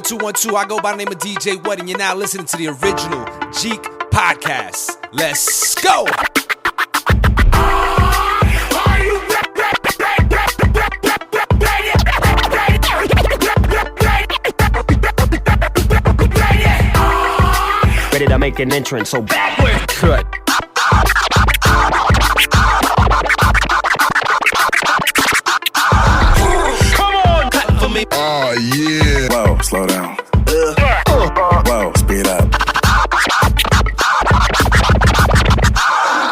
1212, I go by the name of DJ What, and you're now listening to the original Jeek podcast. Let's go! Ready to make an entrance, so backward cut. Come on, cut for me. Oh yeah. Whoa, slow down. Whoa, speed up.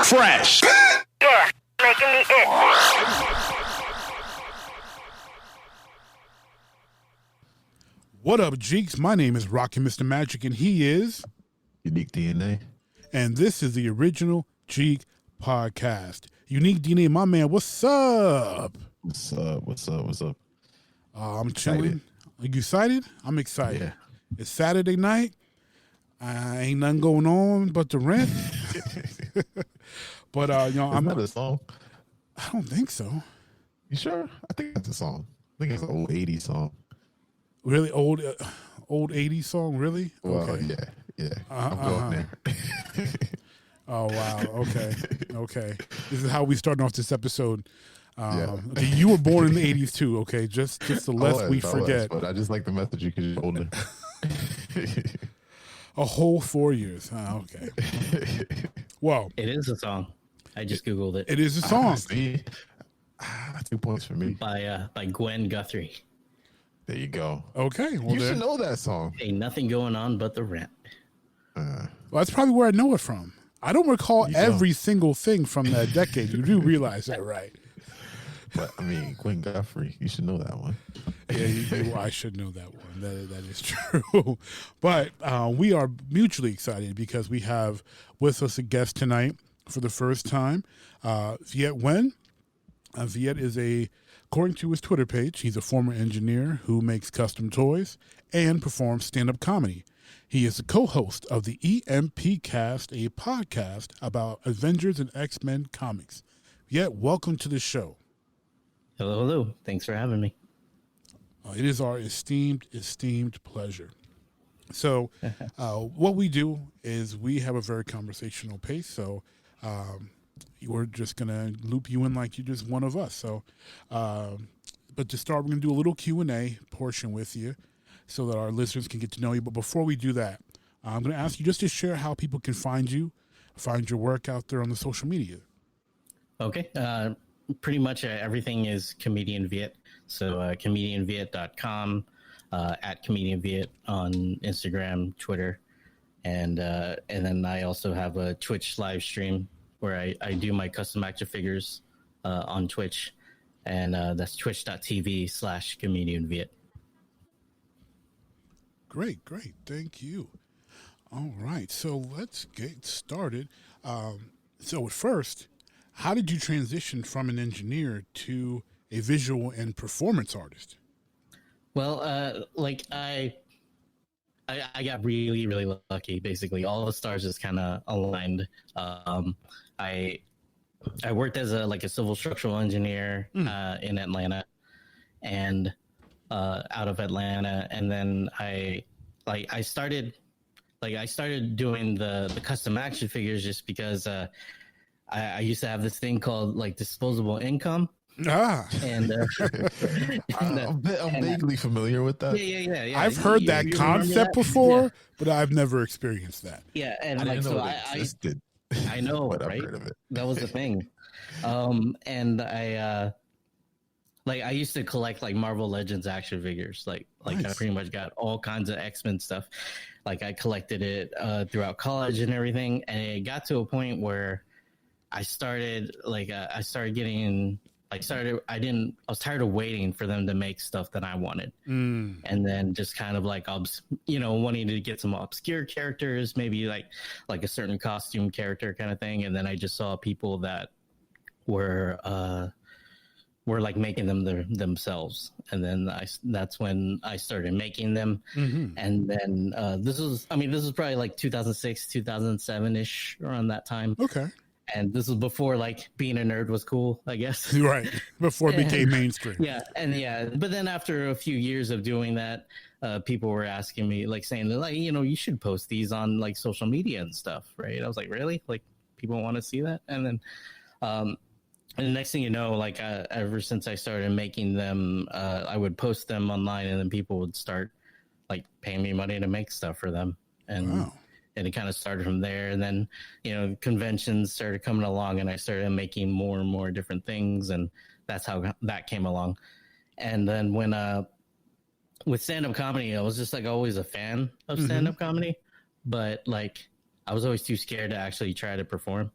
Fresh. Yeah, making me itch. What up, Jeeks? My name is ROCKINMRMAGIC, and he is UNIQDNA. And this is the original Jeek podcast. UNIQDNA, my man, what's up? What's up? I'm chilling. Are you excited? I'm excited. Yeah. It's Saturday night. Ain't nothing going on but the rent. But I'm not a song. I don't think so. You sure? I think that's a song. I think it's an old 80s song. Really old 80s song, really? Well, Okay. yeah. I'm going there. Oh wow. Okay. This is how we starting off this episode. Yeah. Okay, you were born in the 80s too. Okay, just the less we forget. But I just like the message you because you're older. A whole 4 years. Okay. Well, It is a song. I just Googled it it is a song. See? 2 points for me. by Gwen Guthrie. There you go. Okay. Well, You should know that song. Ain't nothing going on but the rent. well, that's probably where I know it from. I don't recall every single thing from that decade. You do realize that, right? But I mean, Gwen Guthrie, you should know that one. Yeah, I should know that one. That is true. But we are mutually excited because we have with us a guest tonight for the first time, Viet Huynh. Viet is according to his Twitter page, he's a former engineer who makes custom toys and performs stand-up comedy. He is the co-host of the EMP Cast, a podcast about Avengers and X-Men comics. Viet, welcome to the show. Hello. Thanks for having me. It is our esteemed pleasure. So what we do is we have a very conversational pace. So we're just going to loop you in like you're just one of us. So, but to start, we're going to do a little Q&A portion with you so that our listeners can get to know you. But before we do that, I'm going to ask you just to share how people can find you, find your work out there on the social media. Okay. Pretty much everything is Comedian Viet. So comedianviet.com, at Comedian Viet on Instagram, Twitter. And then I also have a Twitch live stream where I do my custom action figures on Twitch. And that's twitch.tv/comedianviet. Great. Thank you. All right. So let's get started. So at first, how did you transition from an engineer to a visual and performance artist? Well, I got really, really lucky. Basically, all the stars just kind of aligned. I worked as a civil structural engineer in Atlanta, and out of Atlanta, and then I started doing the custom action figures just because I used to have this thing called disposable income. And I'm vaguely familiar with that. Yeah. I've heard that concept before, but I've never experienced that. Yeah, and I didn't know it existed. I know, But I've right? heard of it. That was the thing. And I used to collect Marvel Legends action figures. Nice. I pretty much got all kinds of X-Men stuff. I collected it throughout college and everything, and it got to a point where I started getting I was tired of waiting for them to make stuff that I wanted. And then just kind of wanting to get some obscure characters, maybe like a certain costume character kind of thing. And then I just saw people that were making them themselves. And then that's when I started making them. And then this was probably 2006, 2007 ish, around that time. Okay. And this was before being a nerd was cool, I guess. Right. Before it became mainstream. Yeah. But then after a few years of doing that, people were asking me, like saying that, like, you should post these on like social media and stuff, right? I was like, really? Like, people want to see that? And then, and the next thing you know, like, ever since I started making them, I would post them online, and then people would start like paying me money to make stuff for them, and and it kind of started from there. And then, conventions started coming along, and I started making more and more different things, and that's how that came along. And then when with stand-up comedy, I was just like always a fan of stand-up comedy, but like I was always too scared to actually try to perform.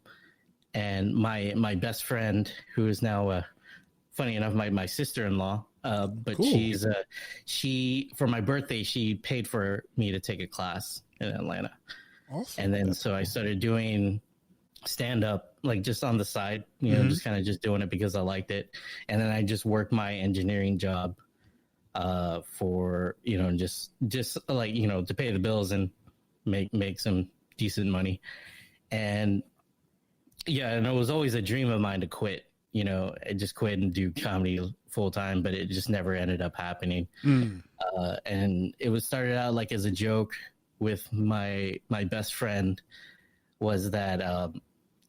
And my best friend, who is now funny enough my sister-in-law, but cool. She for my birthday, she paid for me to take a class in Atlanta. Awesome. And then so I started doing stand-up like just on the side, just kind of just doing it because I liked it. And then I just worked my engineering job for just like to pay the bills and make some decent money. And and it was always a dream of mine to quit. I just quit and do comedy full time, but it just never ended up happening. And it was started out like as a joke with my best friend. Was that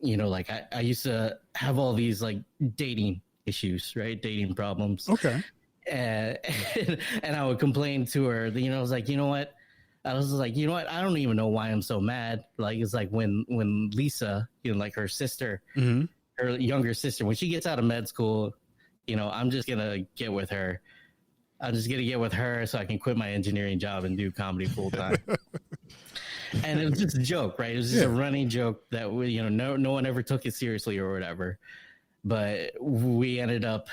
like I used to have all these like dating issues, right? Dating problems. Okay. And I would complain to her. I was like, what? I was like, I don't even know why I'm so mad. Like, it's like when Lisa, like her sister, her younger sister, when she gets out of med school, I'm just gonna get with her. I'm just gonna get with her so I can quit my engineering job and do comedy full time. And it was just a joke, right? It was just a running joke that no one ever took it seriously or whatever. But I ended up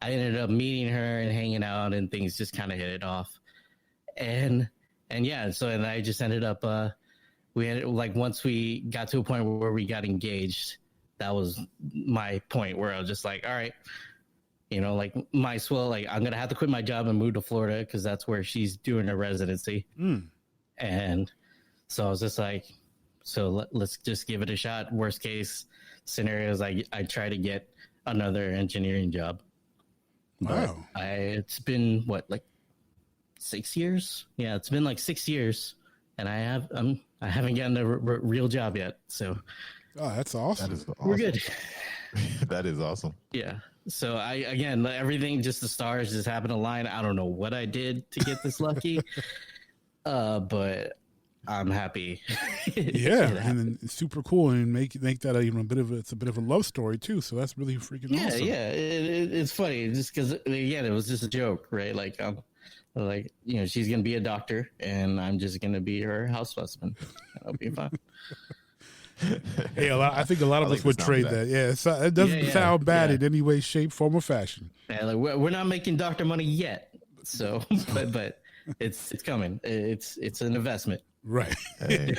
meeting her and hanging out, and things just kind of hit it off. And I just ended up once we got to a point where we got engaged, that was my point where I was just like, all right, like might as well, like I'm gonna have to quit my job and move to Florida because that's where she's doing her residency. And so I was just like, so let's just give it a shot. Worst case scenarios, I try to get another engineering job. Wow. It's been like 6 years? Yeah, it's been like 6 years, and I haven't gotten a real job yet. So, that's awesome. That is awesome. We're good. That is awesome. Yeah. So everything, just the stars just happened to line. I don't know what I did to get this lucky, but I'm happy. Yeah, and then it's super cool, and make that even it's a bit of a love story too. So that's really freaking awesome. Yeah, it's funny just because it was just a joke, right? Like she's gonna be a doctor, and I'm just gonna be her house husband. That'll be fun. Hey, I think a lot of us would trade that. Yeah, it doesn't sound bad in any way, shape, form, or fashion. Yeah, like we're not making doctor money yet, so but it's coming. It's an investment. Right. Hey.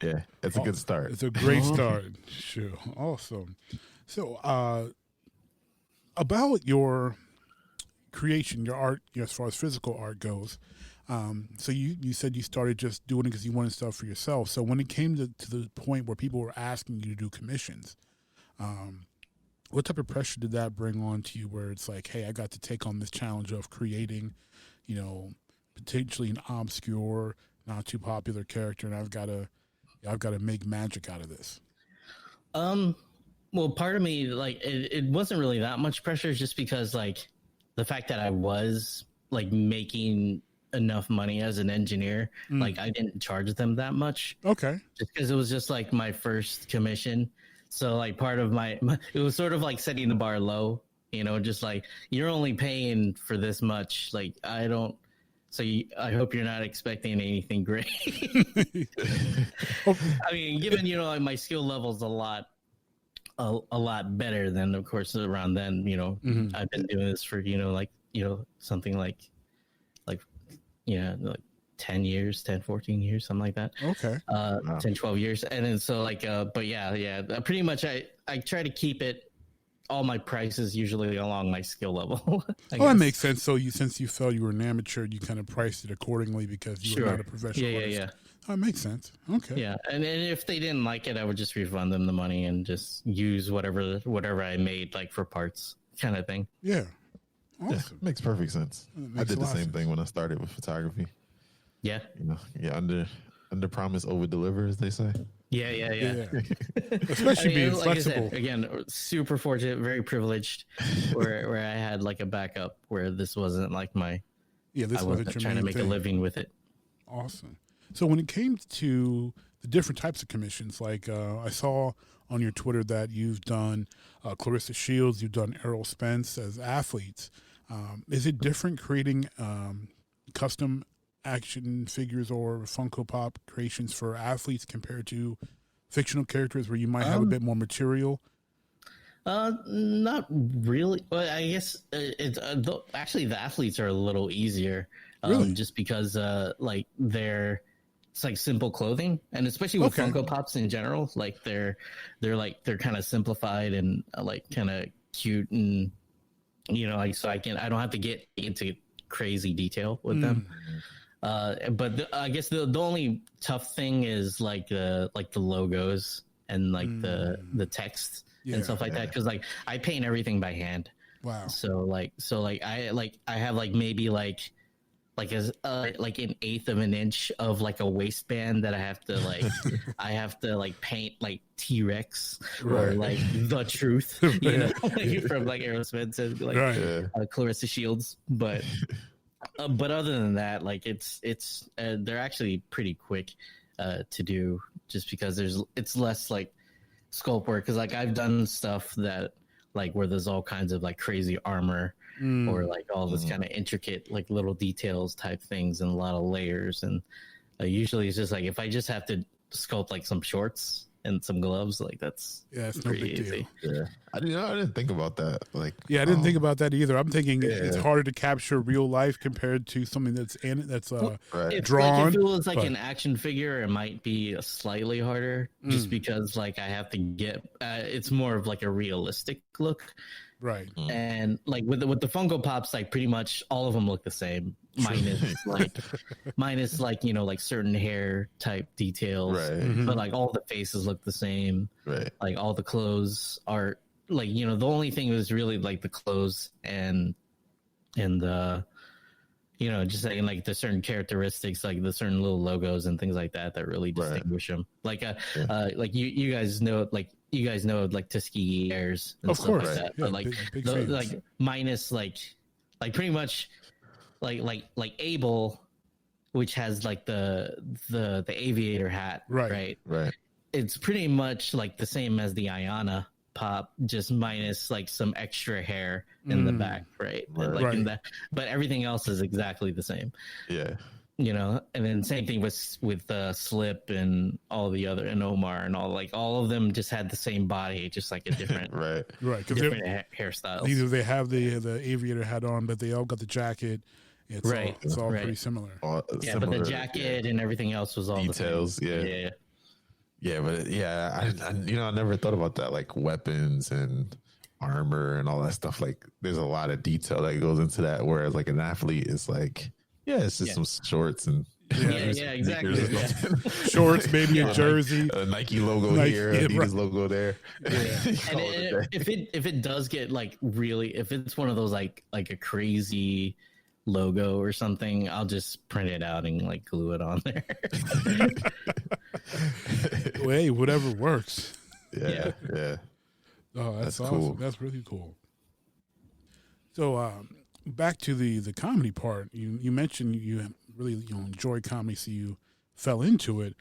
Yeah, it's a good start. It's a great start. Sure. Awesome. So, about your creation, your art, as far as physical art goes, so you said you started just doing it because you wanted stuff for yourself. So when it came to the point where people were asking you to do commissions, what type of pressure did that bring on to you where it's like, hey, I got to take on this challenge of creating, potentially an obscure, not too popular character, and I've got to make magic out of this? Well, part of me, like, it wasn't really that much pressure, just because, like, the fact that I was, like, making enough money as an engineer, like, I didn't charge them that much. Okay. Just because it was just, like, my first commission. So, like, part of my it was sort of like setting the bar low, just like, you're only paying for this much. Like, I hope you're not expecting anything great. I mean, given, like, my skill level's a lot better than, of course, around then, I've been doing this for, something like 10 years, 10, 14 years, something like that. Okay. 10, 12 years. And then so like, but yeah, pretty much I try to keep all my prices usually along my skill level. That makes sense. So since you felt you were an amateur, you kind of priced it accordingly because you were not a professional artist. Yeah. That makes sense. Okay. Yeah. And if they didn't like it, I would just refund them the money and just use whatever I made, like, for parts kind of thing. Yeah. Awesome. Makes perfect sense. I did the same thing when I started with photography. Yeah. Under promise, over deliver, as they say. Yeah. Especially being like flexible. I said, again, super fortunate, very privileged, where I had like a backup where this wasn't like my. Yeah, this I wasn't wasn't your trying to main make a thing. living with it. Awesome. So when it came to the different types of commissions, like I saw on your Twitter that you've done Clarissa Shields, you've done Errol Spence as athletes. Is it different creating custom action figures or Funko Pop creations for athletes compared to fictional characters where you might have a bit more material? Not really. Well, I guess it's actually the athletes are a little easier, Really? just because like it's like simple clothing, and especially with Funko Pops in general, like they're kind of simplified and like kind of cute, and like so I don't have to get into crazy detail with them. But I guess the only tough thing is like the logos and like the text and stuff like that, because like I paint everything by hand. Wow. So I have like maybe like an eighth of an inch of like a waistband that I have to like paint like T-Rex or like the truth, from like Aerosmith and like Clarissa Shields, but other than that, like it's they're actually pretty quick to do, just because it's less like sculpt work, because like I've done stuff that like where there's all kinds of like crazy armor or like all this kind of intricate like little details type things and a lot of layers, and usually it's just like if I just have to sculpt like some shorts and some gloves, like that's it's no pretty big deal. easy. Yeah, I didn't think about that. Like, I didn't think about that either. I'm thinking it's harder to capture real life compared to something that's drawn. Like if it was like an action figure, it might be slightly harder, just because like I have to get it's more of like a realistic look. Right. And like with the Funko Pops, like pretty much all of them look the same, minus like like certain hair type details, right? But like all the faces look the same, right? Like all the clothes are like the only thing is really like the clothes and the just like the certain characteristics, like the certain little logos and things like that really distinguish them. Like like you guys know like Tuskegee Airs and stuff like that. But like big like minus like pretty much like Abel, which has like the aviator hat, right? It's pretty much like the same as the Ayana Pop, just minus like some extra hair in the back, right? In that, but everything else is exactly the same. Yeah. And then same thing with Slip and all the other, and Omar and all of them just had the same body, just like a different different hairstyles. Either they have the aviator hat on, but they all got the jacket. It's all pretty similar. But the jacket and everything else was all details. The same. Yeah, but I never thought about that, like weapons and armor and all that stuff. Like, there's a lot of detail that goes into that. Whereas, like an athlete is like, it's just some shorts and exactly. Shorts, maybe a jersey, a Nike logo here, Adidas logo there. And if it does get like really, if it's one of those like a crazy logo or something, I'll just print it out and like glue it on there. Well, hey, whatever works. Yeah. Oh, that's awesome. Cool. That's really cool. So back to the comedy part. You mentioned you really enjoy comedy, so you fell into it.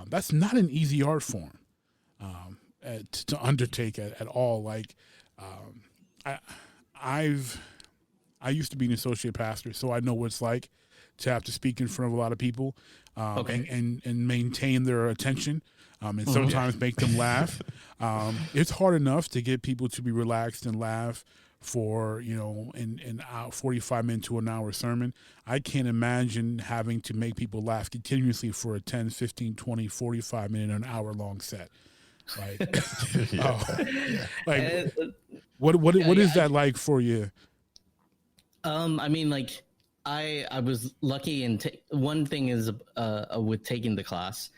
That's not an easy art form to undertake at all. Like I used to be an associate pastor, so I know what it's like to have to speak in front of a lot of people and maintain their attention and sometimes make them laugh. It's hard enough to get people to be relaxed and laugh for, an hour, 45 minute to an hour sermon. I can't imagine having to make people laugh continuously for a 10, 15, 20, 45 minute, an hour long set. What is that like for you? I mean, like I was lucky, and one thing is with taking the class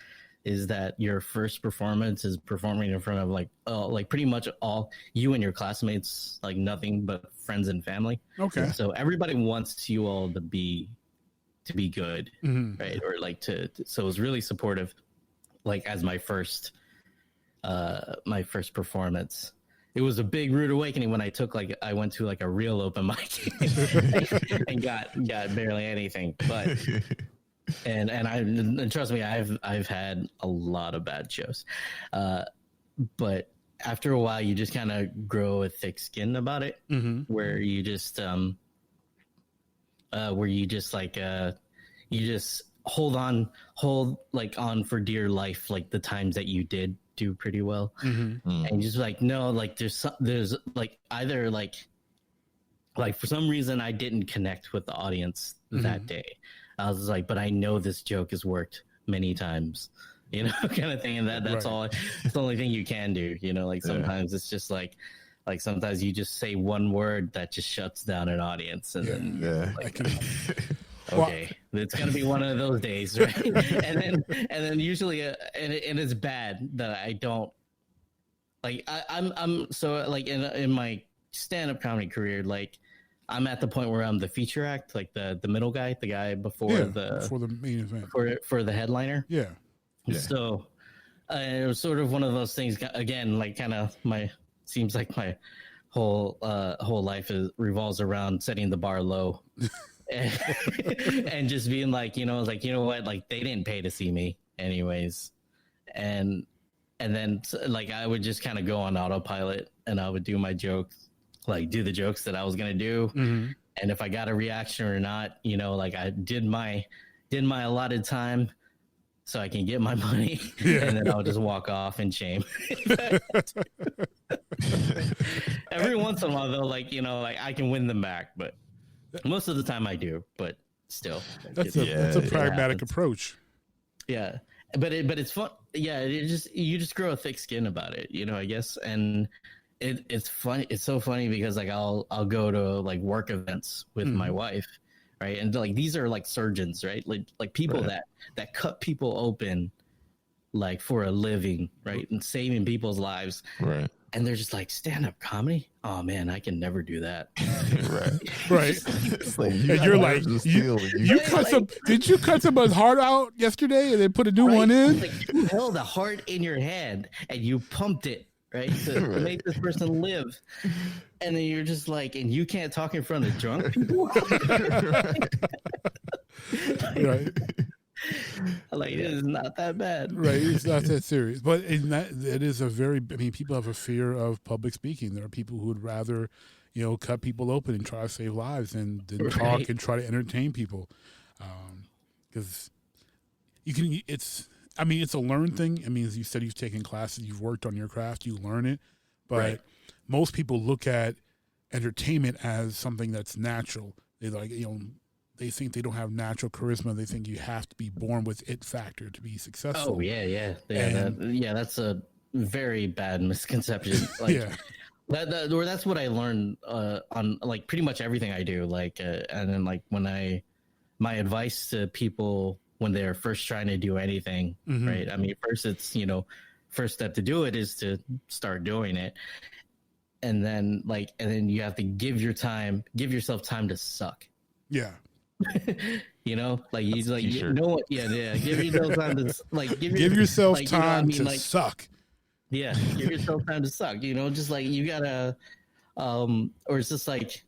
is that your first performance is performing in front of like pretty much all you and your classmates, like nothing but friends and family. Okay. So everybody wants you all to be good, right? Or like so it was really supportive. Like as my first performance, it was a big rude awakening when I went to like a real open mic and got barely anything, but. And trust me, I've had a lot of bad shows, but after a while, you just kind of grow a thick skin about it, where you just hold on for dear life, like the times that you did do pretty well, and just like no, like there's like either like for some reason I didn't connect with the audience that day. I was like, but I know this joke has worked many times, you know, kind of thing. And that's all, it's the only thing you can do, you know, like sometimes it's just like sometimes you just say one word that just shuts down an audience. And then okay, it's going to be one of those days. Right. and then usually, and it's bad that I don't like, I'm so like in my stand-up comedy career, like, I'm at the point where I'm the feature act, like the middle guy, the guy before the main event, for the headliner. Yeah. So it was sort of one of those things. Again, like kind of seems like my whole life revolves around setting the bar low, and just being like, you know what, like they didn't pay to see me anyways, and then like I would just kind of go on autopilot and I would do my jokes. Like do the jokes that I was gonna do, and if I got a reaction or not, you know, like I did my allotted time, so I can get my money, and then I'll just walk off in shame. Every once in a while, though, like you know, like I can win them back, but most of the time I do. But still, that's a pragmatic approach. Yeah, but it's fun. Yeah, you just grow a thick skin about it, you know. I guess and. It's funny. It's so funny because like I'll go to like work events with my wife, right? And like these are like surgeons, right? Like people that cut people open, like for a living, right? And saving people's lives, right? And they're just like stand-up comedy. Oh man, I can never do that. right. Like, and you're like, you cut some. Did you cut someone's heart out yesterday and then put a new one in? Like you held a heart in your hand and you pumped it. Right, to make this person live, and then you're just like, and you can't talk in front of drunk people. Right, like it is not that bad. Right, it's not that serious, but it is a very. I mean, people have a fear of public speaking. There are people who would rather, you know, cut people open and try to save lives than talk and try to entertain people, because you can. I mean, it's a learned thing. I mean, as you said, you've taken classes, you've worked on your craft, you learn it. But most people look at entertainment as something that's natural. They like, you know, they think they don't have natural charisma. They think you have to be born with it factor to be successful. Oh yeah. That's a very bad misconception. Like, that's what I learned on like pretty much everything I do. Like, and then like my advice to people when they're first trying to do anything, right? I mean, first it's, you know, first step to do it is to start doing it. And then you have to give yourself time to suck. Yeah. You know, like you like, you know what? Yeah. Give yourself time to like, give yourself time to suck. Yeah. Give yourself time to suck, you know, just like you gotta, or it's just like,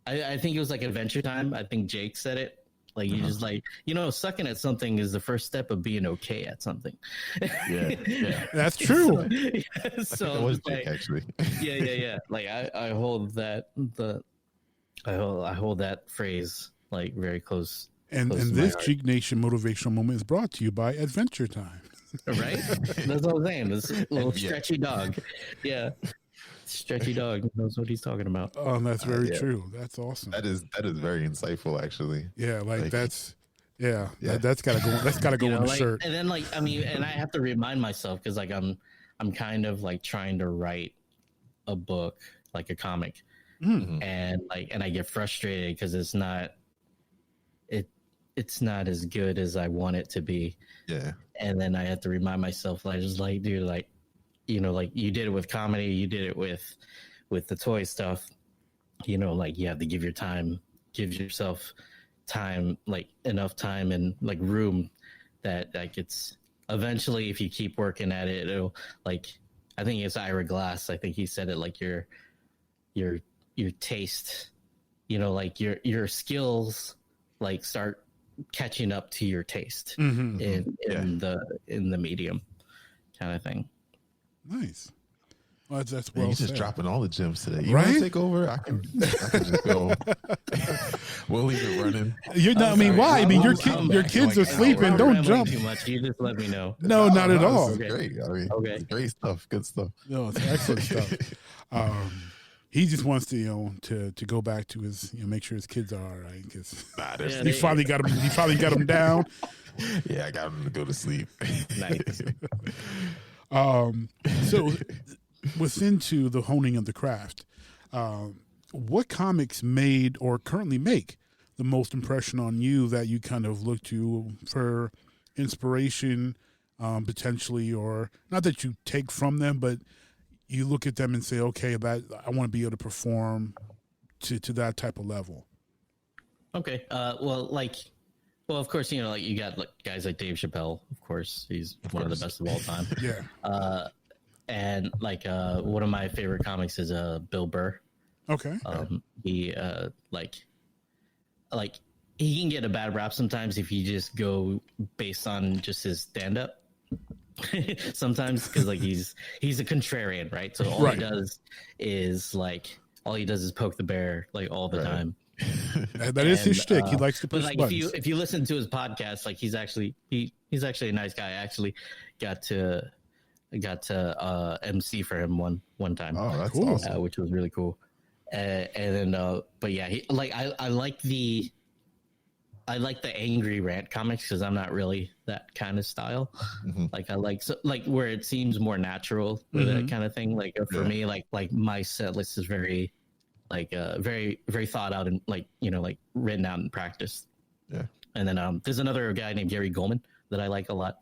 I think it was like Adventure Time. I think Jeek said it. Like you just like, you know, sucking at something is the first step of being okay at something. Yeah. That's true. So that was like, actually. Yeah. Like I hold that I hold that phrase like very close. And this Jeek Nation motivational moment is brought to you by Adventure Time. Right? That's what I'm saying. This little stretchy dog. Yeah. Stretchy dog knows what he's talking about. Oh, that's very true. That's awesome. That is very insightful, actually. Yeah, like that's that's gotta go. That's gotta go in the like, shirt. And then like I mean, and I have to remind myself because like I'm kind of like trying to write a book, like a comic, and I get frustrated because it's it's not as good as I want it to be. Yeah. And then I had to remind myself, like, just like, dude, like, you know, like you did it with comedy, you did it with the toy stuff, you know, like you have to give yourself time, like enough time and like room that like it's eventually, if you keep working at it, it'll, like, I think it's Ira Glass. I think he said it, like your taste, you know, like your skills, like start catching up to your taste in the medium kind of thing. Nice. Well, that's Man, well he's just said. dropping all the gems today. You Right? want to take over? I can just go. We'll leave it running. You're not. I mean, why? I mean, your kids are sleeping. Don't jump. Too much. You just let me know. No, not at all. This is great. I mean, it's great stuff. Good stuff. No, it's excellent stuff. He just wants to, to go back to his, make sure his kids are all right, because he finally got him. He finally got him down. Yeah, I got him to go to sleep. Nice. So, within to the honing of the craft, what comics made or currently make the most impression on you that you kind of look to for inspiration, potentially, or not that you take from them, but you look at them and say, okay, that I want to be able to perform to that type of level. Okay. Well, of course, like you got like guys like Dave Chappelle. Of course, he's one of the best of all time. Yeah. And like one of my favorite comics is Bill Burr. Okay. He he can get a bad rap sometimes if you just go based on just his stand up. Sometimes because like he's a contrarian, right? So all he does is poke the bear like all the time. That is his shtick. He likes to push but like buttons. if you listen to his podcast, like he's actually a nice guy. I actually got to MC for him one time. Oh, that's cool. Awesome. Which was really cool. And then but yeah, I like the angry rant comics because I'm not really that kind of style. Mm-hmm. Like I like where it seems more natural with that kind of thing. Like for me, like my set list is very very, very thought out and like written out and practiced. Yeah. And then there's another guy named Gary Goldman that I like a lot.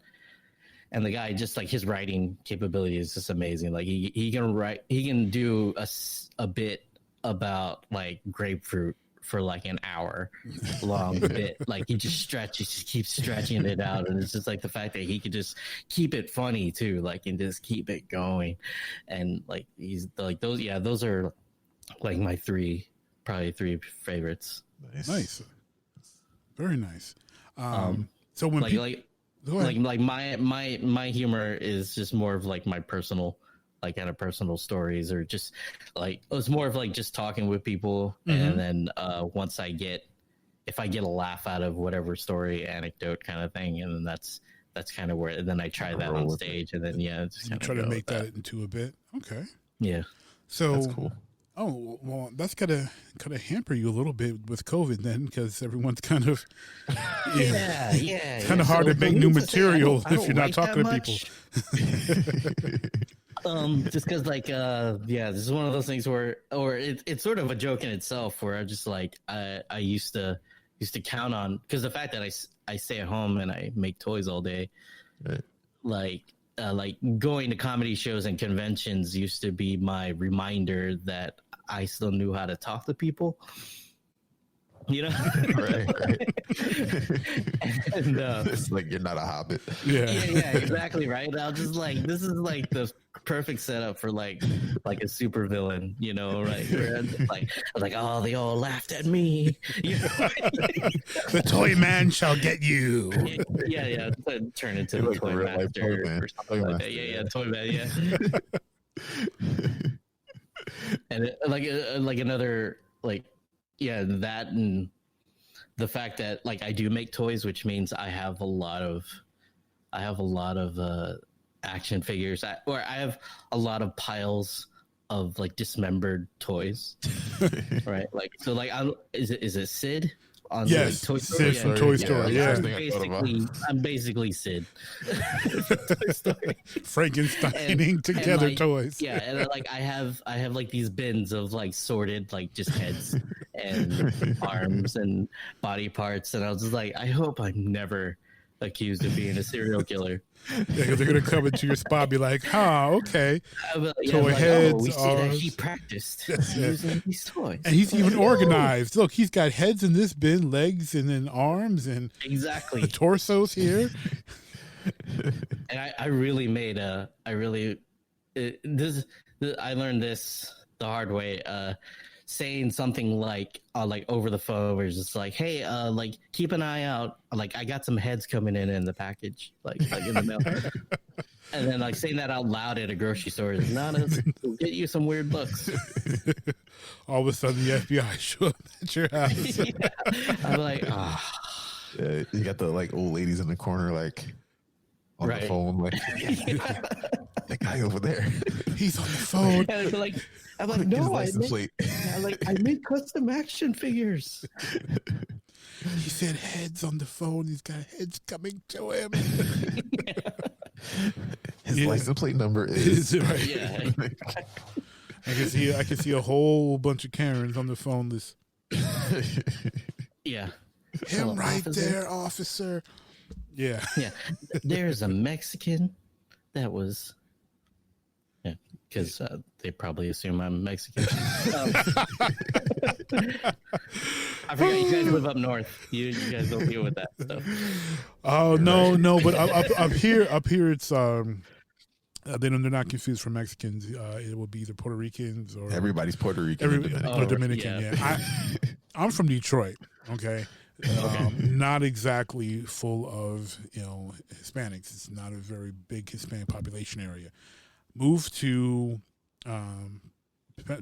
And the guy, just like his writing capability is just amazing. Like he can do a bit about like grapefruit for like an hour long bit. Like he just keeps stretching it out. And it's just like the fact that he could just keep it funny too, like, and just keep it going. And like, he's like those are like my probably three favorites. Nice. Very nice. So when my humor is just more of like my personal, like kind of personal stories, or just like it's more of like just talking with people, and then once if I get a laugh out of whatever story, anecdote kind of thing, and then that's kind of where, and then I try that on stage, and then just try to make that into a bit. Okay. Yeah. So that's cool. Oh, well, that's gotta hamper you a little bit with COVID then, because everyone's kind of it's kind of hard to make new material if you're not talking to people. Just because like this is one of those things where, or it's sort of a joke in itself, where I just like I used to count on, because the fact that I stay at home and I make toys all day, right. Like going to comedy shows and conventions used to be my reminder that I still knew how to talk to people, right. And it's like you're not a hobbit. Yeah, exactly, right. I was just like, this is like the perfect setup for like a super villain, right? Where I was like, oh, they all laughed at me. The toy man shall get you. Yeah. Turn into the toy master or something like that. Yeah, toy man. Yeah. And like another that, and the fact that like I do make toys, which means I have a lot of action figures, or I have a lot of piles of like dismembered toys, right? Like, so like, is it Sid on Yes, Toy Sid Story. from Toy Story. Yeah, First thing I thought about. I'm basically Sid. Toy Story. Frankensteining together like, toys. Yeah, and like I have like these bins of like sorted like just heads and arms and body parts, and I was just like, I hope I'm never accused of being a serial killer. Yeah, because they're gonna come into your spot, and be like, okay, Yeah, toy like, heads. we see that arms. he practiced using these toys, And he's even organized. Look, he's got heads in this bin, legs, and then arms, and exactly torsos here. And I really made I learned this the hard way. Saying something like over the phone, where it's just like, hey, like keep an eye out. Like I got some heads coming in the package, like in the mail. And then like saying that out loud at a grocery store is not will get you some weird looks. All of a sudden, the FBI show up at your house. Yeah. I'm like, Yeah, you got the like old ladies in the corner, like on Right. the phone, like that guy over there. He's on the phone. and I'm like, Get his no, license plate. I make custom action figures. He said heads on the phone. He's got heads coming to him. His Yeah. license plate number is Right. Yeah. I can see a whole bunch of Karens on the phone list. Yeah. Him Hello, right officer. there, officer. Yeah. Yeah. There's a Mexican that was. Yeah, because they probably assume I'm Mexican. I forgot you guys live up north. You guys don't deal with that stuff. Oh no, but up here it's they're not confused for Mexicans. It would be either Puerto Ricans or everybody's Puerto Rican. and Dominican. or Dominican. Yeah, I'm from Detroit. Okay. Not exactly full of Hispanics. It's not a very big Hispanic population area. Moved to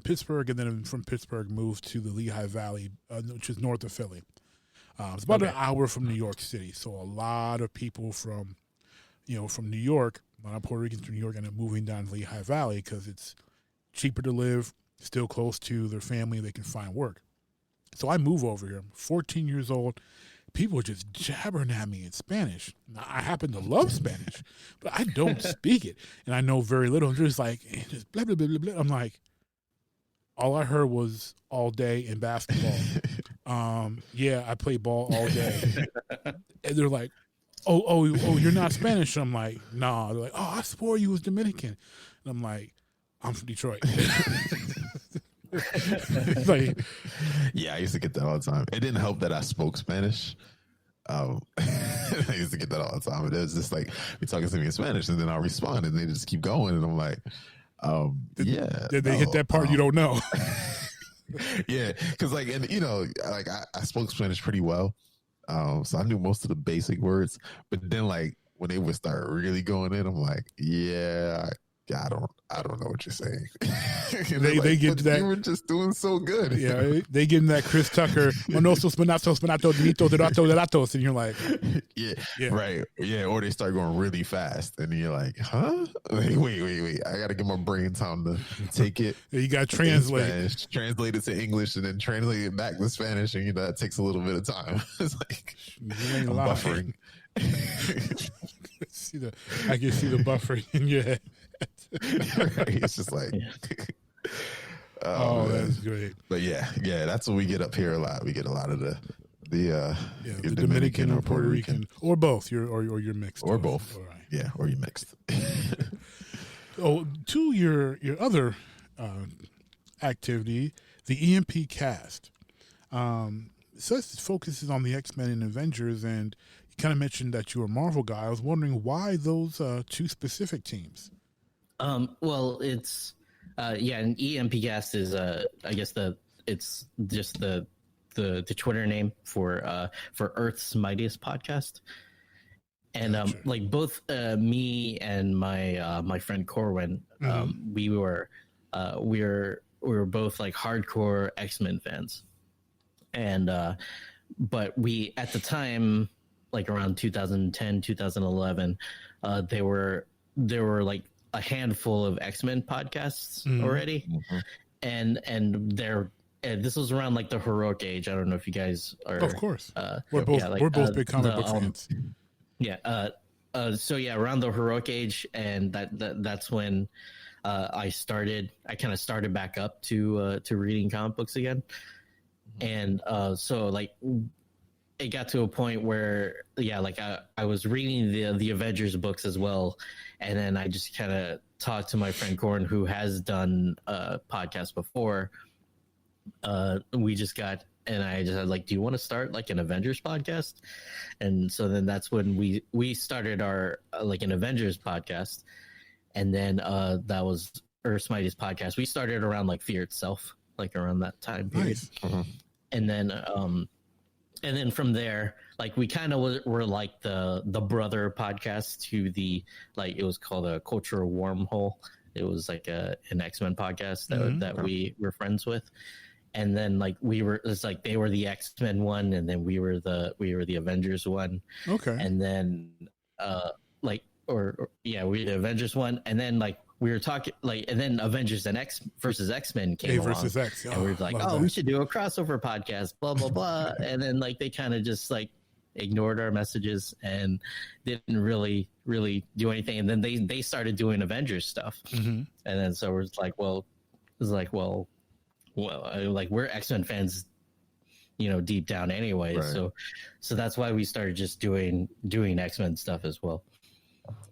Pittsburgh, and then from Pittsburgh moved to the Lehigh Valley, which is north of Philly. It's about an hour from New York City. So a lot of people from New York, a lot of Puerto Ricans from New York, end up moving down to Lehigh Valley because it's cheaper to live, still close to their family, they can find work. So I move over here. I'm 14 years old. People are just jabbering at me in Spanish. Now, I happen to love Spanish, but I don't speak it. And I know very little. I'm just like, just blah, blah, blah, blah, blah. I'm like, all I heard was all day in basketball. Yeah, I play ball all day. And they're like, oh, you're not Spanish. I'm like, nah. They're like, oh, I swore you was Dominican. And I'm like, I'm from Detroit. Like, Yeah, I used to get that all the time. It didn't help that I spoke Spanish. I used to get that all the time. It was just like, be talking to me in Spanish, and then I'll respond, and they just keep going, and I'm like, did they hit that part you don't know? Yeah, because like, and like I spoke Spanish pretty well, so I knew most of the basic words. But then like when they would start really going in, I'm like, yeah, I don't know what you're saying. They get that. You were just doing so good. Yeah, they give him that Chris Tucker, Monoso, Spinato, Delito, Derato, Deratos, and you're like, yeah, right. Yeah, or they start going really fast, and you're like, huh? Like, wait. I got to give my brain time to take it. you got to translate. Spanish, translate it to English, and then translate it back to Spanish, and that takes a little bit of time. It's like, You ain't I'm lying. buffering. I can see the buffering in your head. Right? It's just like, Oh, man. that's great. But yeah, that's what we get up here a lot. We get a lot of the Dominican or Puerto Rican or both. You're mixed or both. All right. Yeah, or you mixed. To your other activity, the EMP cast. So it focuses on the X-Men and Avengers, and you kind of mentioned that you were a Marvel guy. I was wondering why those two specific teams. Well, it's an EMP cast is I guess it's just the Twitter name for Earth's Mightiest Podcast. And Gotcha. like both me and my friend Corwin, we were both like hardcore X-Men fans. And but we at the time, like around 2010, 2011, there were like a handful of X-Men podcasts already, and this was around like the heroic age. I don't know if you guys are. Of course, we're both big comic book fans. Yeah. So yeah, around the heroic age, and that's when I kind of started back up to reading comic books again, and so like it got to a point where like I was reading the Avengers books as well, and then I just kind of talked to my friend Corin, who has done podcasts before. We just got. And I just had like, do you want to start like an Avengers podcast? And so then that's when we started our like an Avengers podcast. And then that was Earth's Mightiest Podcast. We started around like Fear Itself, like around that time period. Nice. And then from there, like we kind of were like the brother podcast to the, like it was called a Cultural Wormhole. It was like an X-Men podcast that we were friends with. And then like it's like they were the X-Men one, and then we were the Avengers one. Okay. And then we were the Avengers one, and then like we were talking like, and then Avengers and X versus X-Men came along. versus X. And we were like, we should do a crossover podcast, blah blah blah. And then like they kind of just like ignored our messages and didn't really do anything. And then they started doing Avengers stuff. Mm-hmm. And then so we're like, like we're X-Men fans, deep down anyway. Right. So that's why we started just doing X-Men stuff as well.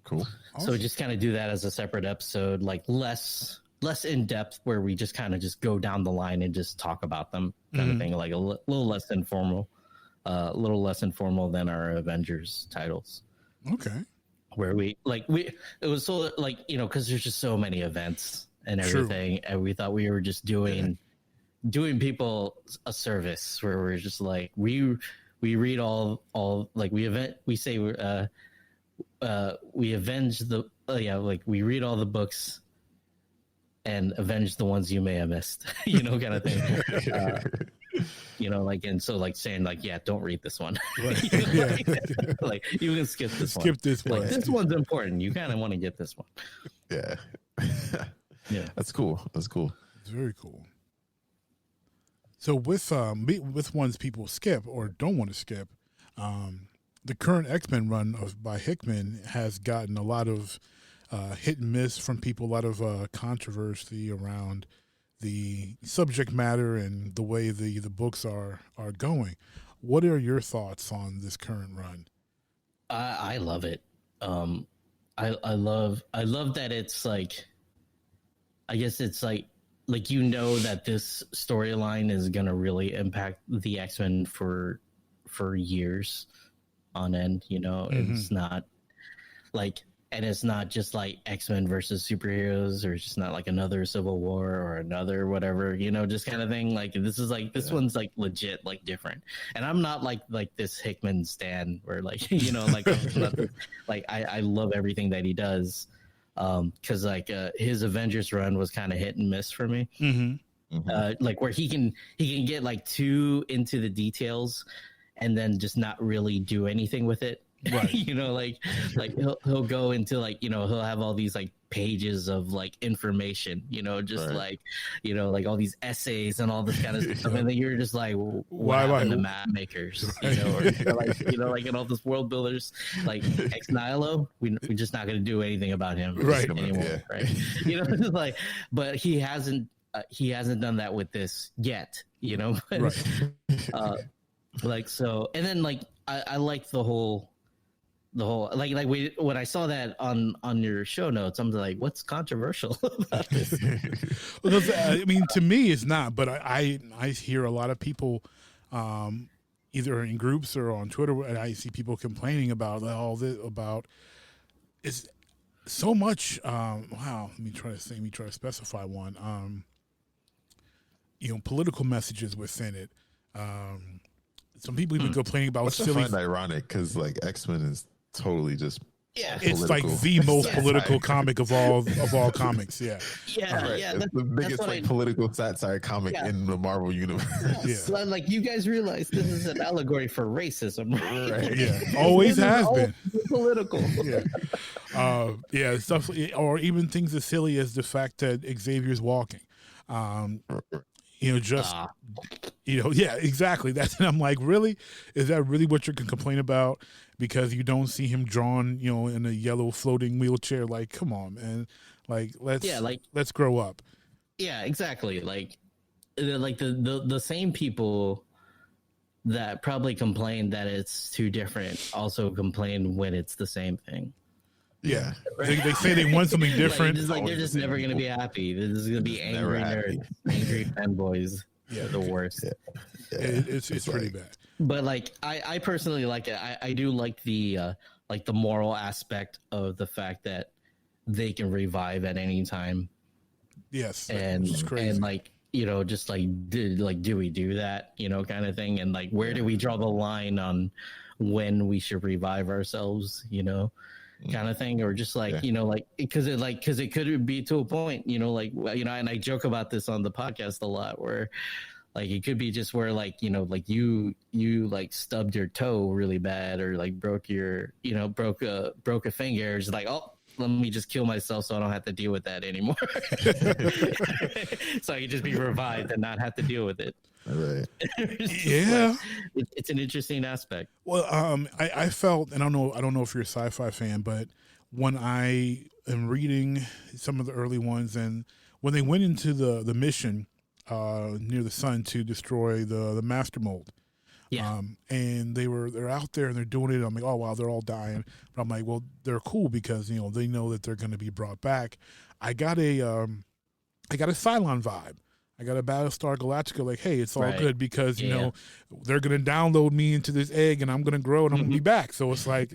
Cool. So we just kind of do that as a separate episode, like less in depth, where we just kind of just go down the line and just talk about them, kind of thing, like a little less informal than our Avengers titles. Okay. Where it was so like, because there's just so many events and everything, and we thought we were just doing people a service, where we're just like we read all like we avenge the like we read all the books and avenge the ones you may have missed, kind of thing. Like, and so like saying like, yeah, don't read this one. Right. Like you can skip this one. Skip this one. Like this one's important. You kind of want to get this one. Yeah. Yeah. That's cool. It's very cool. So with ones people skip or don't want to skip, the current X-Men run by Hickman has gotten a lot of hit and miss from people, a lot of controversy around the subject matter and the way the books are going. What are your thoughts on this current run? I love it. I love that it's like, I guess it's like that this storyline is gonna really impact the X-Men for years on end. It's not like, and it's not just like X-Men versus superheroes, or it's just not like another Civil War or another whatever, just kind of thing. Like this is like, this one's like legit, like different. And I'm not like this Hickman stan where like, like, like I love everything that he does. Cause like, his Avengers run was kind of hit and miss for me. Like where he can get like too into the details and then just not really do anything with it. Right. Like he'll go into like, he'll have all these like pages of like information, just right. like all these essays and all this kind of stuff. And then you're just like, why happened to map makers, or like in all this world builders, like Ex Nihilo, we're just not going to do anything about him right anymore. Yeah. Right. Just like, but he hasn't done that with this yet, right. Like, so, and then like, I like the whole like when I saw that on your show notes, I'm like, what's controversial about this? Well, I mean, to me, it's not, but I hear a lot of people, either in groups or on Twitter, and I see people complaining about all this, about it's so much. Wow, let me try to specify one. Political messages within it. Some people even complaining about which silly. I find ironic because like X-Men is totally just it's like the most political comic of all comics. Yeah, right. Yeah. It's the biggest like political satire comic in the Marvel universe. Yeah. Like you guys realize this is an allegory for racism, right? Yeah, always has been political. Yeah, stuff, or even things as silly as the fact that Xavier's walking. just yeah, exactly. That's, and I'm like, really? Is that really what you're gonna complain about? Because you don't see him drawn, in a yellow floating wheelchair? Like, come on, man. Like, let's grow up. Yeah, exactly. Like the same people that probably complain that it's too different also complain when it's the same thing. Yeah, they say they want something different. They're just never gonna be happy. This is gonna be angry nerds, angry fanboys. Yeah, the worst. Yeah. It's pretty bad. But like, I personally like it. I do like the moral aspect of the fact that they can revive at any time. Yes, and like, just like, do we do that? Kind of thing. And like, where do we draw the line on when we should revive ourselves? Kind of thing, or just like because it could be to a point, and I joke about this on the podcast a lot, where like it could be just where like you like stubbed your toe really bad, or like broke a finger. It's like, oh, let me just kill myself so I don't have to deal with that anymore. So I can just be revived and not have to deal with it. Right. Yeah, it's an interesting aspect. Well, I felt, and I don't know if you're a sci-fi fan, but when I am reading some of the early ones, and when they went into the mission near the sun to destroy the master mold, and they're out there and they're doing it. I'm like, oh wow, they're all dying, but I'm like, well, they're cool because they know that they're going to be brought back. I got a Cylon vibe. I got a Battlestar Galactica, like, hey, it's all good because, they're going to download me into this egg and I'm going to grow and I'm going to be back. So it's like,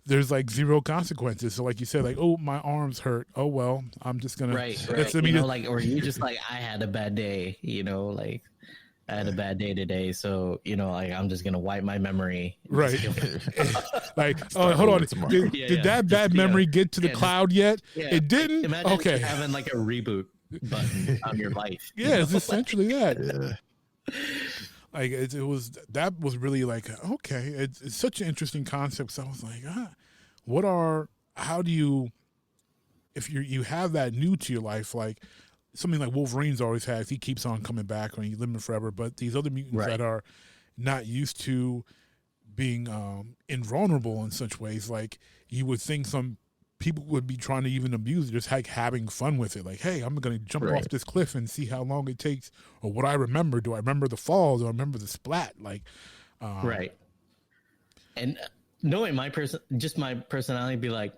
there's like zero consequences. So like you said, like, oh, my arms hurt. Oh, well, I'm just going to. Right. Or you just like, I had a bad day, like I had a bad day today. So, like, I'm just going to wipe my memory. Right. Like, oh, hold on. Did that bad memory get to the cloud yet? Yeah. It didn't? Imagine okay. Having like a reboot button on your life. Yeah, it's essentially that. Yeah. Like it was really like, okay, it's such an interesting concept. So I was like, how do you, if you have that new to your life, like something like Wolverine's always has, he keeps on coming back and he's living forever. But these other mutants that are not used to being invulnerable in such ways, like you would think some people would be trying to even abuse it, just like having fun with it. Like, hey, I'm going to jump off this cliff and see how long it takes, or what I remember. Do I remember the fall? Do I remember the splat? Like, right. And knowing my personality, be like,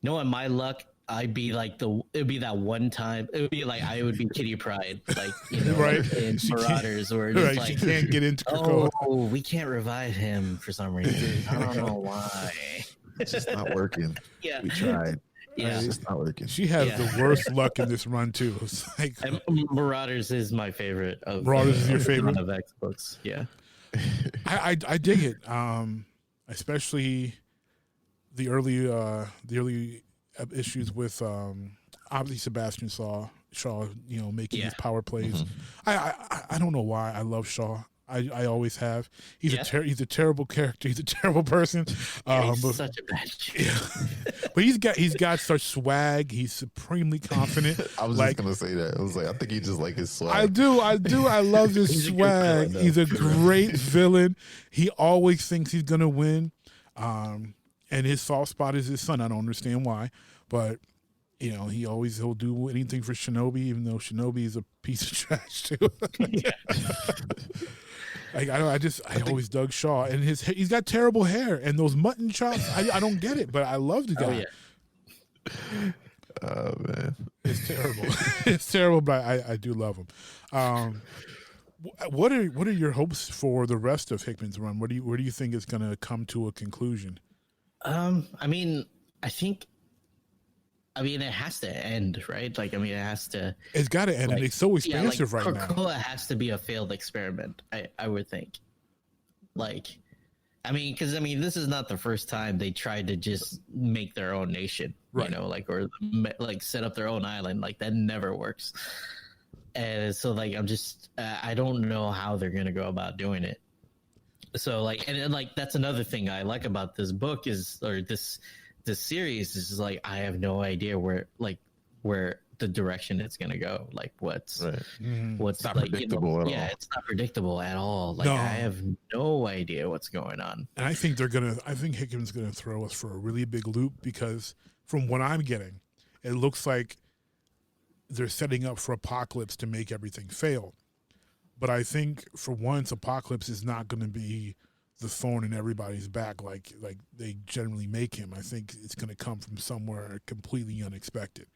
knowing my luck, I'd be like it'd be that one time. It would be like I would be Kitty Pryde, like in Marauders, where it's like, she can't get into Krakoa. Oh, we can't revive him for some reason. I don't know why. It's just not working. Yeah, we tried. Yeah, it's just not working. She has the worst luck in this run too. It's like, and Marauders is my favorite. Marauders is your favorite of X books. Yeah, I dig it. Especially the early issues with obviously Sebastian Shaw, making his power plays. Mm-hmm. I don't know why I love Shaw. I always have. He's a terrible character. He's a terrible person. He's such a bad shit. Yeah. But he's got such swag. He's supremely confident. I was just gonna say that. I was like, I think he just like his swag. I do. I love his swag. He's a great villain. He always thinks he's gonna win. And his soft spot is his son. I don't understand why, but he'll do anything for Shinobi, even though Shinobi is a piece of trash too. Like I always dug Shaw, and he's got terrible hair and those mutton chops. I don't get it, but I love the guy. Oh man, it's terrible. It's terrible, but I do love him. What are your hopes for the rest of Hickman's run? Where do you think it's going to come to a conclusion? I mean, it has to end, right? Like, it has to. It's got to end, and it's so expansive right now. Krakoa has to be a failed experiment, I would think. Like, because this is not the first time they tried to just make their own nation, right? or set up their own island. Like, that never works. And so, I'm just, I don't know how they're gonna go about doing it. So, that's another thing I like about this book this series is I have no idea where the direction it's gonna go. Like what's not like, predictable at all. Yeah, it's not predictable at all. Like No. I have no idea what's going on. And I think Hickman's gonna throw us for a really big loop, because from what I'm getting, it looks like they're setting up for Apocalypse to make everything fail. But I think for once, Apocalypse is not going to be the thorn in everybody's back like they generally make him. I think it's going to come from somewhere completely unexpected.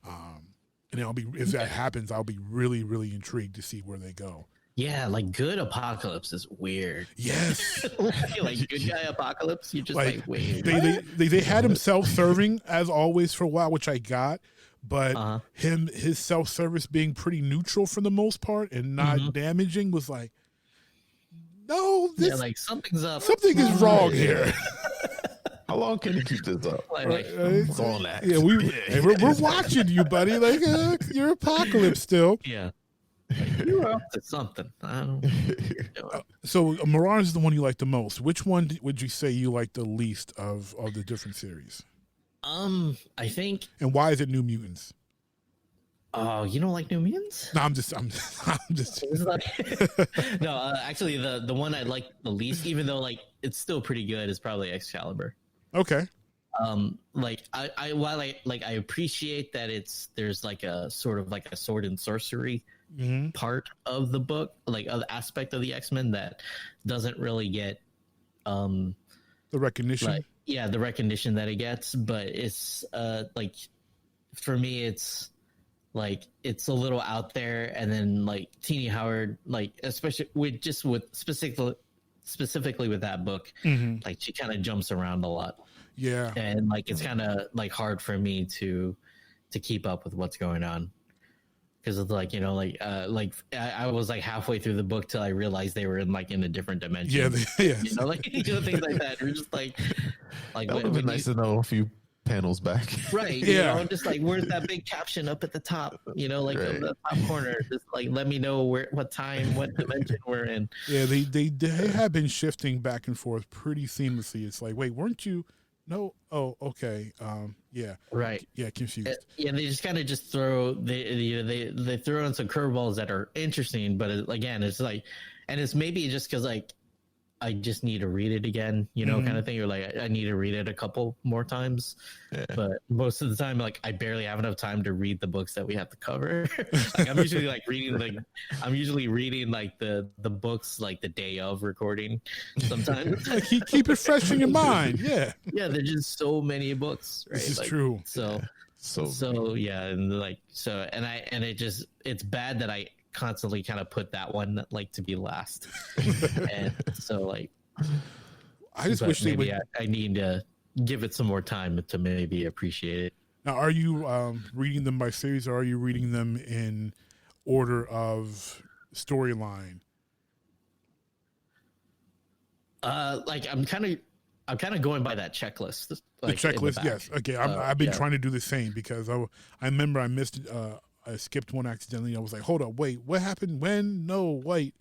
And if that happens, I'll be really, really intrigued to see where they go. Yeah, like good Apocalypse is weird. Yes. Like good guy Apocalypse, you just like wait. They had him self-serving as always for a while, which I got, but his self-service being pretty neutral for the most part and not damaging was like, no, this, like something's up. something is wrong here. How long can you keep this up? Like, All that. Yeah, we're watching you, buddy. Like you're Apocalypse still. yeah. Like, you're up to something. I don't know. So Mirage is the one you like the most. Which one would you say you like the least of the different series? I think. And why is it New Mutants? Oh, you don't like New Mutants? No, I'm just. No, actually, the one I like the least, even though like it's still pretty good, is probably Excalibur. Okay. Like while I appreciate that there's like a sort of like a sword and sorcery part of the book, like of the aspect of the X-Men that doesn't really get The recognition. like, yeah, the recognition that it gets, but it's like for me it's like it's a little out there, and then like Teenie Howard, like especially with specifically with that book, like she kind of jumps around a lot. Yeah. And like it's kind of like hard for me to keep up with what's going on, because it's like, you know, like I was like halfway through the book till I realized they were in a different dimension. Yeah. You know, like you know, things like that. You're just like That would have been nice to know a few panels back. right? Yeah. You know, just like where's that big caption up at the top? You know, like in the top corner. Just like let me know what time, what dimension we're in. Yeah, they have been shifting back and forth pretty seamlessly. It's like, wait, weren't you? No. Oh, okay. Yeah. Right. Yeah, confused. Yeah, they just kind of just throw they throw in some curveballs that are interesting, but again, it's like, and it's maybe just because like I just need to read it again, you know, kind of thing. You're like, I need to read it a couple more times, but most of the time, like I barely have enough time to read the books that we have to cover. Like I'm usually reading the books like the day of recording. Sometimes Like, keep it fresh in your mind. Yeah. yeah, there's just so many books. Right? This is like, true. So yeah, and like it's bad that I constantly kind of put that one like to be last, and so like I just wish they would. I need to give it some more time to maybe appreciate it. Now, are you reading them by series, or are you reading them in order of storyline? Like I'm kind of going by that checklist. Like, the checklist, yes. Okay, I've been trying to do the same, because I remember I missed. I skipped one accidentally. I was like, hold up, wait, what happened? When? No, wait.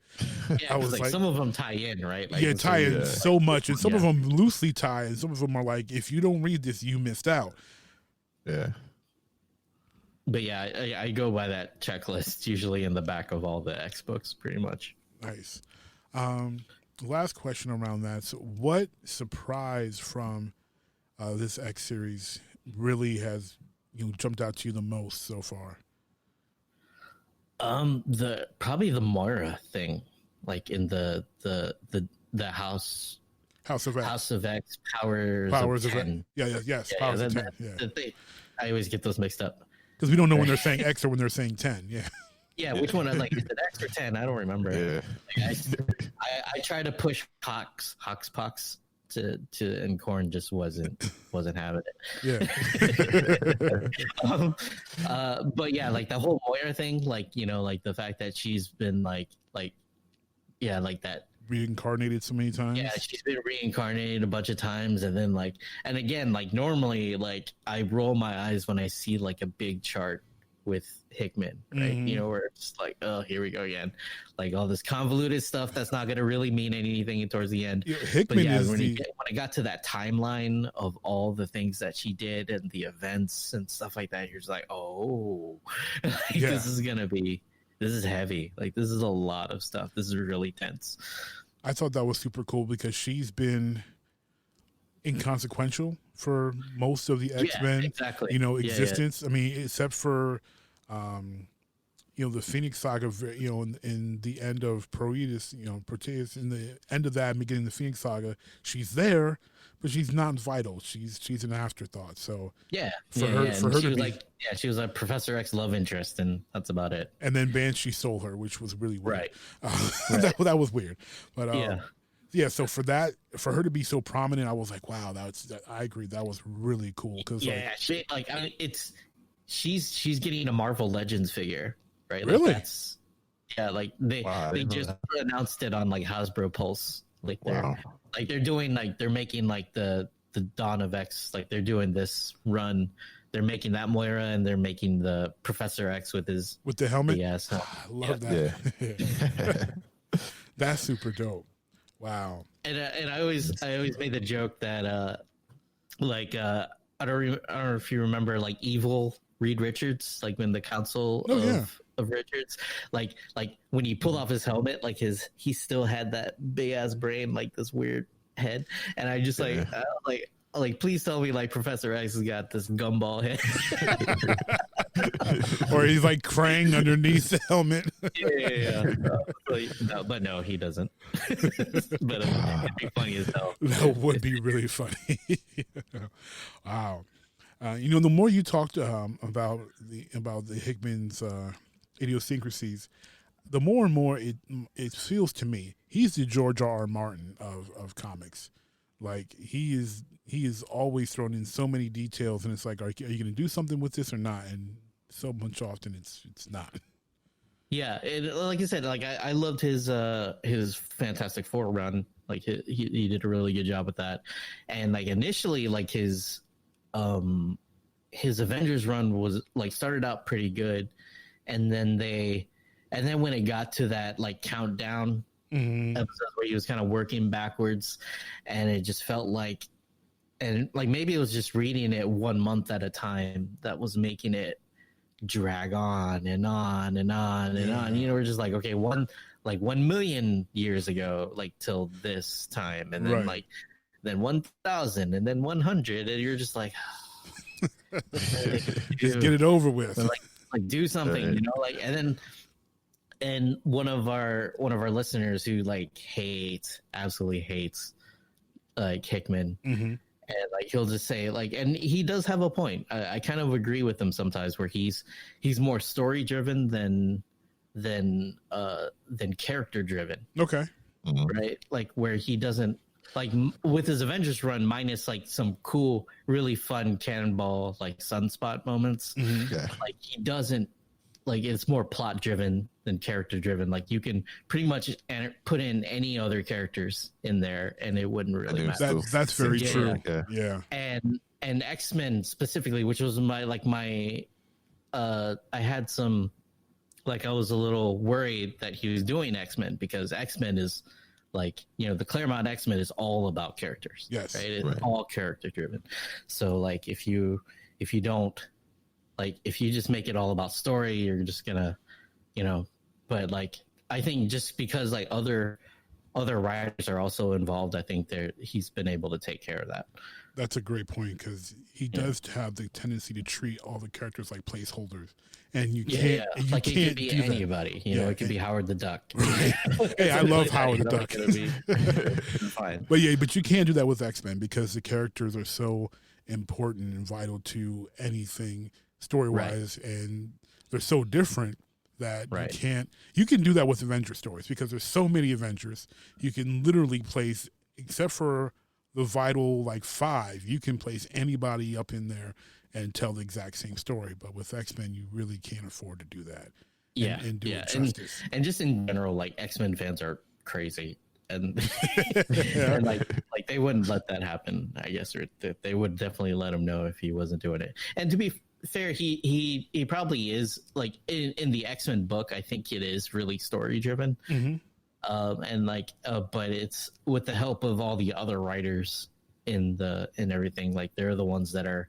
Yeah, I was like, some of them tie in, right? Like, yeah, tie in so much, and some of them loosely tie, and some of them are like, if you don't read this, you missed out. Yeah. But yeah, I go by that checklist, usually in the back of all the X books, pretty much. Nice. Last question around that. So what surprise from this X series really has jumped out to you the most so far? Probably the Moira thing, like in the House of X powers of 10. Yes, powers of 10. Yeah. I always get those mixed up because we don't know when they're saying X or when they're saying 10. Yeah. Yeah, which one? Like, is it X or 10? I don't remember. Yeah. Like, I try to push Hoxpox to and Korn just wasn't having it. Yeah. But yeah, like the whole Moira thing, like, you know, like the fact that she's been like that reincarnated so many times. Yeah, she's been reincarnated a bunch of times, and then and again, like normally, like I roll my eyes when I see like a big chart with Hickman, right? You know, where it's like, oh, here we go again, like all this convoluted stuff that's not going to really mean anything towards the end. Hickman is when I got to that timeline of all the things that she did and the events and stuff like that, you're just like, oh, like, this is heavy. Like, this is a lot of stuff. This is really tense. I thought that was super cool because she's been inconsequential for most of the X-Men, existence. I mean, except for, the Phoenix Saga, in the end of Proteus, Proteus, in the end of that, beginning of the Phoenix Saga, she's there, but she's not vital. She's an afterthought. So for her to be she was a Professor X love interest, and that's about it. And then Banshee stole her, which was really weird. Right. That was weird, but so for her to be so prominent, I was like, wow, I agree, that was really cool. Because she's getting a Marvel Legends figure, right? Really? Like, they just announced it on like Hasbro Pulse. Like they're doing they're making like the Dawn of X, like they're doing this run. They're making that Moira, and they're making the Professor X with the helmet. Yes, I love that. That's super dope. Wow. And I always made the joke that I don't know if you remember, like, Evil Reed Richards, like when the Council of Richards, like when he pulled off his helmet, like he still had that big ass brain, like this weird head, and I just like please tell me like Professor X has got this gumball head, or he's like Krang underneath the helmet. No, but no, he doesn't. But it'd be funny as hell. That would be really funny. Wow. The more you talked about the Hickman's idiosyncrasies, the more and more it feels to me he's the George R. Martin of comics. Like, he is always thrown in so many details, and it's like, are you going to do something with this or not? And so much often it's not. Yeah, like I said, like I loved his Fantastic Four run. Like he did a really good job with that, and like initially, like his Avengers run was like started out pretty good, and then when it got to that like countdown episodes where he was kind of working backwards, and it just felt like, and like maybe it was just reading it 1 month at a time that was making it drag on and on and on and on. We're just like, okay, 1 million years ago, like till this time, and then then 1,000, and then 100, and you're just like, just get it over with. Like do something, and one of our listeners who like absolutely hates like Hickman. And like he'll just say like, and he does have a point. I kind of agree with him sometimes, where he's more story driven than character driven. Okay, right? Like where he doesn't, like with his Avengers run, minus like some cool, really fun cannonball like sunspot moments. Like he doesn't, like it's more plot driven than character driven. Like you can pretty much put in any other characters in there, and it wouldn't really matter. That's very true. Yeah. And X-Men specifically, which was my I had some, like, I was a little worried that he was doing X-Men, because X-Men is like, the Claremont X-Men is all about characters. Yes. Right. It's all character driven. So like if you don't, like, if you just make it all about story, you're just gonna, but like, I think just because like other writers are also involved, I think he's been able to take care of that. That's a great point, because he does have the tendency to treat all the characters like placeholders, and you can't. You like can't it could be anybody. It could be Howard the Duck. Hey, I love Howard the Duck. Fine. But you can't do that with X-Men, because the characters are so important and vital to anything story-wise, and they're so different that you can do that with Avenger stories, because there's so many Avengers. You can literally place, except for the vital like 5, you can place anybody up in there and tell the exact same story. But with X-Men, you really can't afford to do that. And do it justice. And just in general, like X-Men fans are crazy. And, and they wouldn't let that happen, I guess, or they would definitely let him know if he wasn't doing it. And to be fair, he probably is like in the X-Men book. I think it is really story driven, and like, but it's with the help of all the other writers in everything. Like they're the ones that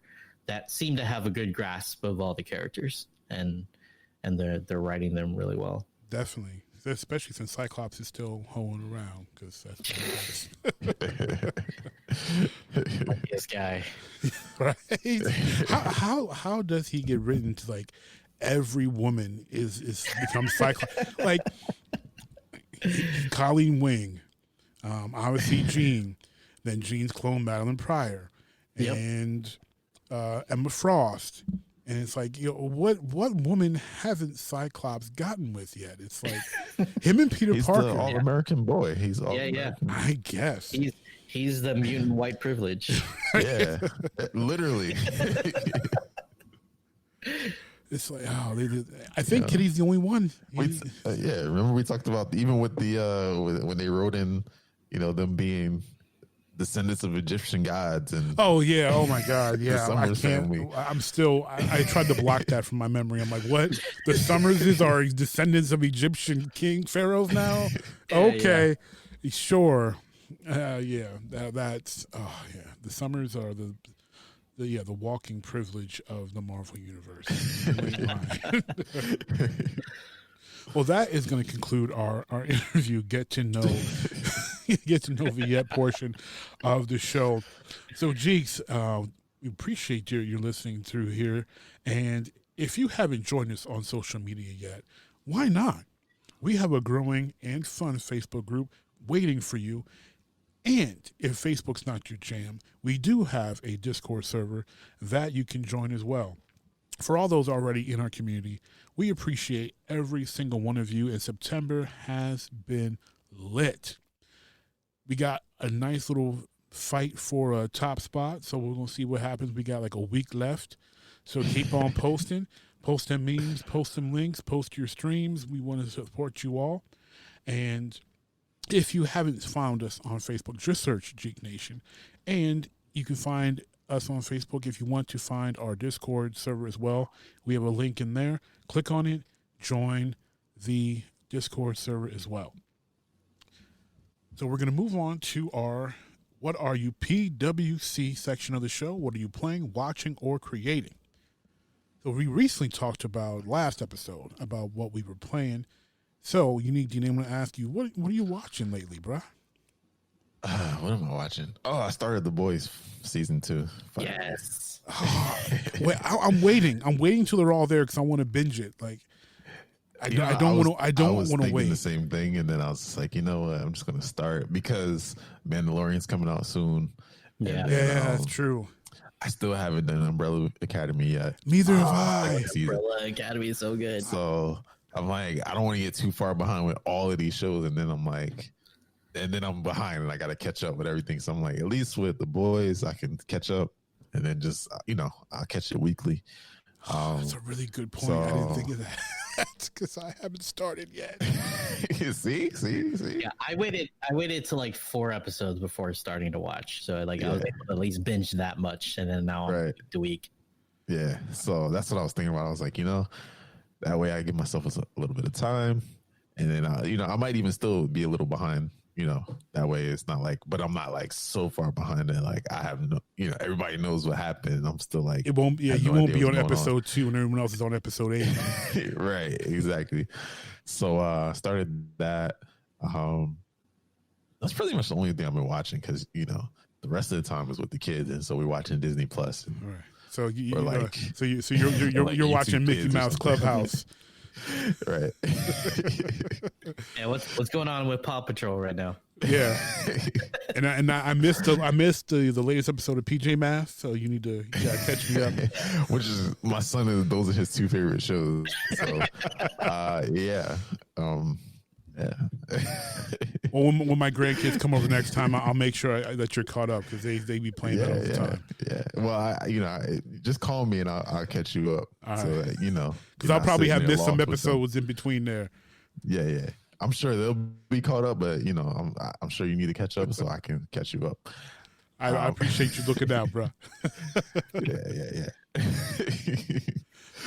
seem to have a good grasp of all the characters, and they're writing them really well. Definitely, especially since Cyclops is still hoeing around, because that's This guy, right? How does he get written to like every woman is becomes Cyclops? Like Colleen Wing, obviously Jean, then Jean's clone Madeline Pryor, and Emma Frost. And it's like, what woman hasn't Cyclops gotten with yet? It's like him and Peter He's Parker. the all-American boy. He's all-American. I guess. He's the mutant white privilege. Yeah, literally. It's like, I think Kitty's the only one. Remember we talked about even with the when they wrote in, them being descendants of Egyptian gods and oh my god, yeah. I can't. Family. I tried to block that from my memory. I'm like, what? The Summerses are descendants of Egyptian king pharaohs now? Okay, sure. That's the Summers are the walking privilege of the Marvel universe. Well, that is going to conclude our interview. Get to know Viet portion of the show. So, Jeeks, we appreciate you listening through here. And if you haven't joined us on social media yet, why not? We have a growing and fun Facebook group waiting for you. And if Facebook's not your jam, we do have a Discord server that you can join as well. For all those already in our community, we appreciate every single one of you, and September has been lit. We got a nice little fight for a top spot, so we're going to see what happens. We got like a week left, so keep on posting. Post them memes, post them links, post your streams. We want to support you all. And if you haven't found us on Facebook, just search Jeek Nation. And you can find us on Facebook if you want to find our Discord server as well. We have a link in there. Click on it, join the Discord server as well. So we're going to move on to our What Are You PWC section of the show. What are you playing, watching, or creating? So we recently talked about last episode about what we were playing. So UNIQDNA, I'm going to ask you, what are you watching lately, bruh? What am I watching? Oh, I started The Boys season 2. Yes. Wait, I'm waiting. I'm waiting till they're all there because I want to binge it. Like, I don't want to wait. The same thing, and then I was just like, you know what? I'm just gonna start because Mandalorian's coming out soon. Yeah, that's true. I still haven't done Umbrella Academy yet. Neither have I. Umbrella Academy is so good. So I'm like, I don't want to get too far behind with all of these shows, and then I'm like, and then I'm behind, and I got to catch up with everything. So I'm like, at least with The Boys, I can catch up, and then just I'll catch it weekly. That's a really good point. I didn't think of that. Because I haven't started yet. see. Yeah, I waited to like 4 episodes before starting to watch. So like I was able to at least binge that much, and then now I'm week to week. Yeah, so that's what I was thinking about. I was like, that way I give myself a little bit of time, and then I might even still be a little behind. That way it's not like, but I'm not like so far behind that like I have no, everybody knows what happened. I'm still like, it won't. Yeah, you won't be on episode 2 and everyone else is on episode 8. Right, exactly. So I started that. That's pretty much the only thing I've been watching because the rest of the time is with the kids, and so we're watching Disney Plus. Right. So you're like watching Mickey Mouse Clubhouse. Right. Yeah, what's going on with Paw Patrol right now? Yeah, and I missed the latest episode of PJ Masks, so you gotta catch me up. Which is my son those are his 2 favorite shows. So yeah. Well, when my grandkids come over next time, I'll make sure that you're caught up because they be playing that all the time. Yeah. Well, just call me and I'll catch you up. All so right. That, because I'll probably have missed some episodes in between there. Yeah. I'm sure they'll be caught up, but I'm sure you need to catch up so I can catch you up. I appreciate you looking out, bro. Yeah.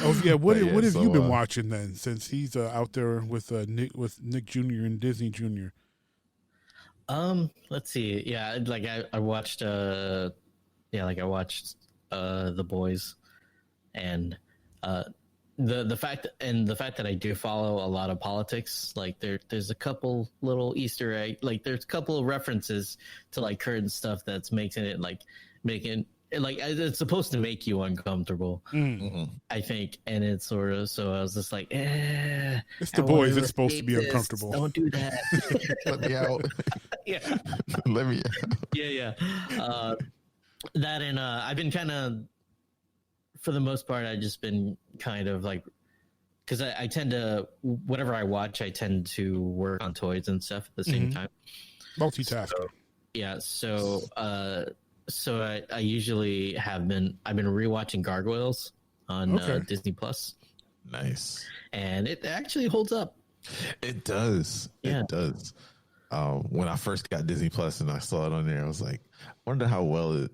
Oh yeah, what have So, you been watching then? Since he's out there with Nick Jr. and Disney Jr. Let's see. Yeah, like I watched The Boys, and the fact that I do follow a lot of politics, like there's a couple little Easter egg, like there's a couple of references to like current stuff that's making it it's supposed to make you uncomfortable, I think, and it's sort of, so I was just like, it's The Boys. It's supposed to be uncomfortable. Don't do that. Let me out. Yeah. Let me out. Yeah. That and I've been kind of, for the most part, I've just been kind of like, because I tend to, whatever I watch, I tend to work on toys and stuff at the same time. Multitasking. So I usually I've been rewatching Gargoyles on Disney Plus. Nice. And it actually holds up. It does. Yeah. It does. When I first got Disney Plus and I saw it on there, I was like, I wonder how well it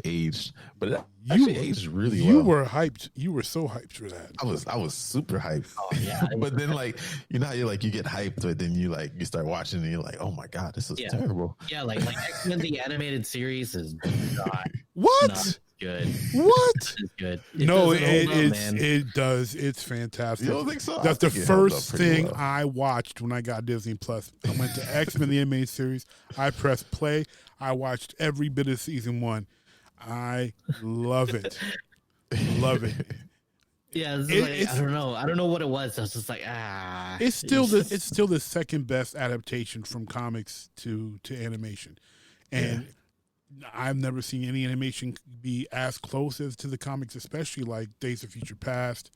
aged. But it actually aged really well. You were hyped. You were so hyped for that. I was super hyped. Oh, yeah. But then like, you know how you get hyped, but then you start watching and you're like, oh my God, this is terrible. Yeah, like X-Men the animated series is not good. What? It's good. It does. It's fantastic. You don't think so? That's the first thing I watched when I got Disney Plus. I went to X-Men the animated series. I pressed play. I watched every bit of season 1. I love it. Love it. Yeah, I don't know. I don't know what it was. I was just like, It's still the second best adaptation from comics to animation, and I've never seen any animation be as close as to the comics, especially like Days of Future Past.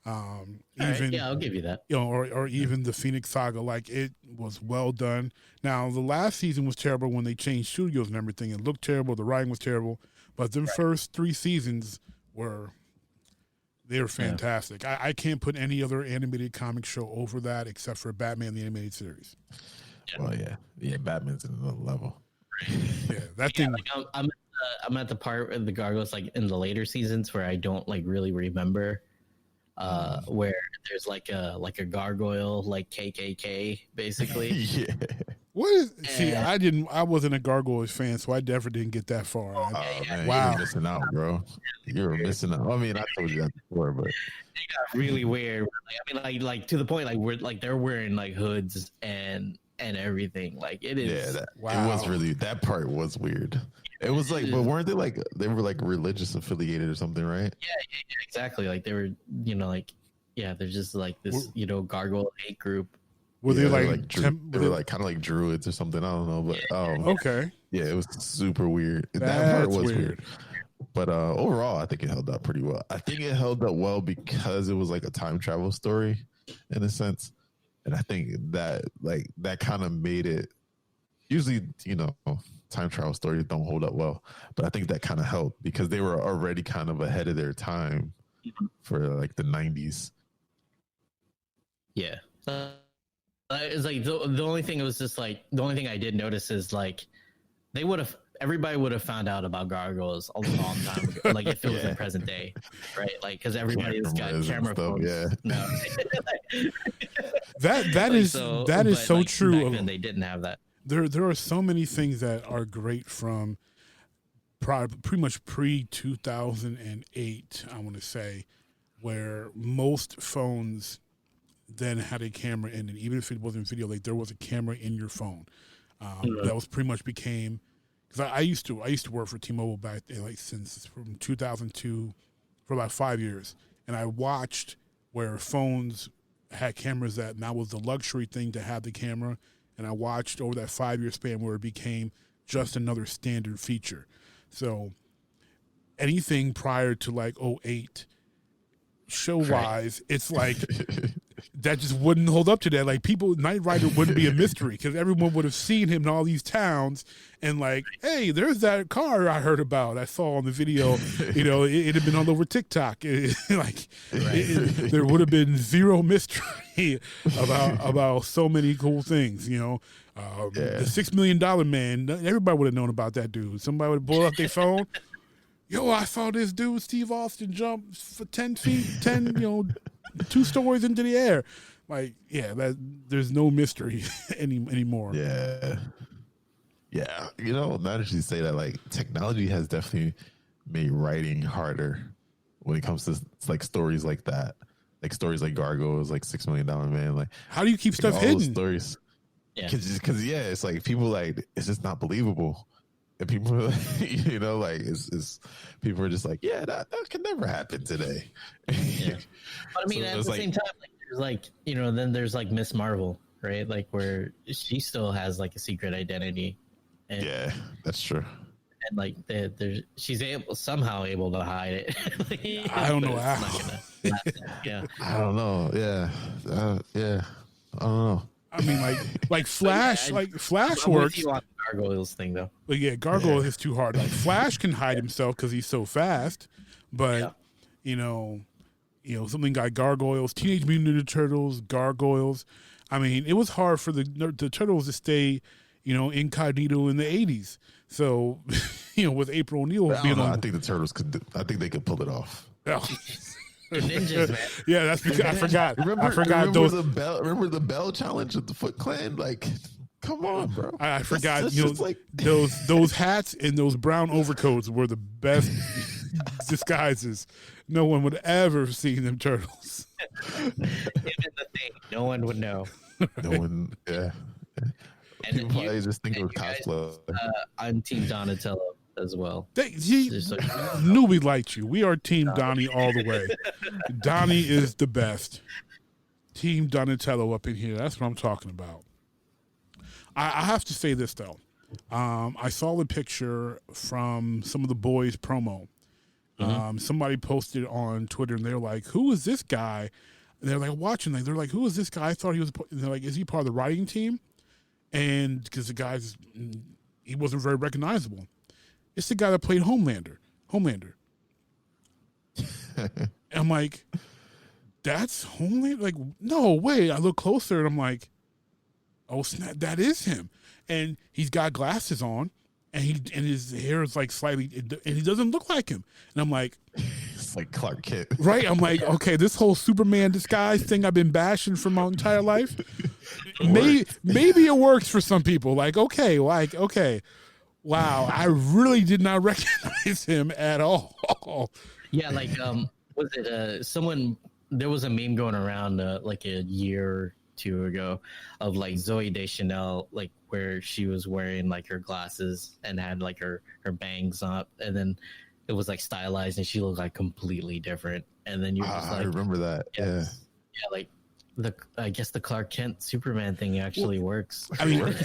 I'll give you that. Or even the Phoenix Saga. Like, it was well done. Now, the last season was terrible when they changed studios and everything. It looked terrible. The writing was terrible. But the first 3 seasons were fantastic. I can't put any other animated comic show over that except for Batman the Animated Series. Well, yeah, Batman's in another level. Yeah, that thing. Like, I'm at the part of the Gargoyles, like in the later seasons, where I don't like really remember. Where there's like a gargoyle, like KKK, basically. Yeah. What is? See, I wasn't a Gargoyles fan, so I definitely didn't get that far. Man, wow, you were missing out, bro. You were missing out. I mean, I told you that before, but it got really weird. Like to the point, like they're wearing like hoods and everything. Like it is. Yeah, it was really, that part was weird. It was like, but weren't they were like religious affiliated or something, right? Yeah, exactly. Like they were, they're just like this, gargoyle hate group. Were they they were like kind of like druids or something? I don't know, but okay. Yeah, it was super weird. That part was weird. But overall, I think it held up pretty well. I think it held up well because it was like a time travel story in a sense. And I think that kind of made it, usually, time travel stories don't hold up well, but I think that kind of helped because they were already kind of ahead of their time for like the 90s. Yeah. It's like the only thing, it was just like, the only thing I did notice is like everybody would have found out about gargoyles a long time ago, like if it was in present day, right? Like, because everybody's got camera phones. Yeah. No. that is so true. Back then they didn't have that. There are so many things that are great from pretty much pre-2008, I want to say, where most phones then had a camera in it. Even if it wasn't video, like there was a camera in your phone. That was pretty much became, because I used to work for T-Mobile back then, like since from 2002 for about 5 years, and I watched where phones had cameras that now was the luxury thing to have the camera. And I watched over that 5-year span where it became just another standard feature. So anything prior to like 08, show-wise, it's like that just wouldn't hold up to that. Like Knight Rider wouldn't be a mystery because everyone would have seen him in all these towns and like, hey, there's that car I heard about. I saw on the video. It had been all over TikTok. There would have been zero mystery about so many cool things. The $6 million man. Everybody would have known about that dude. Somebody would have pulled up their phone. Yo, I saw this dude, Steve Austin, jump for 10 feet, 2 stories into the air. Like, there's no mystery anymore. Yeah. Yeah. Now that you say that, like, technology has definitely made writing harder when it comes to like stories like that. Like stories like Gargoyles, like $6 Million Man. Like, how do you keep stuff hidden? Those stories. Yeah. Because it's like people like, it's just not believable. And people, it's people are just like, that could never happen today. Yeah. But I mean, at the same time, like, there's like, then there's like Miss Marvel, right? Like where she still has like a secret identity. And, yeah, that's true. And like, she's somehow able to hide it. I don't know how. I don't know. Yeah. I don't know. I mean, like Flash, Flash works. Gargoyles thing though. But Gargoyle is too hard. Like Flash can hide himself because he's so fast, but something like Gargoyles, Teenage Mutant Ninja Turtles, Gargoyles. I mean, it was hard for the Turtles to stay, incognito in the 80s. So, with April O'Neil being on, I think the Turtles I think they could pull it off. Ninjas, man. Yeah, that's because I forgot. Remember the Bell challenge with the Foot Clan? Like, come on, bro. I forgot. Those hats and those brown overcoats were the best disguises. No one would ever have seen them turtles. Even the thing, no one would know. No one, yeah. And people probably just think of cosplay. I'm Team Donatello as well. Knew we liked you. We are Team Donnie all the way. Donnie is the best. Team Donatello up in here. That's what I'm talking about. I have to say this though. I saw the picture from some of the boys promo. Somebody posted on Twitter and they're like, "Who is this guy?" And they're like watching. They're like, "Who is this guy?" I thought he was. And they're like, "Is he part of the writing team?" And because he wasn't very recognizable. It's the guy that played Homelander. And I'm like, that's Homelander? Like, no way. I look closer and I'm like, oh snap, that is him. And he's got glasses on and his hair is like slightly, and he doesn't look like him. And I'm like, it's like Clark Kent. Right? I'm like, okay, this whole Superman disguise thing I've been bashing for my entire life, maybe it works for some people. Like, okay. Wow, I really did not recognize him at all. Yeah, like, was it someone? There was a meme going around like a year or two ago of like Zooey Deschanel, like where she was wearing like her glasses and had like her bangs up, and then it was like stylized and she looked like completely different. And then you're just like, I remember that. Yeah, like. I guess the Clark Kent Superman thing actually works. I mean,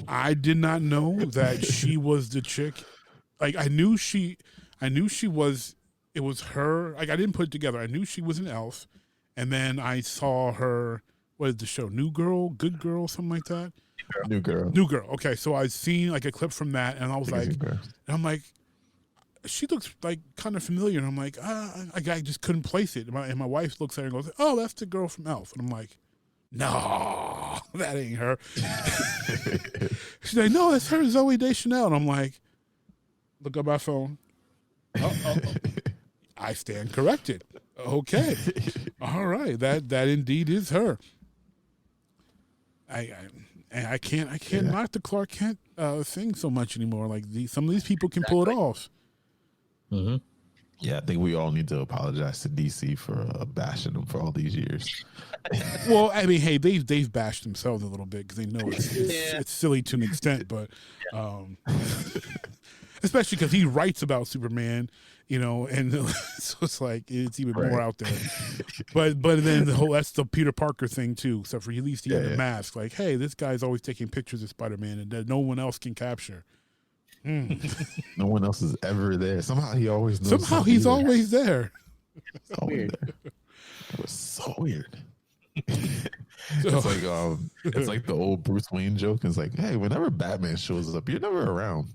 I did not know that she was the chick. Like I knew she was. It was her. Like I didn't put it together. I knew she was an elf, and then I saw her. What is the show? New Girl, Good Girl, something like that. New Girl. Okay, so I seen like a clip from that, and I was like, and I'm like, she looks like kind of familiar, and I'm like, I just couldn't place it. And my wife looks at her and goes, "Oh, that's the girl from Elf." And I'm like, "No, that ain't her." She's like, "No, that's her, Zooey Deschanel." And I'm like, look at my phone. I stand corrected. Okay, all right, that indeed is her. I can't knock the Clark Kent thing so much anymore. Like some of these people can pull it off. Mm-hmm. Yeah, I think we all need to apologize to DC for bashing them for all these years. Well, I mean, hey, they've bashed themselves a little bit because they know it's silly to an extent, but especially because he writes about Superman, and so it's like it's even more out there. But then that's the Peter Parker thing too. Except for at least he had a mask. Like, hey, this guy's always taking pictures of Spider-Man and that no one else can capture. No one else is ever there. Somehow he always knows. Somehow he's always there. Always there. That was so weird. It's like the old Bruce Wayne joke. It's like, hey, whenever Batman shows up, you're never around.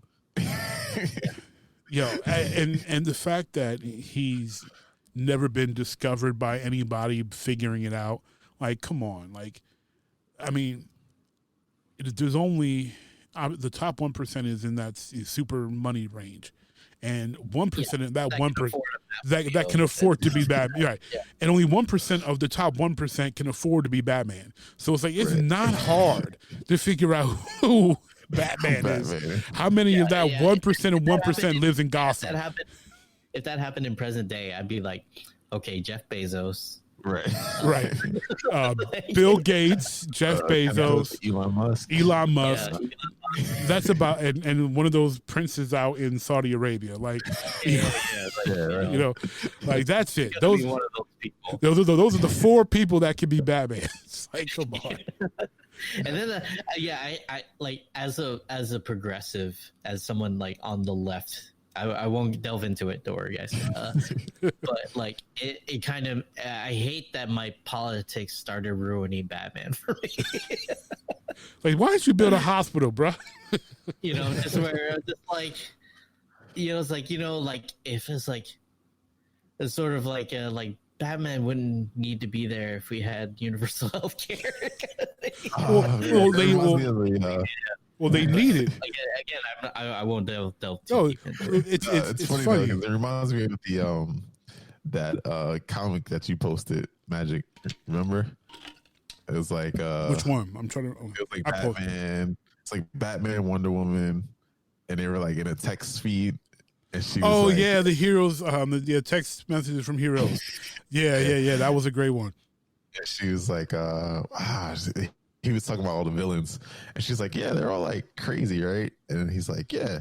Yo, and the fact that he's never been discovered by anybody figuring it out, like, come on, like, I mean, there's only the top 1% is in that super money range, and 1% of that 1% that can afford to be Batman, right? Yeah. And only 1% of the top 1% can afford to be Batman. So it's like it's not hard to figure out who Batman is. How many of that 1% and 1% lives in Gotham? If that happened in present day, I'd be like, okay, Jeff Bezos. Right. Bill Gates, Jeff Bezos, Elon Musk. Yeah. That's about, and one of those princes out in Saudi Arabia. Like, you know, like that's it. Those are the 4 people that can be Batman. It's like, come on. And then, I like as a progressive, as someone like on the left. I won't delve into it, don't worry, guys. But like, it kind of, I hate that my politics started ruining Batman for me. Like, why didn't you build a hospital, bro? You know, just where, just like, you know, it's like, you know, like if it's like, it's sort of like Batman wouldn't need to be there if we had universal health care. Well, they need it. Again, I won't delve too deep into it. It's funny. It reminds me of the that comic that you posted, Magic. Remember? It was like which one? I'm trying to. It was like Batman. It's like Batman, Wonder Woman, and they were like in a text feed. And she was like, yeah, the heroes. The text messages from heroes. Yeah. That was a great one. And she was like, he was talking about all the villains, and she's like, yeah, they're all like crazy, right? And he's like, yeah.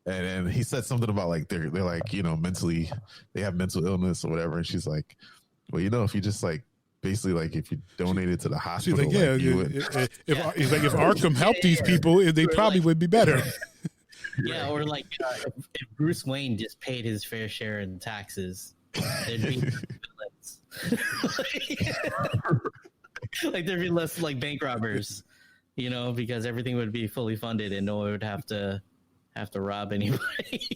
And then he said something about like they're like, you know, mentally, they have mental illness or whatever. And she's like, well, you know, if you just like basically like if you donated to the hospital, she's like, if Arkham helped these people, they probably would be better. Yeah, or like if Bruce Wayne just paid his fair share in taxes, there'd be villains. Like there'd be less like bank robbers, you know, because everything would be fully funded and no one would have to rob anybody.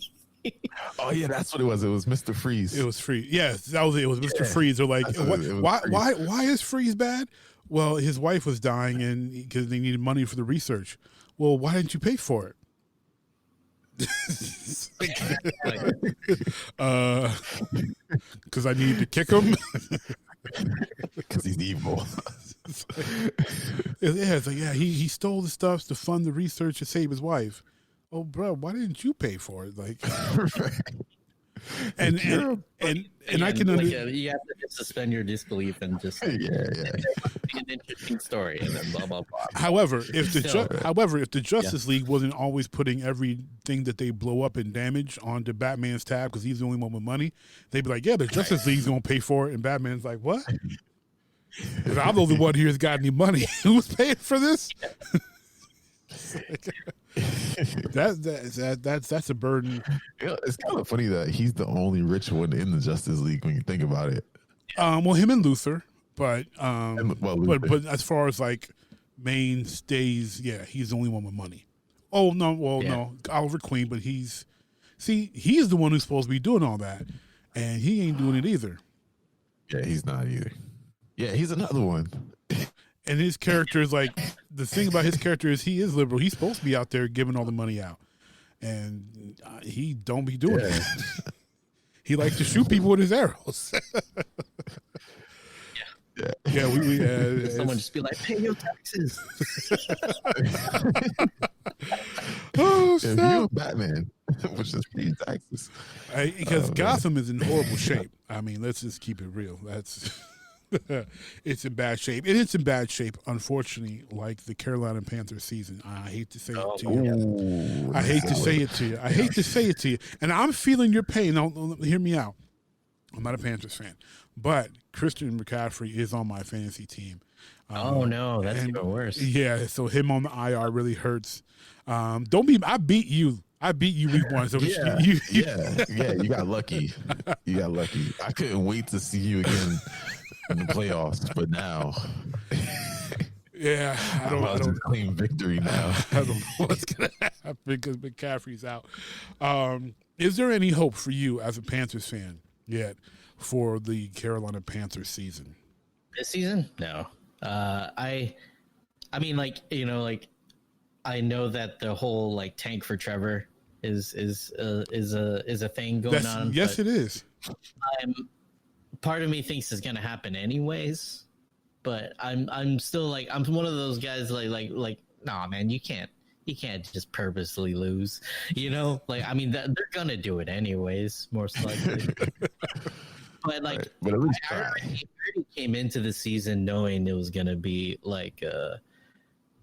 Oh yeah, that's what it was. It was Mr. Freeze. It was Freeze. Yes, that was it. It was Mr. Freeze. They're like, why is Freeze bad? Well, his wife was dying and because they needed money for the research. Well, why didn't you pay for it? Because I needed to kick him. Because he's evil. It's like, he stole the stuff to fund the research to save his wife. Oh, bro, why didn't you pay for it? Like, and I can understand. You have to just suspend your disbelief and just an interesting story, and then blah blah blah. However, if the Justice League wasn't always putting everything that they blow up and damage onto Batman's tab because he's the only one with money, they'd be like, yeah, the Justice League's gonna pay for it, and Batman's like, what? Because I'm the only one here who's got any money. Who's paying for this? That's a burden. You know, it's kind of funny that he's the only rich one in the Justice League when you think about it. Well, him and Luthor, but as far as like mainstays, yeah, he's the only one with money. Oh no, no, Oliver Queen, but he's the one who's supposed to be doing all that, and he ain't doing it either. Yeah, he's not either. Yeah, he's another one. And his character is like, the thing about his character is he is liberal. He's supposed to be out there giving all the money out. And he don't be doing it. He likes to shoot people with his arrows. We someone just be like, pay your taxes. Oh, if you're Batman, which is paying taxes. Because Gotham is in horrible shape. I mean, let's just keep it real. It's in bad shape. And it's in bad shape, unfortunately, like the Carolina Panthers season. I hate to say it to you. I hate to say it to you. And I'm feeling your pain. Now, hear me out. I'm not a Panthers fan. But Christian McCaffrey is on my fantasy team. Oh, no. That's even worse. Yeah, so him on the IR really hurts. I beat you. I beat you week 1. So you got lucky. You got lucky. I couldn't wait to see you again in the playoffs, but now Yeah, I don't just claim victory now. I don't know what's going to happen because McCaffrey's out. Is there any hope for you as a Panthers fan yet for the Carolina Panthers season? This season? No. I mean, like, you know, like, I know that the whole like tank for Trevor is a thing going on. Yes, it is. Part of me thinks it's gonna happen anyways, but I'm still like, I'm one of those guys like nah, man, you can't just purposely lose, you know? Like, I mean, they're gonna do it anyways, most likely. But like, Right. But at least I already came into the season knowing it was gonna be like,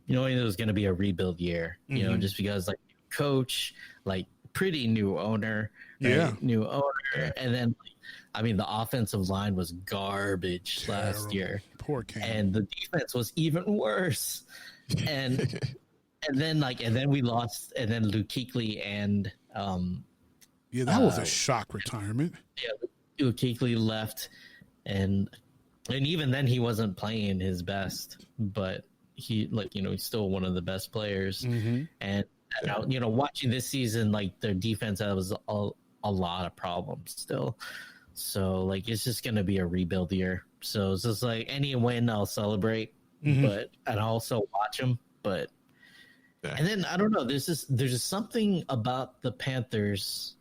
knowing it was gonna be a rebuild year, you know, just because like coach, like pretty new owner, right? New owner, and then like, I mean, the offensive line was garbage last year. Poor Cam. And the defense was even worse. And then we lost, and then Luke Kuechly and that was a shock retirement. Yeah, Luke Kuechly left, and even then he wasn't playing his best, but he, like, you know, he's still one of the best players. And you know, watching this season, like their defense was a lot of problems still. So like, it's just going to be a rebuild year. So it's just like any win I'll celebrate, but and I'll also watch them. But and then I don't know. There's just something about the Panthers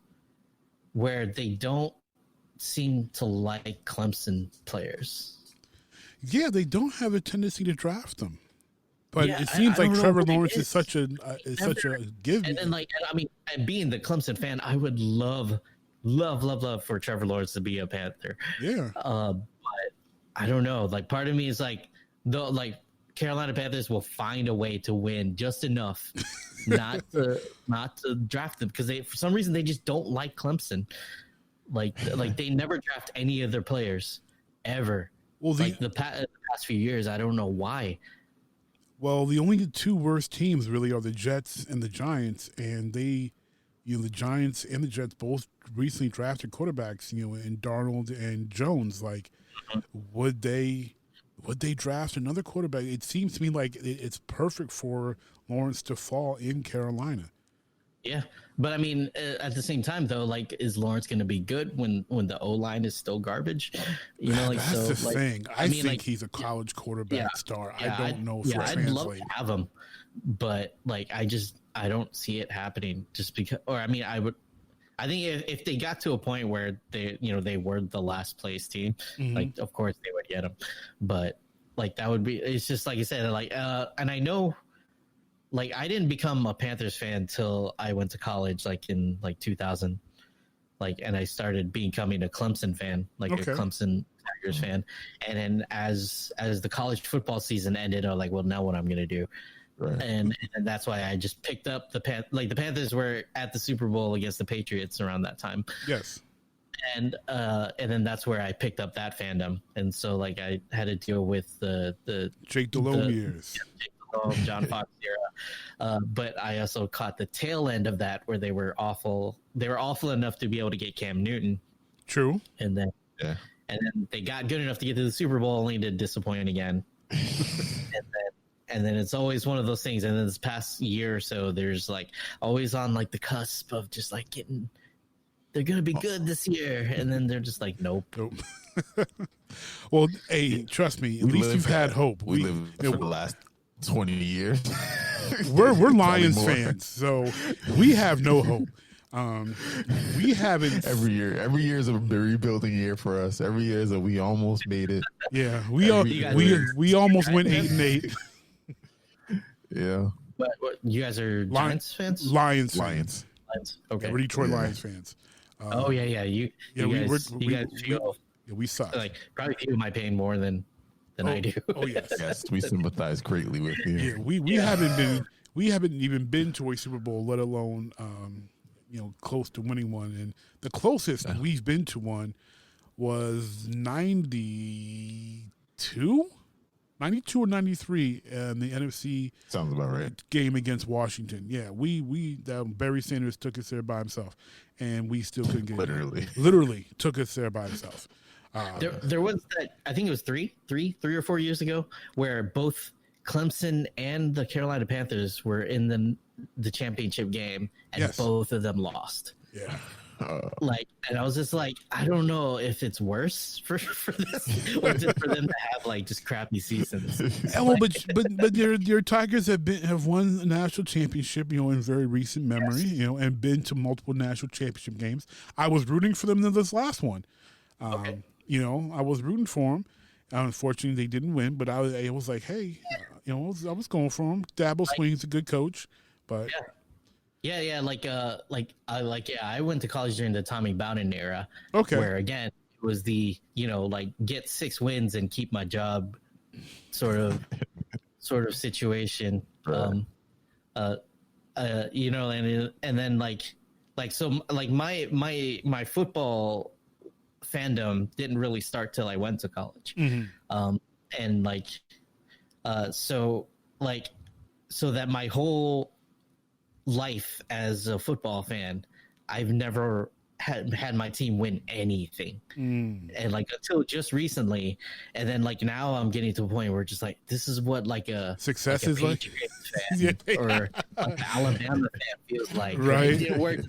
where they don't seem to like Clemson players. Yeah, they don't have a tendency to draft them. But Yeah, it seems I like don't know Trevor what it Lawrence is is. such a give. And then like, I mean, and being the Clemson fan, I would love for Trevor Lawrence to be a Panther. Yeah. But I don't know. Like, part of me is like, like Carolina Panthers will find a way to win just enough not to draft them, because for some reason they just don't like Clemson. Like they never draft any of their players ever. Well, the past few years, I don't know why. Well, the only two worst teams really are the Jets and the Giants, and the Giants and the Jets both recently drafted quarterbacks, in Darnold and Jones. Like, would they draft another quarterback? It seems to me like it's perfect for Lawrence to fall in Carolina. Yeah, but I mean, at the same time, though, like, is Lawrence going to be good when the O-line is still garbage? Like, that's so, the like, thing. I think like, he's a college quarterback star. Yeah, I don't know if it I'd love translates. to have him, but like, I don't see it happening. Just because, or I mean, I think if they got to a point where they were the last place team, like, of course they would get him, but like, that would be. It's just like you said, like, and I know. Like, I didn't become a Panthers fan till I went to college, like in like 2000, like, and I started becoming a Clemson fan, like a Clemson Tigers fan. And then as the college football season ended, I was like, well, now what I'm gonna do, Right. and that's why I just picked up the Panthers were at the Super Bowl against the Patriots around that time. Yes. And then that's where I picked up that fandom, and so like I had to deal with the Jake Delhomme years. John Fox era, but I also caught the tail end of that where they were awful. They were awful enough to be able to get Cam Newton. True. And then they got good enough to get to the Super Bowl, only to disappoint again. and then it's always one of those things. And then this past year or so, there's like always on like the cusp of just like getting. They're gonna be good this year, and then they're just like, nope. Well, hey, trust me. At least you've had hope. We live for the last 20 years. We're Lions fans, so we have no hope. We haven't. Every year is a rebuilding year for us. Every year is a we almost made it. Yeah, we almost went 8-8. Yeah. What you guys are Giants fans? Lions. Okay. Yeah, we're Detroit Lions fans. Oh yeah. You guys feel we suck. like probably feel my pain more than I do. Oh yes. Yes, we sympathize greatly with you. Yeah, we haven't even been to a Super Bowl, let alone close to winning one. And the closest we've been to one was 92 or 93 in the NFC Sounds about right. game against Washington. Yeah, Barry Sanders took us there by himself, and we still couldn't get Literally. Literally took us there by himself. There was that, I think it was three or 4 years ago, where both Clemson and the Carolina Panthers were in the championship game, and both of them lost. Yeah. And I was just like, I don't know if it's worse for this, or just for them to have like just crappy seasons. Well, but your Tigers have won a national championship, in very recent memory, and been to multiple national championship games. I was rooting for them in this last one. I was rooting for them. Unfortunately, they didn't win, but I was like, hey, I was going for them. Dabo Sweeney's a good coach, but. Yeah. I went to college during the Tommy Bowden era. Okay. Where again, it was the, get 6 wins and keep my job sort of situation. Right. And then my football fandom didn't really start till I went to college. Mm-hmm. So that my whole life as a football fan, I've never had my team win anything, and until just recently, and then now I'm getting to a point where just this is what a success a is like, fan or an Alabama fan feels like, right? Where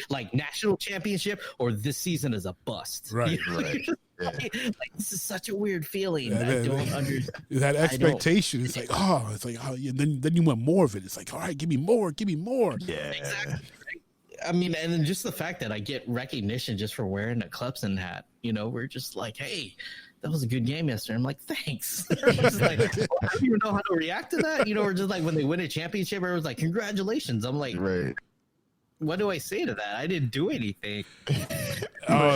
like national championship or this season is a bust, right? This is such a weird feeling. I don't understand that expectation. It's like, then you want more of it. It's like, all right, give me more. Yeah, exactly. I mean, and then just the fact that I get recognition just for wearing a Clemson hat. We're just like, hey, that was a good game yesterday. I'm like, thanks. I'm just like, I don't even know how to react to that. We're just like, when they win a championship, everyone's like, congratulations. I'm like, right. What do I say to that? I didn't do anything.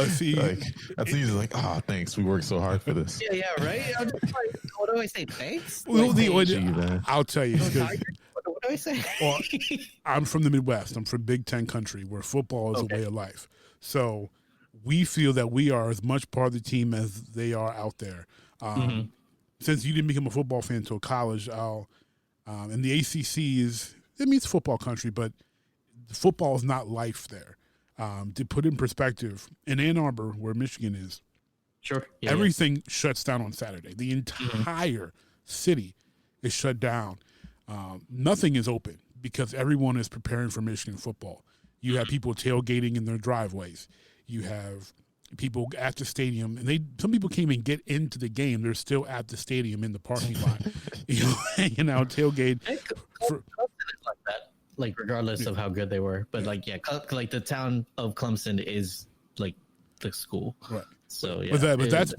See, that's easy. Like, thanks. We worked so hard for this. Yeah, right. I'm just like, what do I say? Thanks. I'll tell you. What do I say? Well, I'm from the Midwest. I'm from Big Ten country, where football is a way of life. So we feel that we are as much part of the team as they are out there. Since you didn't become a football fan until college, and the ACC it's football country, but football is not life there. To put in perspective, in Ann Arbor, where Michigan is, sure, everything shuts down on Saturday. The entire city is shut down. Nothing is open because everyone is preparing for Michigan football. You have people tailgating in their driveways. You have people at the stadium, and some people can't even get into the game. They're still at the stadium in the parking lot, hanging out, tailgate. Like that. Regardless of how good they were, but the town of Clemson is the school, right? So but that's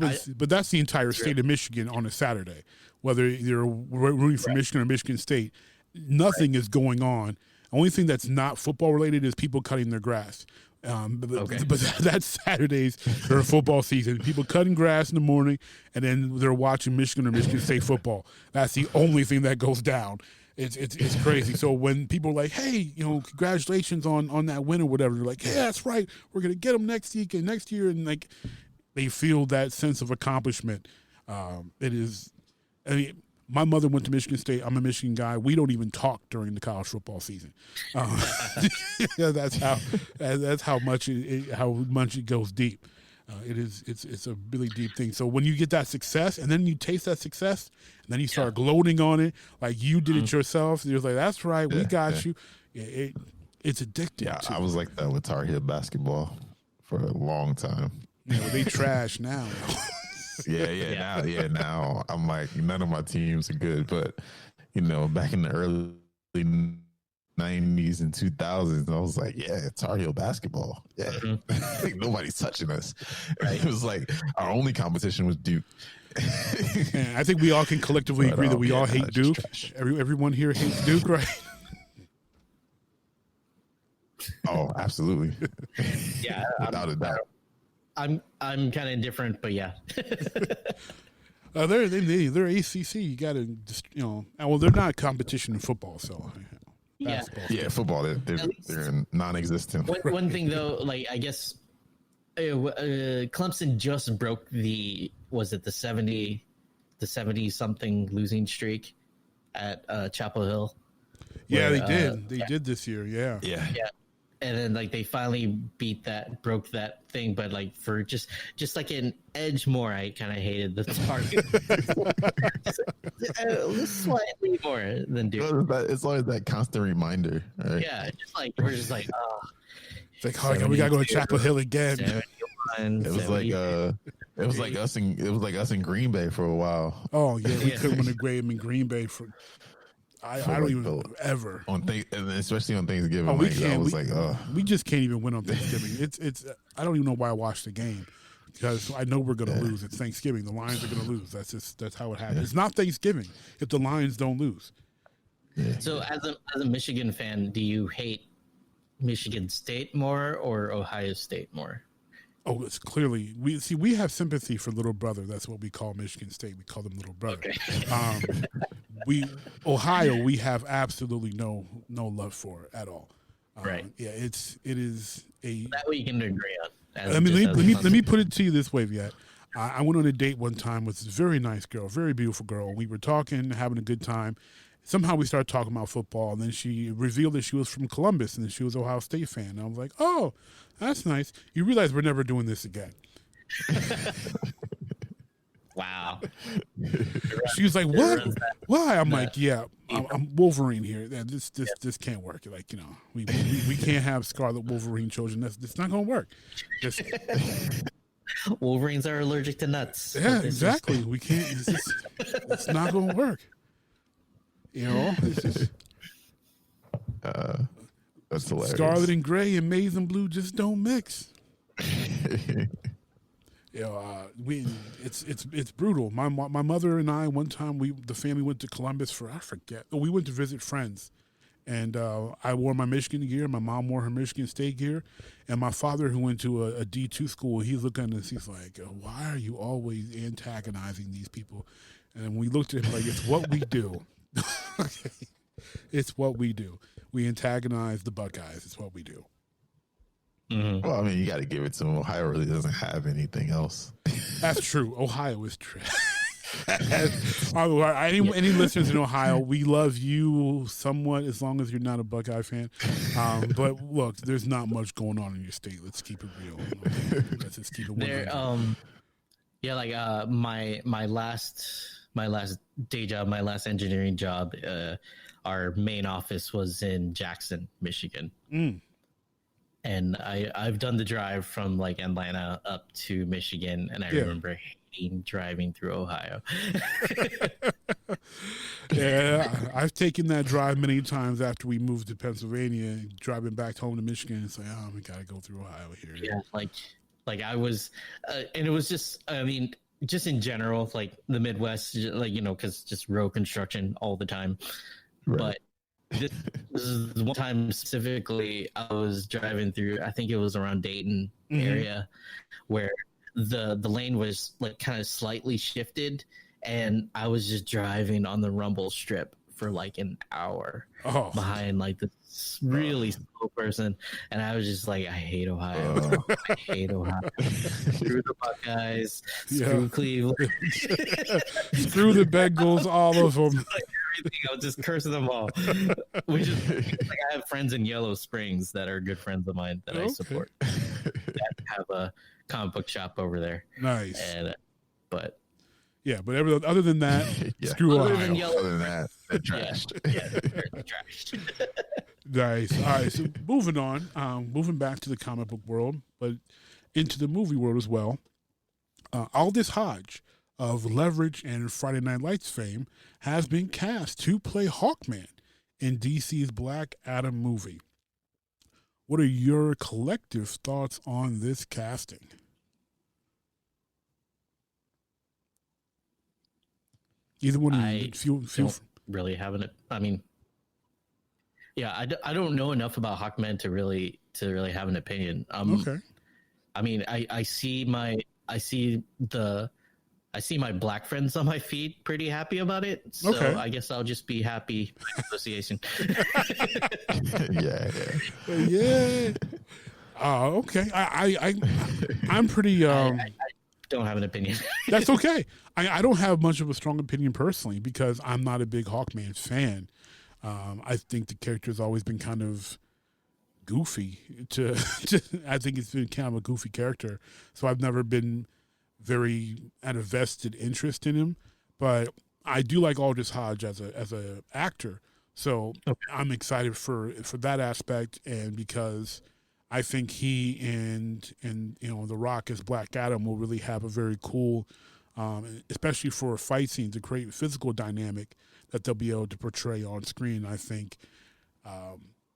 the entire state of Michigan on a Saturday. Whether you're rooting for Michigan or Michigan State, nothing is going on. Only thing that's not football related is people cutting their grass. But that's Saturdays during football season. People cutting grass in the morning, and then they're watching Michigan or Michigan State football. That's the only thing that goes down. It's crazy. So when people are like, hey, congratulations on that win or whatever, you're like, yeah, that's right. We're gonna get them next year, and they feel that sense of accomplishment. It is. I mean, my mother went to Michigan State. I'm a Michigan guy. We don't even talk during the college football season. That's how much it goes deep. It's a really deep thing. So when you get that success and then you taste that success and then you start gloating on it, like you did it yourself, you're like, that's right, we got you. It's addictive. Yeah, I was like that with Tar Heel basketball for a long time. They trash now. Now I'm like, none of my teams are good, but back in the early 90s and 2000s, I was like, yeah, Tar Heel basketball. Yeah. Nobody's touching us. It was like our only competition was Duke. I think we all can collectively agree that we all hate Duke. Everyone here hates Duke, right? Oh, absolutely. Yeah, without a doubt. I'm kind of indifferent, but yeah. They're ACC. You got to well, they're not competition in football, so football. They're non-existent. One thing though, I guess Clemson just broke the 70 something losing streak at Chapel Hill. Yeah, they did. They did this year. Yeah. and then like they finally broke that thing, but like for just like an edge more, I kind of hated the target. Slightly more than Duke. It's always that constant reminder, right? Yeah, just like we're just like, oh, It's like, oh, we gotta go to Chapel Hill again. 71, It was like us in Green Bay for a while. Oh yeah, we couldn't win a game in Green Bay for. I don't even ever and especially on Thanksgiving. Oh, we like, can't. I was like, oh, we just can't even win on Thanksgiving. It's. I don't even know why I watched the game because I know we're gonna lose. It's Thanksgiving. The Lions are gonna lose. That's how it happens. Yeah. It's not Thanksgiving if the Lions don't lose. yeah. So as a Michigan fan, do you hate Michigan State more or Ohio State more? Oh, it's clearly we have sympathy for little brother. That's what we call Michigan State. We call them little brother. Okay. Ohio, we have absolutely no love for at all. Right. Yeah, it is a. That way you can agree on. Let me put it to you this way, Viet. I went on a date one time with this very nice girl, very beautiful girl. We were talking, having a good time. Somehow we started talking about football, and then she revealed that she was from Columbus and that she was an Ohio State fan. And I was like, oh, that's nice. You realize we're never doing this again. Wow. She was like, what? Why? I'm like, yeah, I'm Wolverine here. This can't work. Like, we can't have Scarlet Wolverine children. That's not going to work. Wolverines are allergic to nuts. Yeah, exactly. We can't. It's not going to work. It's just That's hilarious. Scarlet and gray and maize and blue just don't mix. It's brutal. My mother and I, one time the family went to Columbus for, I forget. We went to visit friends, and I wore my Michigan gear. My mom wore her Michigan State gear, and my father, who went to a D2 school, he's looking at us. He's like, "Why are you always antagonizing these people?" And we looked at him like, "It's what we do." Okay. It's what we do. We antagonize the Buckeyes. It's what we do. Mm-hmm. Well, I mean, you got to give it to them. Ohio really doesn't have anything else. That's true. Ohio is trash. Any listeners in Ohio, we love you somewhat as long as you're not a Buckeye fan. But look, there's not much going on in your state. Let's keep it real. Okay? Let's just keep it 100. Yeah, like my last day job, my last engineering job, our main office was in Jackson, Michigan. And I've done the drive from like Atlanta up to Michigan, and I remember hating driving through Ohio. Yeah, I've taken that drive many times after we moved to Pennsylvania, driving back home to Michigan. And say, oh, we gotta go through Ohio here. Yeah, like I was, and it was just, I mean, just in general, like the Midwest, like because just road construction all the time, right. But. This is one time specifically I was driving through, I think it was around Dayton area, where the lane was like kind of slightly shifted, and I was just driving on the rumble strip for like an hour behind like this really slow person, and I was just like, I hate Ohio. I hate Ohio. Screw the Buckeyes. Screw Cleveland. Screw the Bengals, all of them. Everything. I was just cursing them all. Like I have friends in Yellow Springs that are good friends of mine that I support. That have a comic book shop over there. Nice. And, but other than that, screw other Ohio. Other than that, they're trashed. They're trashed. Nice. All right. So moving on, moving back to the comic book world, but into the movie world as well. Aldous Hodge of Leverage and Friday Night Lights fame has been cast to play Hawkman in DC's Black Adam movie. What are your collective thoughts on this casting? Either one of you feel really having it. I mean, yeah, I don't know enough about Hawkman to really have an opinion. Okay. I mean, I see my black friends on my feed pretty happy about it. So I guess I'll just be happy by association. Yeah. Okay. I'm pretty. I don't have an opinion. That's okay. I don't have much of a strong opinion personally because I'm not a big Hawkman fan. I think the character has always been kind of goofy. I think it's been kind of a goofy character. So I've never been very at a vested interest in him. But I do like Aldous Hodge as a actor. So I'm excited for that aspect, and because I think he and The Rock as Black Adam will really have a very cool, especially for fight scenes, a great physical dynamic that they'll be able to portray on screen. I think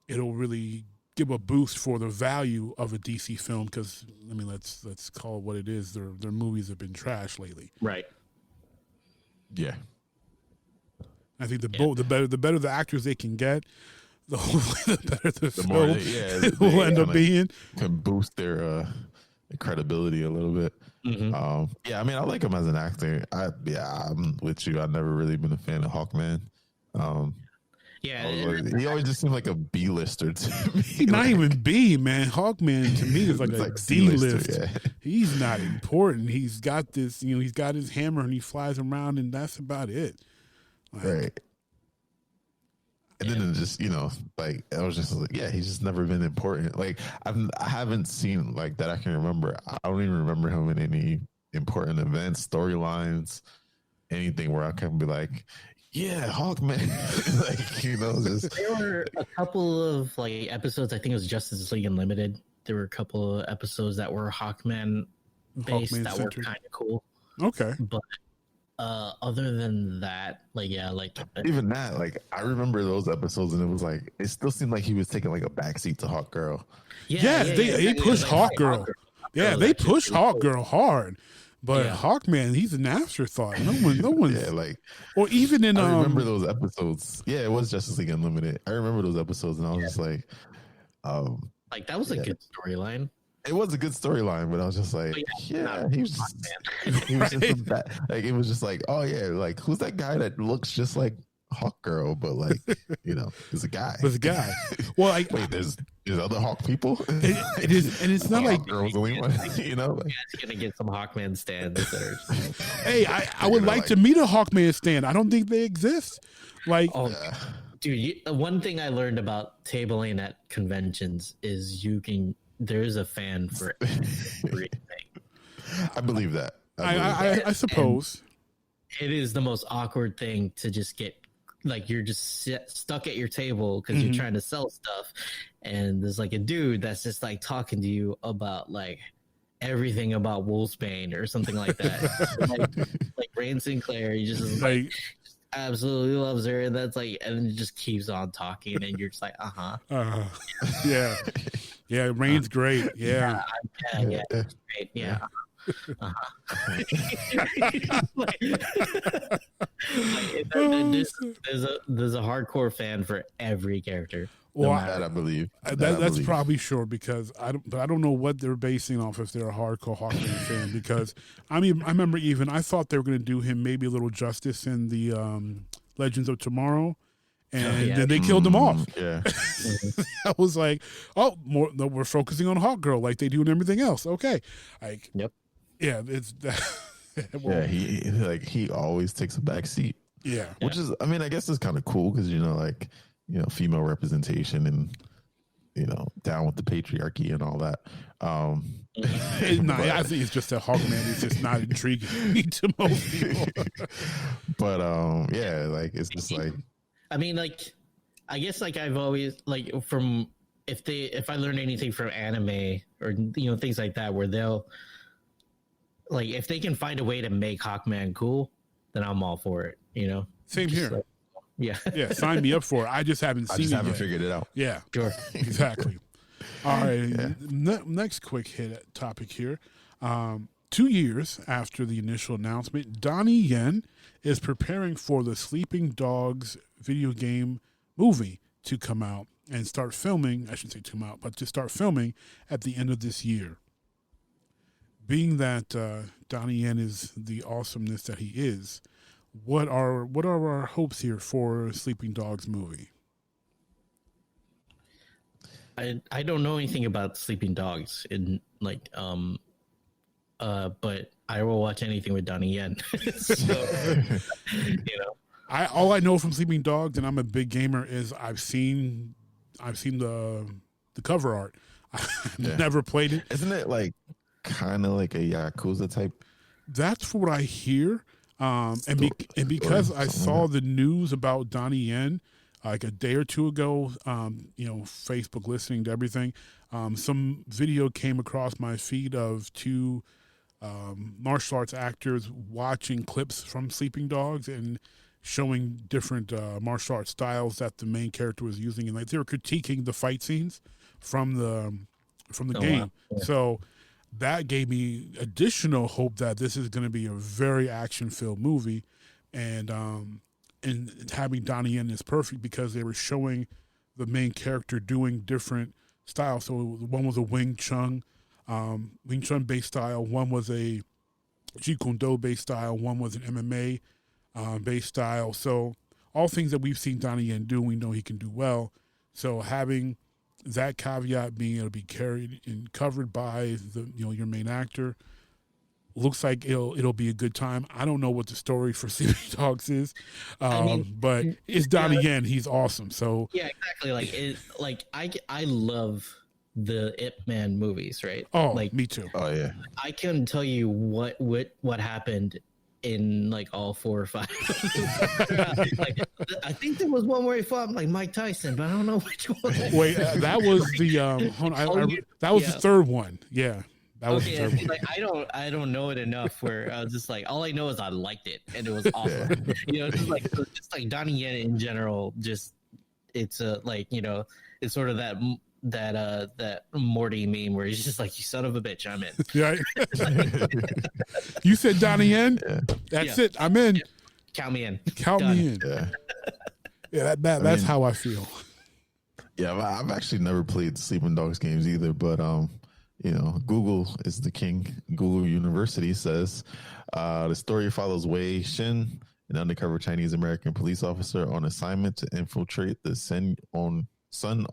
it'll really give a boost for the value of a DC film, because I mean let's call it what it is. Their movies have been trash lately. Right. Yeah. I think the better the actors they can get, the better the film will end up being. Can boost their credibility a little bit. Mm-hmm. Yeah, I mean, I like him as an actor. I'm with you. I've never really been a fan of Hawkman. He always just seemed like a B-lister to me. He's not even B, man. Hawkman to me is like a D-list. Yeah. He's not important. He's got this, he's got his hammer and he flies around, and that's about it. Right. And then it just, I was just like, yeah, he's just never been important. Like, I haven't seen, like, that I can remember. I don't even remember him in any important events, storylines, anything where I can be like, yeah, Hawkman. Just. There were a couple of, like, episodes, I think it was Justice League Unlimited. There were a couple of episodes that were Hawkman-based that were kind of cool. Okay. But other than that, even that, I remember those episodes, and it was like, it still seemed like he was taking like a backseat to Hawkgirl. They pushed Hawkgirl. Yeah, they pushed Hawkgirl hard, but Hawkman, he's an afterthought. No one. Or even in I remember those episodes. Yeah, it was Justice League Unlimited. I remember those episodes, and I was just like, that was a good storyline. It was a good storyline, but I was just like, he was just, it was just like, oh yeah, like, who's that guy that looks just like Hawkgirl, but like, is a guy. There's a guy. Well, wait, there's other Hawk people. It is, and it's not like girls only one. You guys gonna get some Hawkman stands. Hey, I would like to meet a Hawkman stand. I don't think they exist. Like, dude, one thing I learned about tabling at conventions is there's a fan for everything. I believe that. I suppose. And it is the most awkward thing to just get, like, you're just stuck at your table because you're trying to sell stuff, and there's like a dude that's just like talking to you about like everything about Wolfsbane or something like that. like Rain Sinclair, he just like absolutely loves her, and that's like, and it just keeps on talking, and you're just like, yeah. Yeah, Rain's great. Yeah, great. Yeah. There's a hardcore fan for every character. Well, that I believe. That's probably sure, because I don't know what they're basing off if they're a hardcore Hawkman fan, because I remember I thought they were going to do him maybe a little justice in the Legends of Tomorrow. And then they killed him off. Yeah, I was like, "Oh, we're focusing on Hawkgirl like they do in everything else." Okay, yep, yeah, it's he always takes a back seat. Yeah, which is, I mean, I guess it's kind of cool because female representation and down with the patriarchy and all that. I think it's just that Hawkman is just not intriguing to most people. But it's just like. I mean, I guess I've always if I learn anything from anime or things like that, where they'll if they can find a way to make Hawkman cool, then I'm all for it. Same here. Yeah, sign me up for it. I just haven't seen it. I haven't figured it out. Yeah, sure, exactly. All right, next quick hit topic here. 2 years after the initial announcement, Donnie Yen is preparing for the Sleeping Dogs video game movie to come out and start filming. I shouldn't say come out, but to start filming at the end of this year. Being that Donnie Yen is the awesomeness that he is, what are our hopes here for Sleeping Dogs movie? I don't know anything about Sleeping Dogs but I will watch anything with Donnie Yen. So, all I know from Sleeping Dogs, and I'm a big gamer, is I've seen the the cover art. I've never played it. Isn't it like kind of like a Yakuza type? That's what I hear. And because I saw the news about Donnie Yen like a day or two ago, Facebook listening to everything, some video came across my feed of two martial arts actors watching clips from Sleeping Dogs and showing different martial arts styles that the main character was using, and like they were critiquing the fight scenes from the game. Wow. Yeah. So that gave me additional hope that this is going to be a very action-filled movie, and having Donnie Yen is perfect because they were showing the main character doing different styles. So one was a Wing Chun based style, one was a Jeet Kune Do based style, one was an MMA based style. So all things that we've seen Donnie Yen do, we know he can do well. So having that caveat being able to be carried and covered by your main actor, looks like it'll be a good time. I don't know what the story for Sleeping Dogs is, but it's Donnie Yen. He's awesome. So yeah, exactly. I love the Ip Man movies, right? Oh, like me too. Oh yeah. I couldn't tell you what happened in like all 4 or 5. Like, I think there was one where he fought like Mike Tyson, but I don't know which one. Wait, that was the that was the third one. Yeah, that was the third one. Like I don't know it enough where I was just like, all I know is I liked it and it was awesome. Just like Donnie Yen in general. Just it's it's sort of that Morty meme where he's just like, you son of a bitch, I'm in. Yeah. You said Donnie Yen? Yeah. That's it. I'm in. Yeah. Count me in. Count Done. me in. Yeah. Yeah, that's how I feel. Yeah, I've actually never played Sleeping Dogs games either, but Google is the king. Google University says the story follows Wei Shin, an undercover Chinese American police officer on assignment to infiltrate the Sun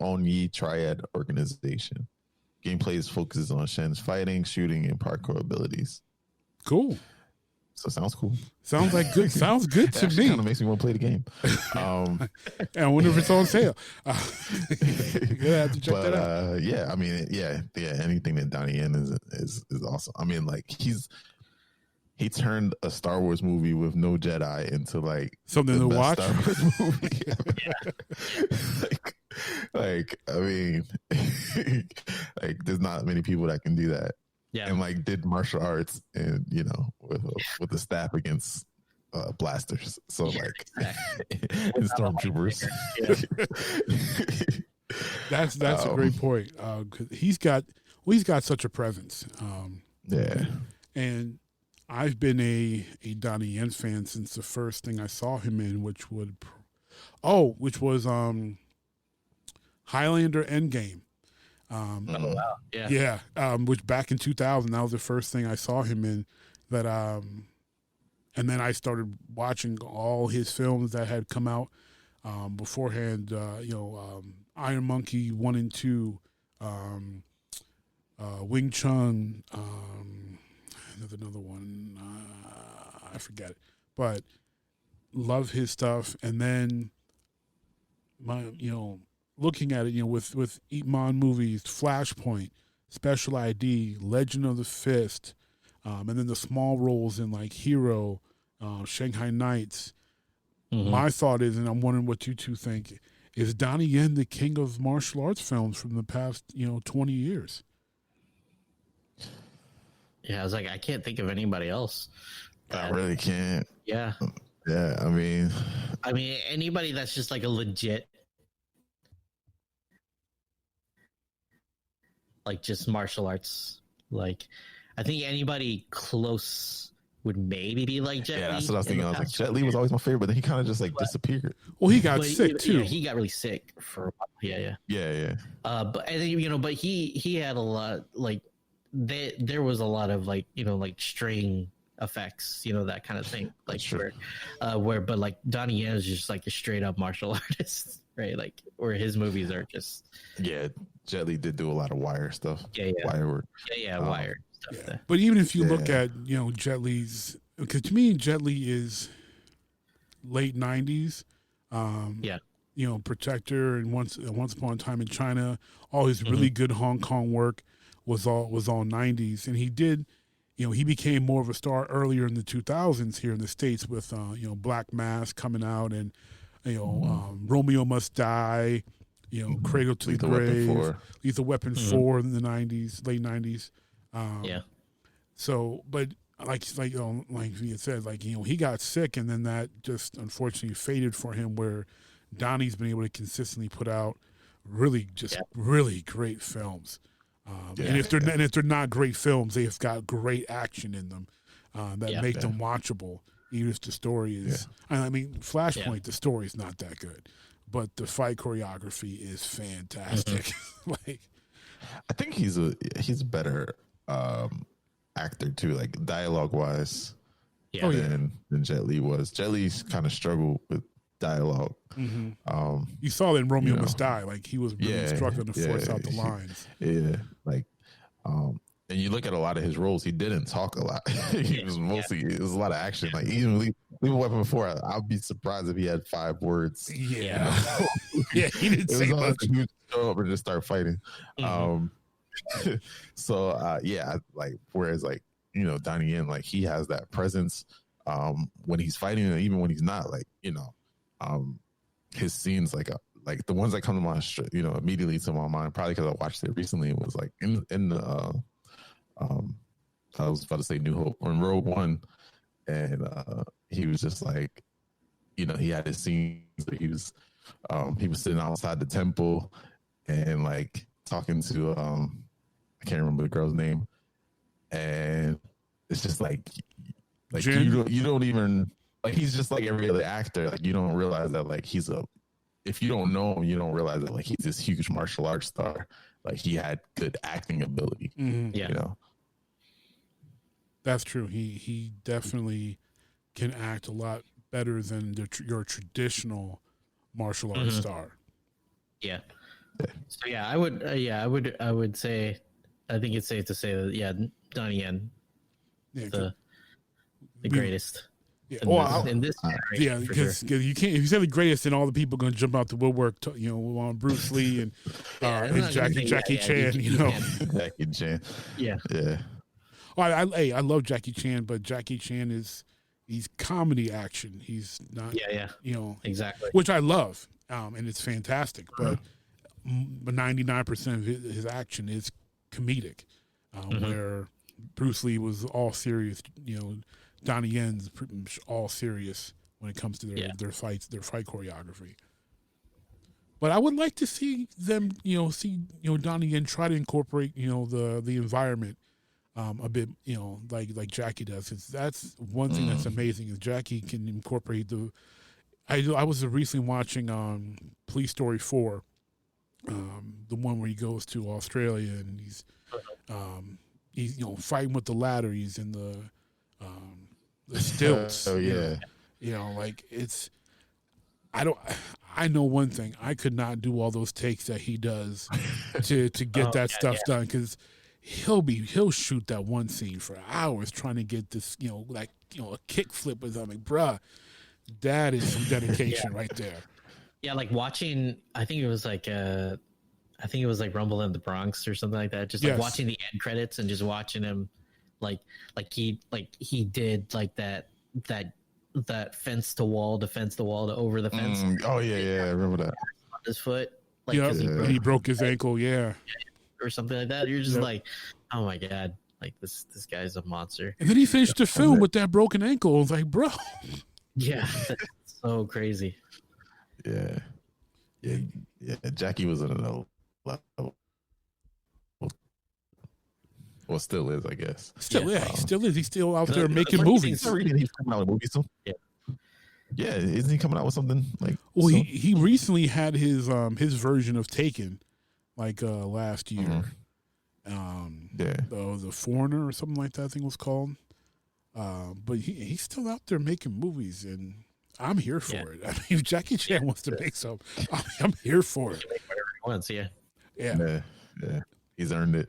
On Yi Triad organization. Gameplay focuses on Shen's fighting, shooting, and parkour abilities. Cool. So sounds cool. Sounds like good. Sounds good to me. Kind of makes me want to play the game. And I wonder if it's on sale. You have to check that out. Yeah, I mean, anything that Donnie Yen is awesome. I mean, like he turned a Star Wars movie with no Jedi into like something to watch. Star Wars movie. I mean, like there's not many people that can do that. Yeah, and like did martial arts and with the staff against blasters. So like and stormtroopers. That's a great point. 'Cause he's got such a presence. Yeah, and I've been a Donnie Yen fan since the first thing I saw him in, which was Highlander Endgame. Wow. Yeah. Yeah. Which back in 2000, that was the first thing I saw him in. That and then I started watching all his films that had come out beforehand. Iron Monkey 1 and 2, Wing Chun. There's another one. I forget it, but love his stuff. And then looking at it, with Ip Man movies, Flashpoint, Special ID, Legend of the Fist, and then the small roles in like Hero, Shanghai Nights. Mm-hmm. My thought is, and I'm wondering what you two think, is Donnie Yen the king of martial arts films from the past 20 years? Yeah, I was like, I can't think of anybody else. I really can't. Yeah. Yeah, I mean, anybody that's just like a legit, like just martial arts. Like, I think anybody close would maybe be like Jet Li. Yeah, that's what I was thinking. I was like, Jet Li was always my favorite, but then he kind of just like disappeared. Well, he got sick too. Yeah, he got really sick for a while. Yeah. But I think but he had a lot, like there was a lot of like like string effects, that kind of thing, like but like Donnie Yen is just like a straight up martial artist, right? Like where his movies are just Jet Li did do a lot of wire stuff. Wire work. Wire stuff. There. But even if you look at Jet Li's, because to me Jet Li is late 90s. Protector and Once Upon a Time in China. All his really good Hong Kong work was all 90s, and he did. He became more of a star earlier in the 2000s here in the States with Black Mass coming out, and Romeo Must Die. Cradle to Lethal the Weapon Grave, 4. Lethal Weapon 4 in the 90s, late 90s. So, but like Viet said, he got sick, and then that just unfortunately faded for him. Where Donnie's been able to consistently put out really great films, and if they're not great films, they've got great action in them that make them watchable. Even if the story is, I mean, Flashpoint, the story is not that good, but the fight choreography is fantastic. I think he's a better actor too, like dialogue wise, than Jet Li was. Jet Li's kind of struggled with dialogue. You saw that in Romeo Must Die, he was really struggling to force out the lines. And you look at a lot of his roles, he didn't talk a lot. He was mostly, it was a lot of action. Like even Lethal Weapon 4, I'd be surprised if he had 5 words. He didn't say much. He would show up and just start fighting. Whereas Donnie Yen, he has that presence when he's fighting, and even when he's not, his scenes, like the ones that come to mind, immediately to my mind, probably because I watched it recently, was in the I was about to say New Hope, or in Rogue One, and he was just he had his scenes where he was sitting outside the temple and talking to I can't remember the girl's name, and it's just you don't even he's just like every other actor. You don't realize that if you don't know him, you don't realize that he's this huge martial arts star. He had good acting ability. That's true. He definitely can act a lot better than your traditional martial arts star. Yeah. So I would say, I think it's safe to say that Donnie Yen, the greatest. In this generation, because you can't. If you say the greatest, then all the people are going to jump out the woodwork. On Bruce Lee and Jackie Chan. Jackie Chan. Yeah. I love Jackie Chan, but Jackie Chan he's comedy action. He's not. Exactly. Which I love, and it's fantastic. But 99% of his action is comedic, where Bruce Lee was all serious. Donnie Yen's pretty much all serious when it comes to their fights, their fight choreography. But I would like to see them, Donnie Yen try to incorporate, the environment a bit, like Jackie does. 'Cause that's one thing that's amazing is Jackie can incorporate I was recently watching Police Story 4, the one where he goes to Australia and he's fighting with the ladder. He's in the stilts. I know one thing. I could not do all those takes that he does to get that stuff done, because he'll shoot that one scene for hours trying to get this, a kick flip with him. Bruh, that is some dedication right there. Yeah, watching, I think it was Rumble in the Bronx or something like that. Just watching the end credits and just watching him, he did that fence to wall to over the fence. I remember that. On his foot, he broke his ankle, or something like that. You're just oh my god, this guy's a monster. And then he finished the film with that broken ankle. I was like, bro. Yeah, that's so crazy. Yeah. Jackie was at another level. Well, still is, I guess. Still is. He's still out there making movies. He's coming out with movies soon. Yeah, isn't he coming out with something Well, he recently had his version of Taken, last year. The Foreigner or something like that, I think it was called. But he's still out there making movies, and I'm here for it. I mean, if Jackie Chan wants to make some, I'm here for it. Whatever he wants, yeah. He's earned it.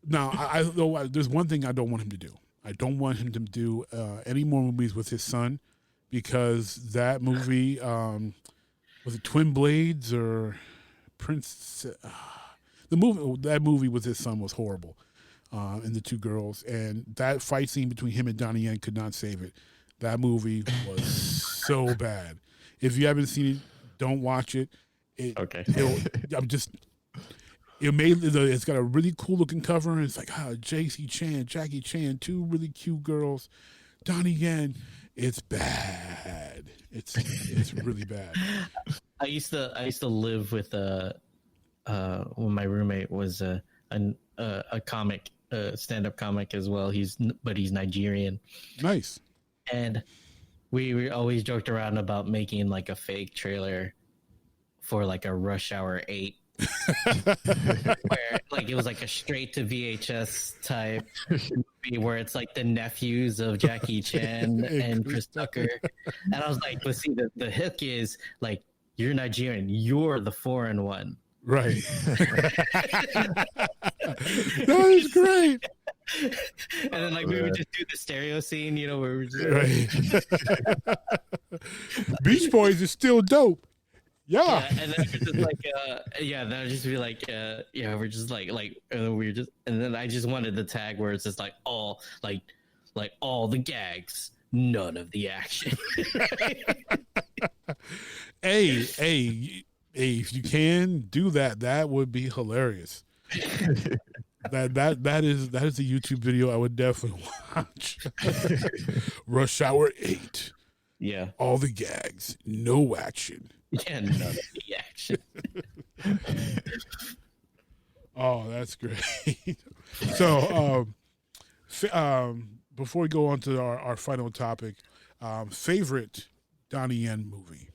Now, there's one thing I don't want him to do. I don't want him to do any more movies with his son, because that movie, Was it Twin Blades or Prince? That movie with his son was horrible, and the two girls, and that fight scene between him and Donnie Yen could not save it. That movie was so bad. If you haven't seen it, don't watch it. Okay. It's got a really cool looking cover, and it's like Jackie Chan, two really cute girls, Donnie Yen. It's bad. It's really bad. I used to live with when my roommate was a comic, stand-up comic as well. He's Nigerian. Nice. And we always joked around about making like a fake trailer for like a Rush Hour 8. Where like it was like a straight to VHS type movie where it's like the nephews of Jackie Chan and Chris Tucker. And I was like, but see, the hook is like, you're Nigerian, you're the foreign one. Right. That is great. And then like we would just do the stereo scene, you know, where we just right. Beach Boys is still dope. Yeah. And then we're just like, then I'd just be like, we're just like, and then I just wanted the tag where it's just like all the gags, none of the action. Hey, if you can do that, that would be hilarious. That is a YouTube video I would definitely watch. Rush Hour 8. Yeah. All the gags, no action. Yeah, none of the action. Oh, that's great. So, before we go on to our final topic, favorite Donnie Yen movie?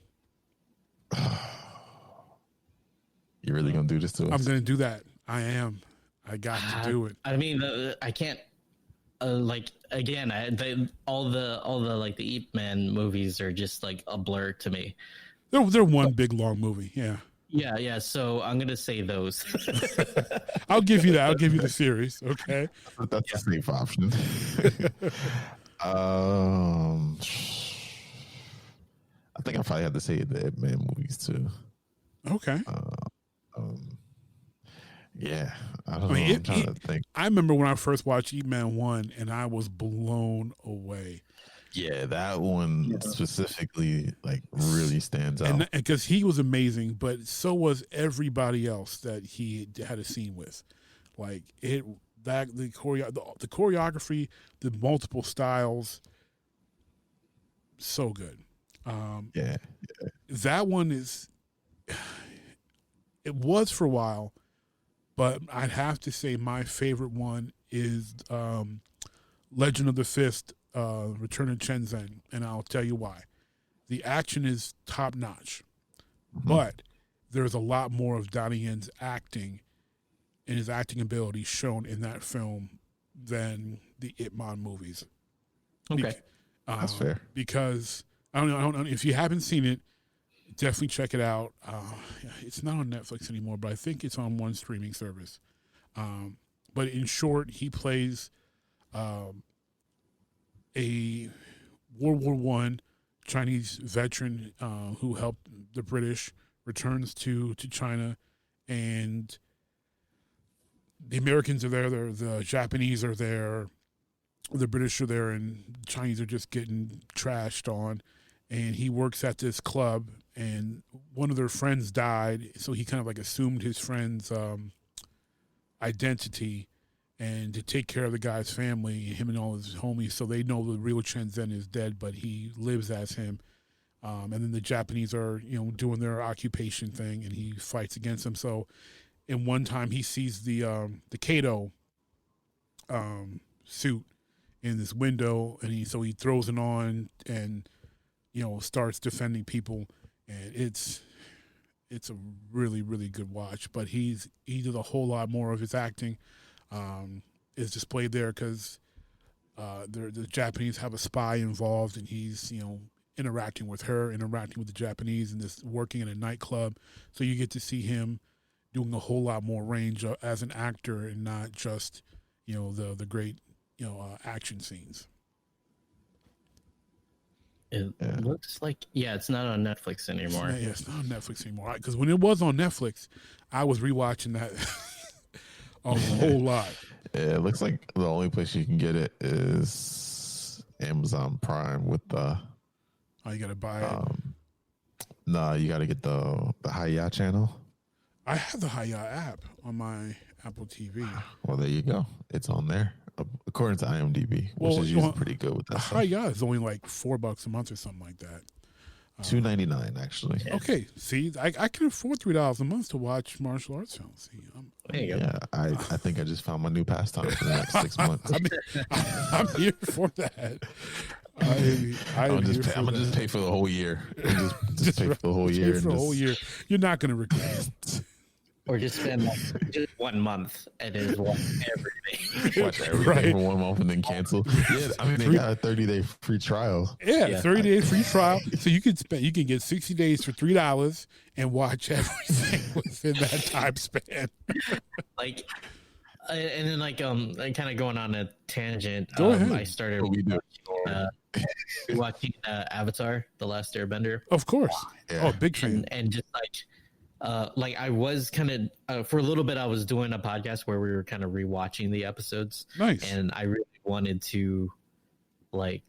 You really gonna do this to us? I'm gonna do that. I am. I got to do it. I mean, I can't. Like again, all the like the Ip Man movies are just like a blur to me. They're one big long movie. Yeah. Yeah. So I'm gonna say those. I'll give you that. I'll give you the series. Okay. That's a safe option. I think I probably have to say the Ip Man movies too. Okay. Yeah, I don't know. I'm trying to think. I remember when I first watched Ip Man 1 and I was blown away. Yeah, that one specifically like really stands out. And because he was amazing, but so was everybody else that he had a scene with. Like the choreography, the multiple styles, so good. Yeah. That one it was for a while, but I'd have to say my favorite one is Legend of the Fist, Return of Chen Zhen, and I'll tell you why. The action is top notch, but there's a lot more of Donnie Yen's acting and his acting ability shown in that film than the Ip Man movies. Okay, that's fair. Because I don't know if you haven't seen it. Definitely check it out. It's not on Netflix anymore, but I think it's on one streaming service. But in short, he plays a World War I Chinese veteran who helped the British, returns to China, and the Americans are there, the Japanese are there, the British are there, and the Chinese are just getting trashed on. And he works at this club, and one of their friends died, so he kind of like assumed his friend's identity and to take care of the guy's family, him and all his homies, so they know the real Chen Zhen is dead, but he lives as him. And then the Japanese are, doing their occupation thing, and he fights against them. So, in one time, he sees the Kato suit in this window, and he throws it on and starts defending people, and it's a really, really good watch. But he did a whole lot more of his acting is displayed there because the Japanese have a spy involved, and he's interacting with her, interacting with the Japanese, and this working in a nightclub. So you get to see him doing a whole lot more range as an actor, and not just the great action scenes. It looks like it's not on Netflix anymore. It's not on Netflix anymore. Because when it was on Netflix, I was rewatching that a whole lot. Yeah, it looks like the only place you can get it is Amazon Prime with the. Oh, you got to buy it. No, you got to get the Hiya channel. I have the Hiya app on my Apple TV. Well, there you go. It's on there according to IMDb, which is usually pretty good with that. Hiya is only like $4 a month or something like that. $2.99 actually. Okay, see, I can afford $3 a month to watch martial arts films. See, There you go. Yeah, I think I just found my new pastime for the next 6 months. I'm here for that. I'm gonna just pay for the whole year. Just pay for the whole year. For the whole year. You're not gonna regret it. Or just spend just 1 month and just watch everything. Watch everything for 1 month and then cancel. Yeah, I mean they got a 30-day free trial. Yeah, 30-day free trial. So you can get 60 days for $3 and watch everything within that time span. Like, and then kind of going on a tangent. Go ahead. I started watching Avatar: The Last Airbender. Of course. Yeah. Oh, big fan. And just I was kind of for a little bit I was doing a podcast where we were kind of rewatching the episodes. Nice. And I really wanted to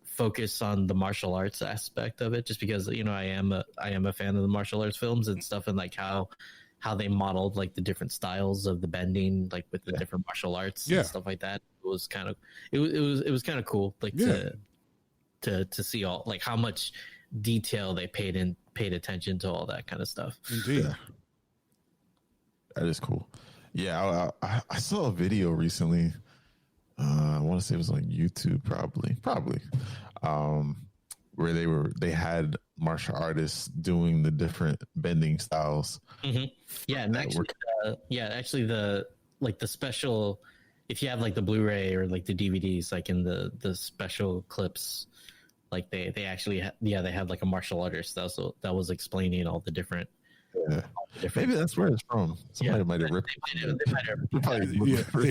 focus on the martial arts aspect of it, just because I am a fan of the martial arts films and stuff, and how they modeled the different styles of the bending with the different martial arts and stuff like that. It was kind of it was kind of cool to see all how much detail they paid attention to all that kind of stuff. Indeed. Yeah. That is cool. Yeah, I saw a video recently. I want to say it was on YouTube, probably, where they had martial artists doing the different bending styles. Mm-hmm. Yeah, and actually, the special, if you have the Blu-ray or the DVDs, in the special clips, they actually they had a martial artist that was explaining all the different. Yeah. Maybe that's where it's from. Somebody might have ripped it. They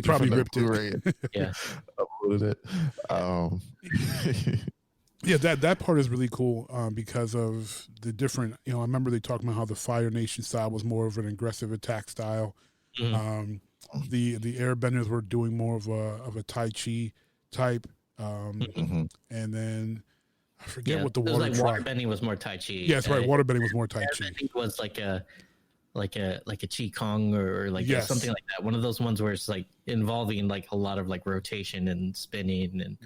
probably ripped it. Yeah, uploaded it. Yeah, that part is really cool because of the different. I remember they talked about how the Fire Nation style was more of an aggressive attack style. Mm-hmm. The Airbenders were doing more of a Tai Chi type, and then I forget what the water bending was more Tai Chi. Yeah, that's right. Water bending was more Tai Chi. It was like a Qi Kong or something like that. One of those ones where it's involving a lot of rotation and spinning and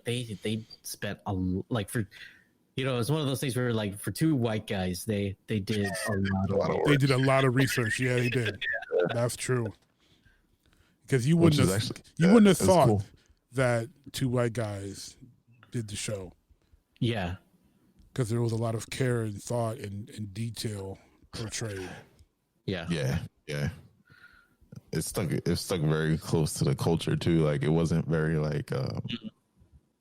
they spent for it's one of those things where for two white guys they did a lot of work. They did a lot of research. Yeah, they did. That's true. Because you wouldn't have thought cool. that two white guys did the show. Yeah. Because there was a lot of care and thought and detail portrayed. Yeah. Yeah. Yeah. It stuck very close to the culture too. It wasn't very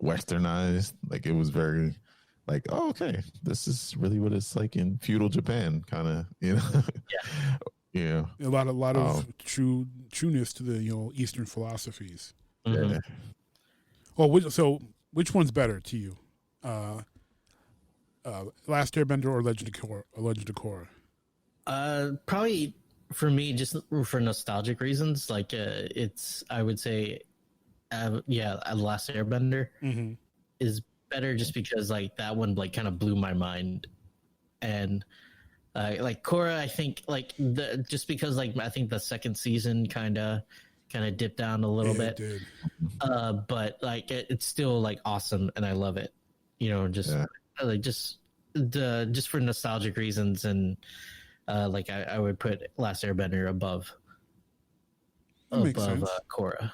westernized. It was very oh, okay, this is really what it's like in feudal Japan, kind of, Yeah. Yeah. A lot of trueness to the Eastern philosophies. Mm-hmm. Yeah. Oh, which one's better to you? Last Airbender or Legend of Korra? Probably for me, just for nostalgic reasons. It's I would say, Last Airbender is better just because that one kind of blew my mind, and Korra, I think just because I think the second season kind of dipped down a little bit. It did. But it's still awesome and I love it. Just for nostalgic reasons, and I would put Last Airbender above Korra.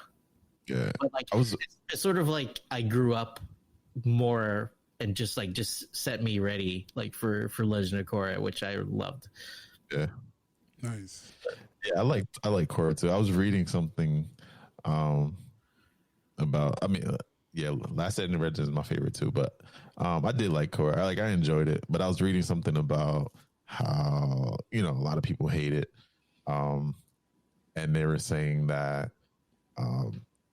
Yeah. But it's sort of I grew up more and just set me ready for Legend of Korra, which I loved. Yeah. Nice. Yeah, I like Korra too. I was reading something about. Last Airbender is my favorite too, but I did like Korra. I enjoyed it, but I was reading something about how a lot of people hate it, and they were saying that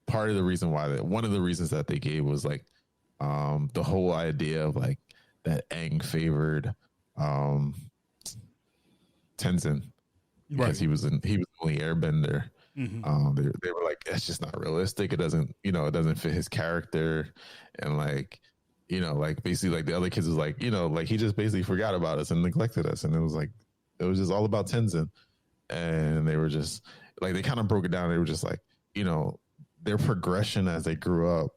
part of the reason one of the reasons that they gave was The whole idea of like that Aang favored Tenzin because he was the only airbender. They were like, it's just not realistic. It doesn't, it doesn't fit his character. And like, like basically like the other kids was like, like he just basically forgot about us and neglected us. And it was just all about Tenzin. And they were just like, they kind of broke it down. They were just like, their progression as they grew up,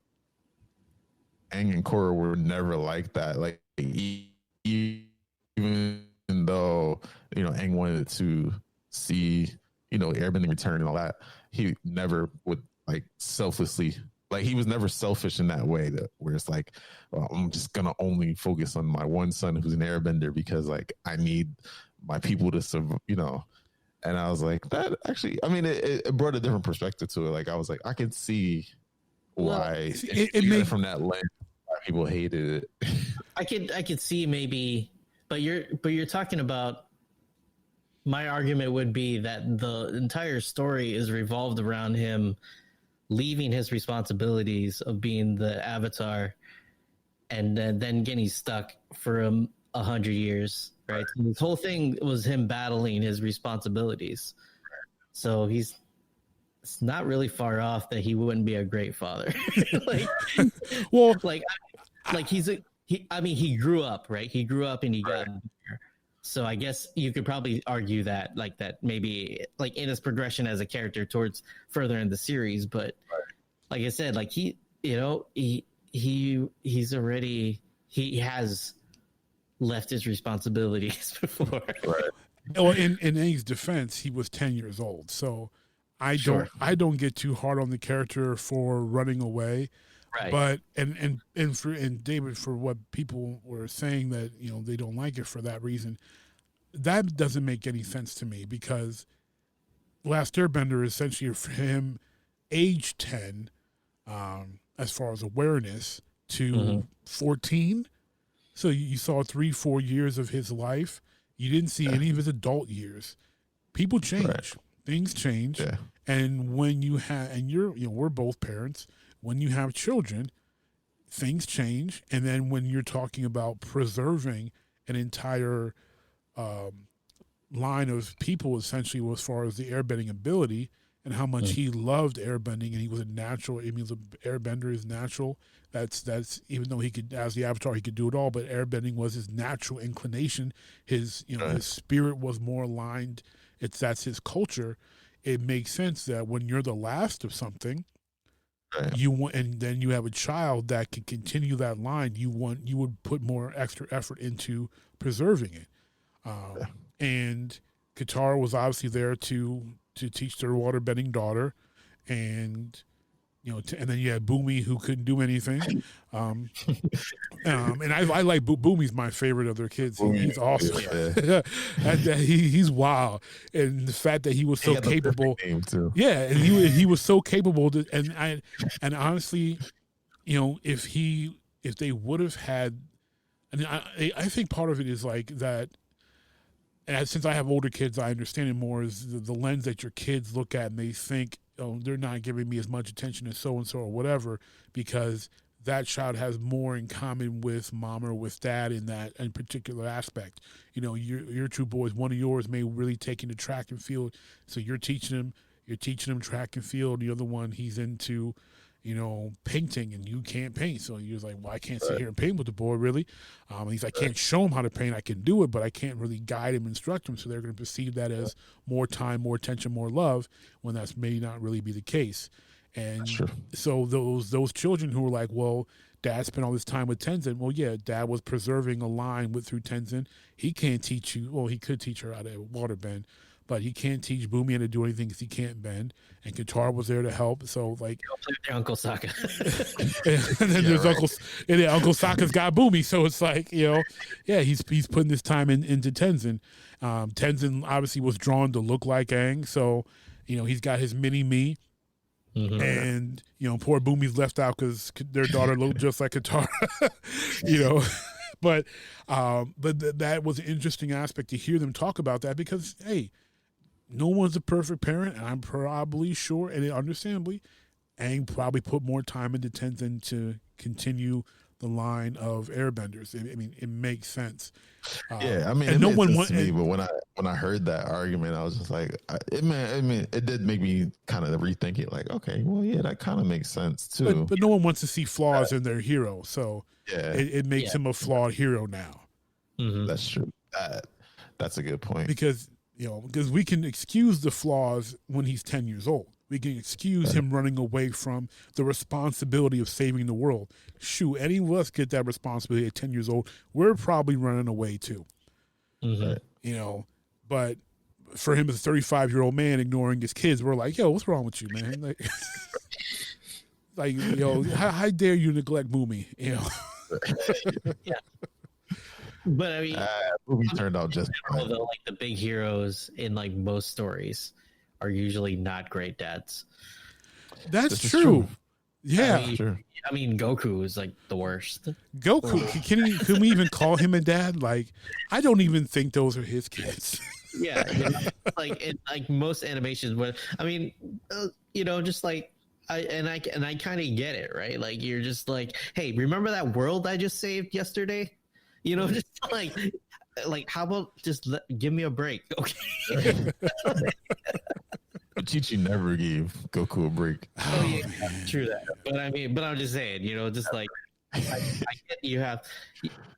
Aang and Korra were never like that. Like even though, Aang wanted to see, airbending return and all that, he never would like selflessly, like he was never selfish in that way where it's like, well, I'm just going to only focus on my one son who's an airbender because like I need my people to survive, And I was like, that actually, I mean, it brought a different perspective to it. Like I was like, I can see why it made from that lens why people hated it. I could see maybe, but you're talking about. My argument would be that the entire story is revolved around him leaving his responsibilities of being the Avatar, and then getting stuck for 100 years. Right, and this whole thing was him battling his responsibilities. So it's not really far off that he wouldn't be a great father. He grew up, right? He grew up and he got better. So I guess you could probably argue that maybe like in his progression as a character towards further in the series. But like I said, like he has left his responsibilities before. Right. Well, in Aang's defense, he was 10 years old. So I don't get too hard on the character for running away. Right. But and David, for what people were saying that they don't like it for that reason, that doesn't make any sense to me because Last Airbender is essentially for him age 10, as far as awareness to 14. So you saw 3-4 years of his life. You didn't see any of his adult years. People change, things change, and when you have, and we're both parents. When you have children, things change. And then when you're talking about preserving an entire line of people, essentially, as far as the airbending ability and how much he loved airbending, and he was a natural. I mean, the airbender is natural. That's even though he could, as the Avatar, he could do it all, but airbending was his natural inclination. His his spirit was more aligned. That's his culture. It makes sense that when you're the last of something, you want, and then you have a child that can continue that line. You would put more extra effort into preserving it. And Katara was obviously there to teach their waterbending daughter, and and then you had Boomy, who couldn't do anything. And I like Boomy's my favorite of their kids. He's awesome. He's wild, and the fact that he was so capable. Yeah, and he was so capable. And honestly, if they would have had, I mean, I think part of it is like that. And since I have older kids, I understand it more. Is the lens that your kids look at and they think, oh, they're not giving me as much attention as so-and-so or whatever, because that child has more in common with mom or with dad in that in particular aspect. Your two boys, one of yours may really take into track and field, so you're teaching him track and field. The other one, he's into, painting, and you can't paint. So you're like, well, I can't sit here and paint with the boy, really. He's like, I can't show him how to paint. I can do it, but I can't really guide him, instruct him. So they're going to perceive that as more time, more attention, more love, when that's may not really be the case. And so those children who were like, well, Dad spent all this time with Tenzin. Well, yeah, Dad was preserving a line through Tenzin. He can't teach you. Well, he could teach her how to waterbend, but he can't teach Boomy how to do anything because he can't bend. And Katara was there to help. So like, Uncle Sokka. And then there's Uncle Sokka's got Boomy. So it's like, he's putting this time into Tenzin. Tenzin obviously was drawn to look like Aang. So, he's got his mini me. And poor Boomy's left out because their daughter looked just like Katara. But that was an interesting aspect to hear them talk about that, because hey, no one's a perfect parent, and I'm probably sure, and understandably, Aang probably put more time into Tenzin to continue the line of airbenders. I mean, it makes sense. Yeah, I mean, and it no made one sense wants. to me, but when I heard that argument, I was just like, it did make me kind of rethink it. Like, okay, well, yeah, that kind of makes sense too. But no one wants to see flaws in their hero, so Yeah, it makes him a flawed hero now. that's true. That's a good point. Because we can excuse the flaws when he's 10 years old. We can excuse him running away from the responsibility of saving the world. Shoot, any of us get that responsibility at 10 years old. We're probably running away too. But for him as a 35-year-old man ignoring his kids, we're like, yo, what's wrong with you, man? How dare you neglect Moomy? Yeah. But I mean, movie turned out just fine. though, like the big heroes in like most stories are usually not great dads. That's true. Yeah. I mean, Goku is like the worst. Goku, can we even call him a dad? Like, I don't even think those are his kids. Yeah, like in like most animations, but I mean, just like I kind of get it, right? Like you're just like, hey, remember that world I just saved yesterday? Just like how about just give me a break, okay? But Chi-Chi never gave Goku a break. Oh yeah, true that. But I mean, I'm just saying, just like I get you have,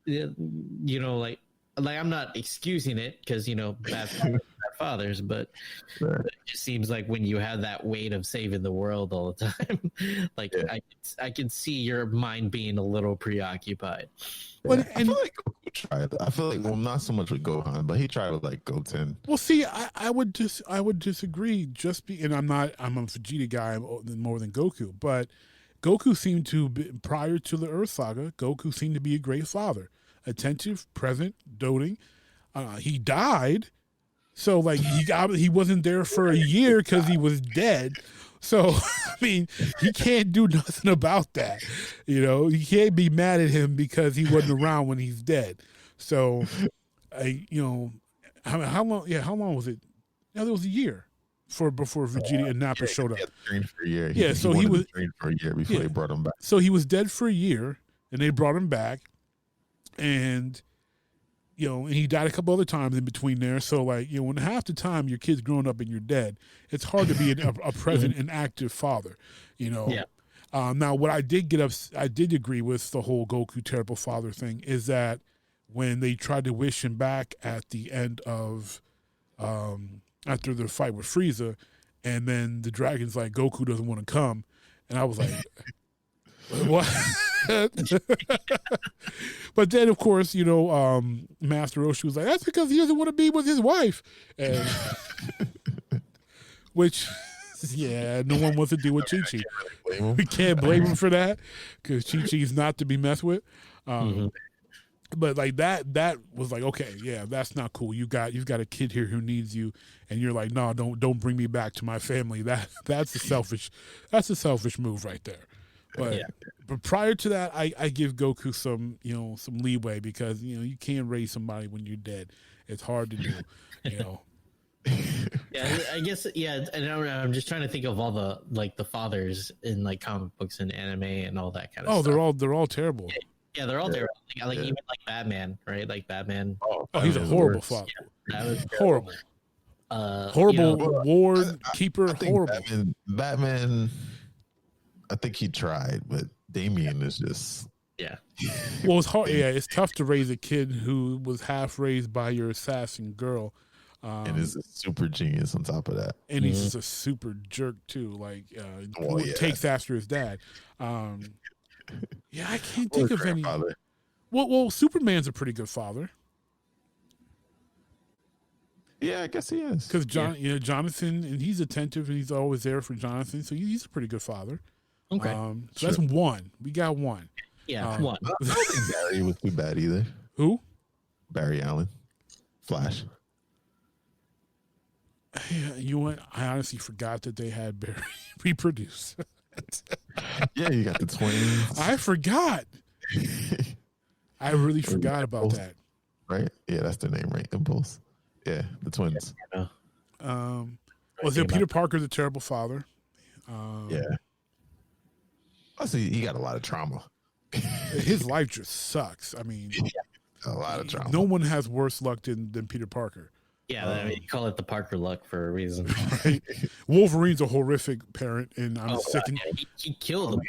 like I'm not excusing it because bad fathers, but it just seems like when you have that weight of saving the world all the time, like I can see your mind being a little preoccupied. Well, I feel like Goku tried. I feel like not so much with Gohan, but he tried with like Goten. Well, see, I would disagree. And I'm a Vegeta guy more than Goku, but Goku seemed to be, prior to the Earth Saga, Goku seemed to be a great father, attentive, present, doting. He died, so like he wasn't there for a year because he was dead. So, I mean, he can't do nothing about that. You can't be mad at him because he wasn't around when he's dead. So, how long? Yeah, how long was it? Yeah, there was a year before Vegeta and Nappa showed up. For a year. Yeah, so he was trained for a year before they brought him back. So he was dead for a year, and they brought him back, and and he died a couple other times in between there. So, like, when half the time your kid's growing up and you're dead, it's hard to be a present and active father, Yeah. Now, what I did I did agree with the whole Goku terrible father thing is that when they tried to wish him back at the end of, after the fight with Frieza, and then the dragon's like, Goku doesn't want to come. And I was like, what? But then, of course, Master Roshi was like, that's because he doesn't want to be with his wife. And which, yeah, no one wants to deal with Chi-Chi. We can't blame him for that because Chi-Chi's not to be messed with. But like that was like, okay, yeah, that's not cool. You've got a kid here who needs you, and you're like, no, don't bring me back to my family. That's a selfish move right there. But prior to that, I give Goku some leeway because you can't raise somebody when you're dead. It's hard to do, Yeah, I guess and I'm just trying to think of all the fathers in like comic books and anime and all that kind of stuff. Oh, they're all terrible. Yeah, they're all terrible. Like even like Batman, right? Like Batman. Oh, he's a horrible father. Yeah, that was horrible. Horrible ward keeper. Horrible. Batman. I think he tried, but Damien is just Well, it's hard. Yeah, it's tough to raise a kid who was half raised by your assassin girl, and is a super genius on top of that. And he's just a super jerk too. Like, takes after his dad. I can't think of any. Well, Superman's a pretty good father. Yeah, I guess he is. Because Jonathan, and he's attentive, and he's always there for Jonathan, so he's a pretty good father. Okay, so that's one. We got one. Yeah, one. I don't think Barry was too bad either. Who? Barry Allen, Flash. I honestly forgot that they had Barry reproduce. Yeah, you got the twins. I forgot. I really forgot about that. Right? Yeah, that's the name, right? Impulse. Yeah, the twins. Was it Peter Parker, the terrible father? Yeah. I see. He got a lot of trauma. His life just sucks. I mean, A lot of drama. no one has worse luck than Peter Parker. Yeah, I mean, you call it the Parker luck for a reason. Right? Wolverine's a horrific parent, and I'm sick. God, yeah, he killed him.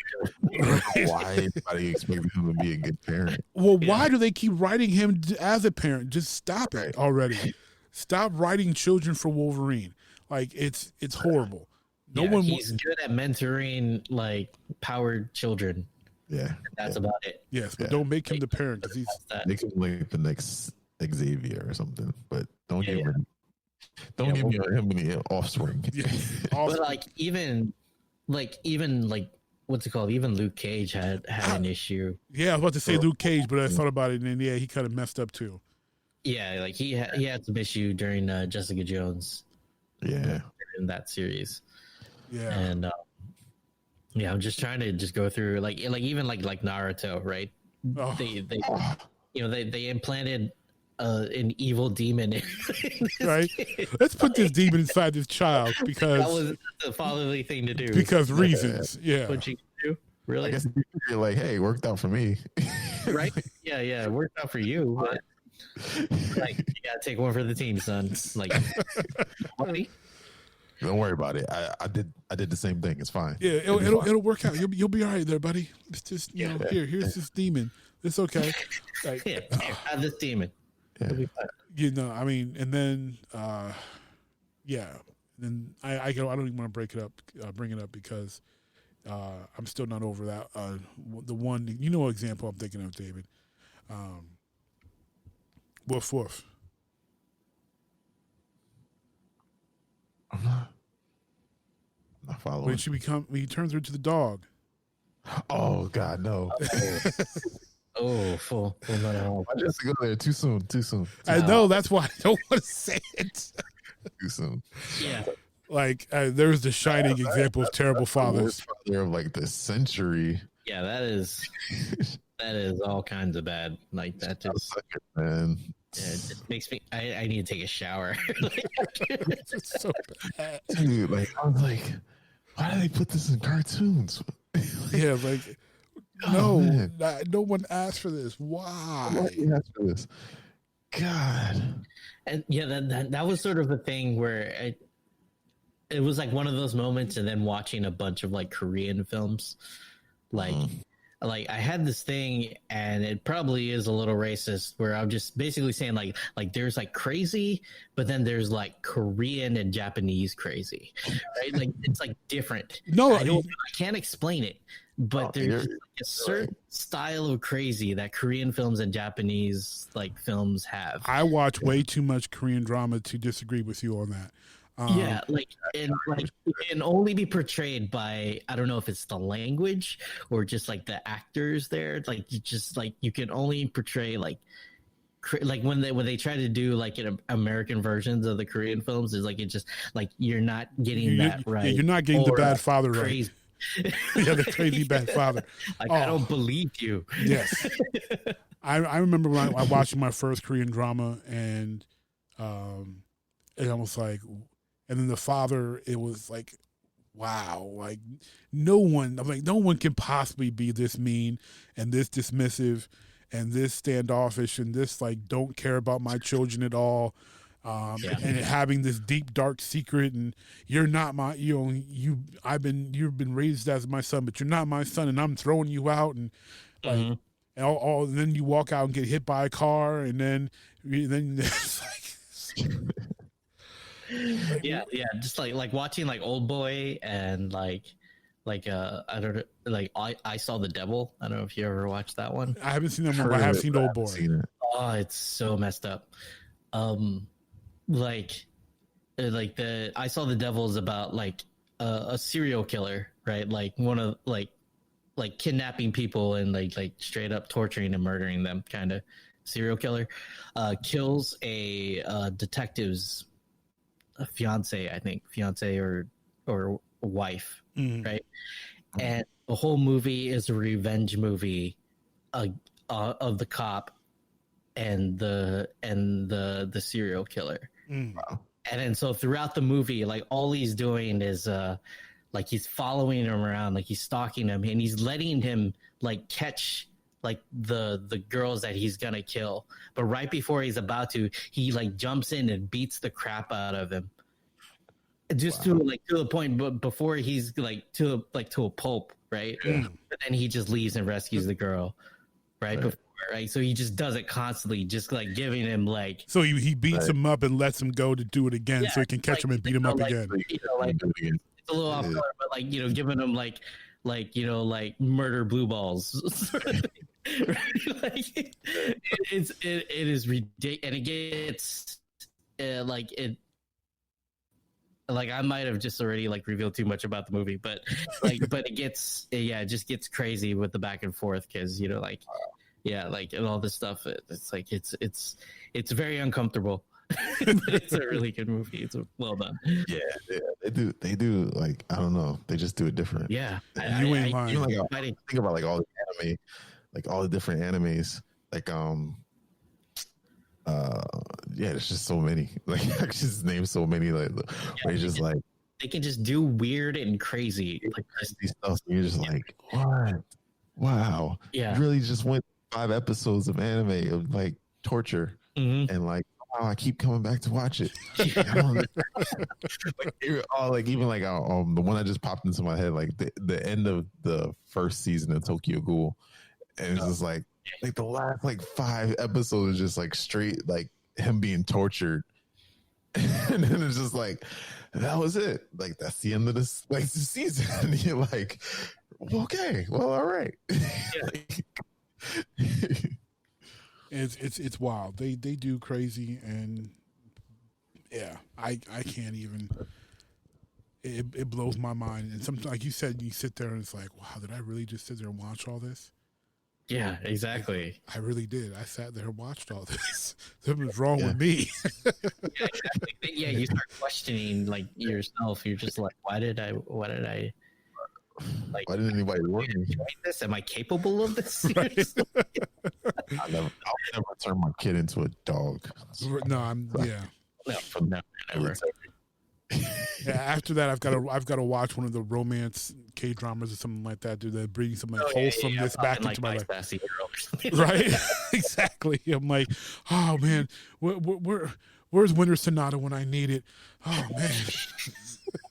Why do you expect him to be a good parent? Well, why do they keep writing him as a parent? Just stop it already. Stop writing children for Wolverine. Like it's horrible. He's good at mentoring like powered children. Yeah, That's about it. Yes, but don't make him the parent because he's. Make him like the next Xavier or something. But don't give him any offspring. Yeah, But like even what's it called? Even Luke Cage had an issue. Yeah, I was about to say Luke Cage, but I thought about it, and then he kind of messed up too. Yeah, like he had some issue during Jessica Jones. Yeah, in that series. Yeah, and I'm just trying to just go through like even like Naruto, right? Oh. They implanted an evil demon in right. Let's put this demon inside this child because that was the fatherly thing to do. Because reasons, yeah. What you do, really? I guess you're like, hey, it worked out for me, right? Yeah, it worked out for you, but like you gotta take one for the team, son. Like, buddy. Don't worry about it. I did the same thing. It's fine. Yeah, it'll work out. You'll be all right there, buddy. It's just here's this demon. It's okay. Like, have this demon. Yeah. I mean, and then then I don't even want to bring it up because I'm still not over that. The one example I'm thinking of, David. Woof woof. I'm not following. When he turns her into the dog. Oh God, no. Full no. I just go there too soon. I know, that's why I don't want to say it. Too soon. Yeah. Like there's the shining example of terrible fathers. Father of like the century. Yeah, that is all kinds of bad. Like that just man. Yeah, it just makes me. I need to take a shower. It's so bad. Dude, like I was like, why do they put this in cartoons? Yeah, like no one asked for this. Why? Why do you ask for this? God. And yeah, that was sort of a thing where it was like one of those moments, and then watching a bunch of like Korean films, like I had this thing, and it probably is a little racist, where I'm just basically saying like there's like crazy, but then there's like Korean and Japanese crazy, right? Like it's like different. No, I can't explain it, but there's like a certain style of crazy that Korean films and Japanese like films have. I watch way too much Korean drama to disagree with you on that. It can only be portrayed by, I don't know if it's the language or just like the actors there. Like you can only portray like when they try to do like American versions of the Korean films, is like it just like you're not getting that right. Yeah, you're not getting the bad father crazy. Right. Yeah, the crazy bad father. Like I don't believe you. Yes, I remember when I watching my first Korean drama, and it was like. And then the father, it was like, wow, like no one can possibly be this mean and this dismissive and this standoffish and this like don't care about my children at all, and having this deep dark secret, and you're not my, you've been raised as my son, but you're not my son, and I'm throwing you out, and like, and then you walk out and get hit by a car, and then it's like. Yeah, just like watching like Old Boy and like I don't know, like I Saw the Devil. I don't know if you ever watched that one. I haven't seen that one, but I have seen Old Boy. Oh, it's so messed up. Like the I Saw the Devil is about like a serial killer, right? Like one of like kidnapping people and like straight up torturing and murdering them, kind of serial killer. Kills a detective's fiance or wife, right? And the whole movie is a revenge movie of the cop and the serial killer. Wow. And then so throughout the movie, like all he's doing is like he's following him around, like he's stalking him, and he's letting him like catch like the girls that he's gonna kill. But right before he's about to, he like jumps in and beats the crap out of him. Just to the point, but before he's like to a pulp, right? Yeah. But then he just leaves and rescues the girl, right? Before, right? So he just does it constantly, just like giving him like. So he beats him up and lets him go to do it again, so he can catch him and beat him up again. It's a little off color, but like giving him like murder blue balls. Like, it is ridiculous, and it gets like I might have just already like revealed too much about the movie, but it just gets crazy with the back and forth because and all this stuff. It's like it's very uncomfortable, but it's a really good movie. It's well done. Yeah, they do like I don't know, they just do it different. Yeah, I think about like all the anime, like all the different animes, like there's just so many. Like I could just name so many. Like where it's just like they can just do weird and crazy like these stuff. And you're just like, what? Wow. Yeah. You really just went 5 episodes of anime of like torture, and like wow, I keep coming back to watch it. Like even like the one that just popped into my head, like the end of the first season of Tokyo Ghoul, and it's just like the last like 5 episodes is just like straight like him being tortured, and then it's just like that was it. Like that's the end of this like the season. And you're like, okay, well, all right. It's wild. They do crazy, and yeah, I can't even. It blows my mind. And sometimes, like you said, you sit there and it's like, wow, did I really just sit there and watch all this? Yeah, exactly. I really did. I sat there and watched all this. Something was wrong with me. Yeah, exactly. Yeah, you start questioning like yourself. You're just like, why did I? Like, why didn't anybody warn me? This? Am I capable of this? Right. I'll never turn my kid into a dog. No, never. Yeah, after that, I've got to watch one of the romance K dramas or something like that. Do that, bringing some like wholesomeness back into my life. Right? Exactly. I'm like, oh man, where's Winter Sonata when I need it? Oh man.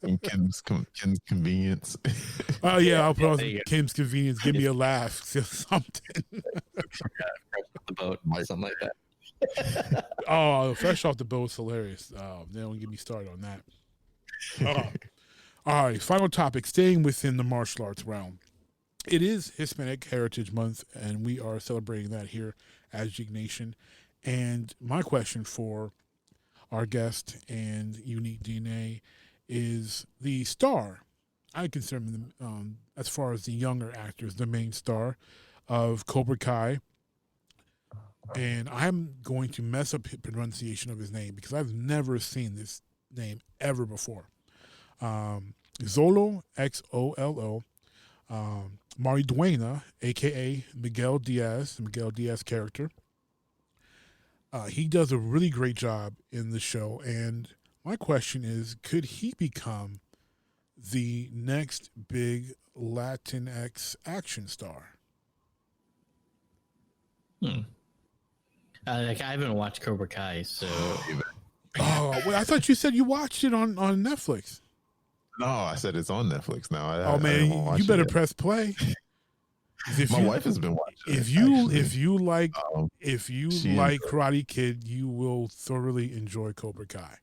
And Kim's Convenience. Oh yeah, I'll put on Kim's Convenience. Give me a laugh, something. The boat, something like that. Oh, Fresh Off the Boat is hilarious. They don't get me started on that. All right, final topic. Staying within the martial arts realm, it is Hispanic Heritage Month, and we are celebrating that here at Jeek Nation. And my question for our guest and UNIQDNA is the star. I consider him, as far as the younger actors, the main star of Cobra Kai. And I'm going to mess up the pronunciation of his name because I've never seen this name ever before. Xolo, Xolo, Mariduena, a.k.a. Miguel Diaz character. He does a really great job in the show, and my question is, could he become the next big Latinx action star? Like I haven't watched Cobra Kai, so. Oh, well, I thought you said you watched it on Netflix. No, I said it's on Netflix now. Oh man, you better press play. My wife has been watching. If you like Karate Kid, you will thoroughly enjoy Cobra Kai.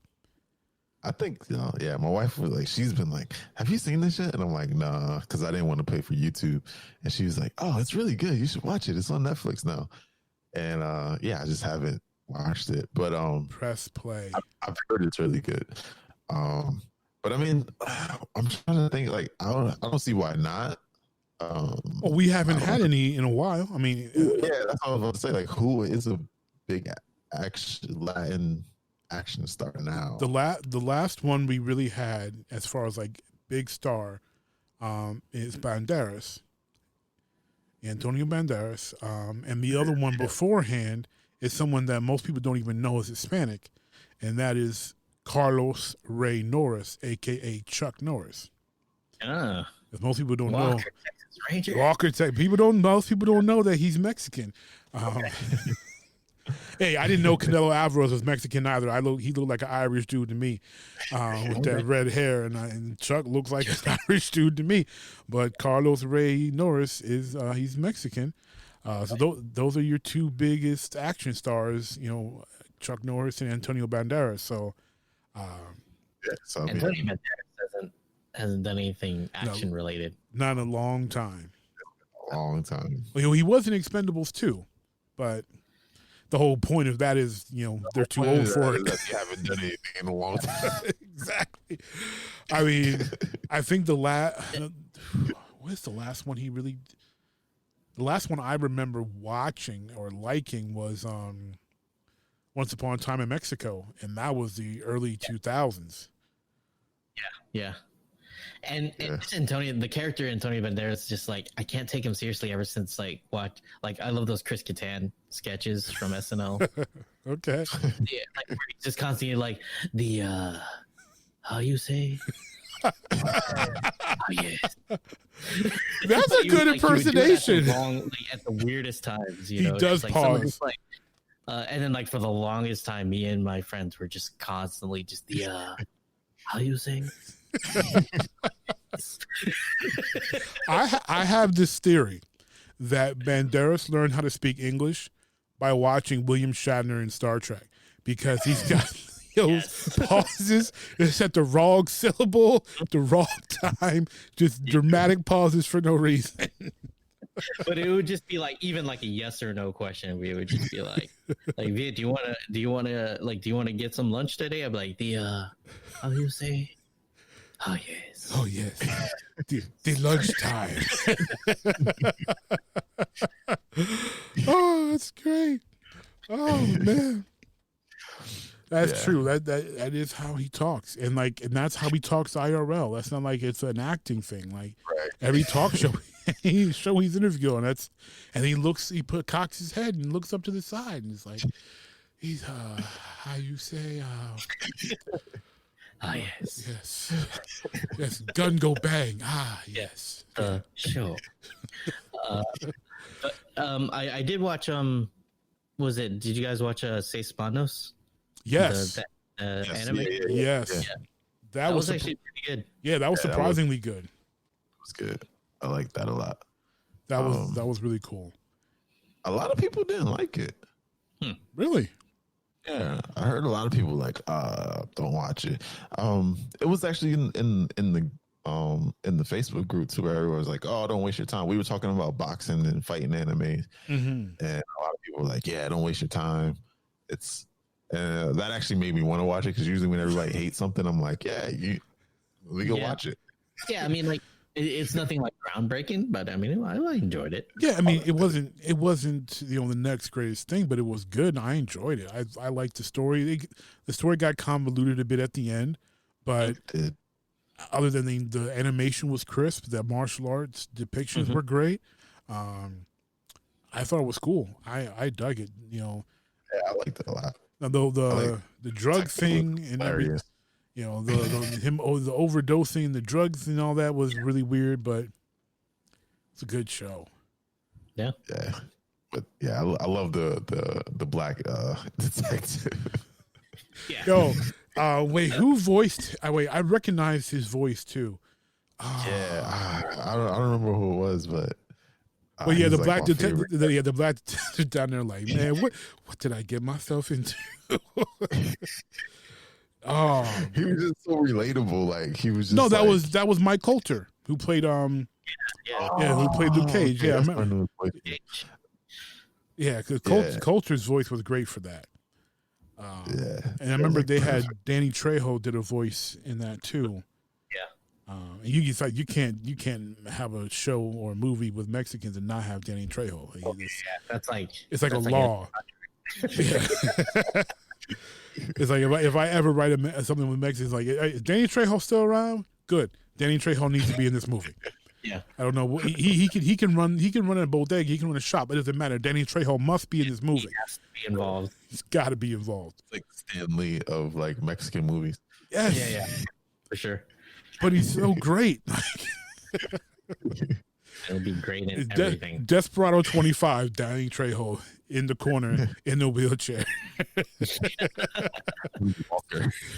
I think, yeah, my wife was like, she's been like, have you seen this yet? And I'm like, nah, because I didn't want to pay for YouTube. And she was like, oh, it's really good. You should watch it. It's on Netflix now. And yeah, I just haven't watched it. But press play. I've heard it's really good. But I mean, I'm trying to think. Like, I don't see why not. Well, we haven't had any in a while. I mean, yeah, that's what I was about to say. Like, who is a big Latin action star now? The last one we really had, as far as like big star, is Banderas, Antonio Banderas, and the other one beforehand is someone that most people don't even know is Hispanic, and that is Carlos Ray Norris, aka Chuck Norris. 'Cause most people don't know. Walker, Texas Ranger. Most people don't know that he's Mexican. Hey, I didn't know Canelo Alvarez was Mexican either. He looked like an Irish dude to me, with that red hair, and Chuck looks like an Irish dude to me. But Carlos Ray Norris he's Mexican. So those are your two biggest action stars, Chuck Norris and Antonio Banderas. So, Antonio Banderas hasn't done anything action related. Not in a long time. A long time. He was in Expendables too, but the whole point of that is, they're too old for it. They haven't done anything in a long time. Exactly. I mean, I think what's the last one he really? The last one I remember watching or liking was Once Upon a Time in Mexico, and that was the early 2000s. Yeah. And the character Antonio Banderas, just like, I can't take him seriously ever since I love those Chris Kattan sketches from SNL. Okay. Yeah, like where he's just constantly like how you say? Oh, yes. That's a good impersonation. At the weirdest times, he does pause. And then for the longest time, me and my friends were just constantly just how you saying? I have this theory that Banderas learned how to speak English by watching William Shatner in Star Trek, because he's got those pauses. It's at the wrong syllable, the wrong time, just dramatic pauses for no reason. But it would just be even a yes or no question. We would just be like Viet, do you want to get some lunch today? I'm like, how do you say? Oh yes. Oh yes. the lunchtime. Oh, that's great. Oh man. That's true. That is how he talks. And that's how he talks IRL. That's not like it's an acting thing. Every talk show he's interviewing, and he cocks his head and looks up to the side, and he's how you say ah yes. Yes, gun go bang. Ah yes. Sure. But I did watch did you guys watch Seis Manos? Yes. Anime? Yes. Yeah. That was actually pretty good. Yeah, that was surprisingly good. It was good. I like that a lot. That was really cool. A lot of people didn't like it. Really? Yeah, I heard a lot of people don't watch it. It was actually in the Facebook group too, where everyone was like, "Oh, don't waste your time." We were talking about boxing and fighting anime, and a lot of people were like, "Yeah, don't waste your time." That actually made me want to watch it, because usually when everybody hates something, I'm like, "Yeah, we can watch it." Yeah, I mean, it's nothing groundbreaking, but I mean, I enjoyed it. Yeah, I mean, it wasn't the next greatest thing, but it was good, and I enjoyed it. I liked the story. The story got convoluted a bit at the end, but other than the animation was crisp, the martial arts depictions were great. I thought it was cool. I dug it. Yeah, I liked it a lot. Although the drug thing and everything, the overdosing, the drugs and all that was really weird, but it's a good show. Yeah. Yeah. But yeah, I love the black detective. Yeah. Yo, wait, who voiced? I recognized his voice too. I don't remember who it was, but. Well, yeah, the black detective. The black detective down there, man, what did I get myself into? Oh, he was just so relatable. He was just no. That was Mike Coulter, who played who played Luke Cage. Okay, yeah, I remember. Yeah, because Coulter's voice was great for that. And I remember they had Danny Trejo did a voice in that too. And you can't have a show or a movie with Mexicans and not have Danny Trejo. That's it's like a law. It's like if I ever write something with Mexicans, is Danny Trejo still around? Good. Danny Trejo needs to be in this movie. Yeah. I don't know. He can run a bodega. He can run a shop. It doesn't matter. Danny Trejo must be in this movie. He has to be involved. He's got to be involved. It's like Stan Lee of Mexican movies. Yes. Yeah. For sure. But he's so great. It'll be great in everything. Desperado 25, Danny Trejo in the corner in the wheelchair,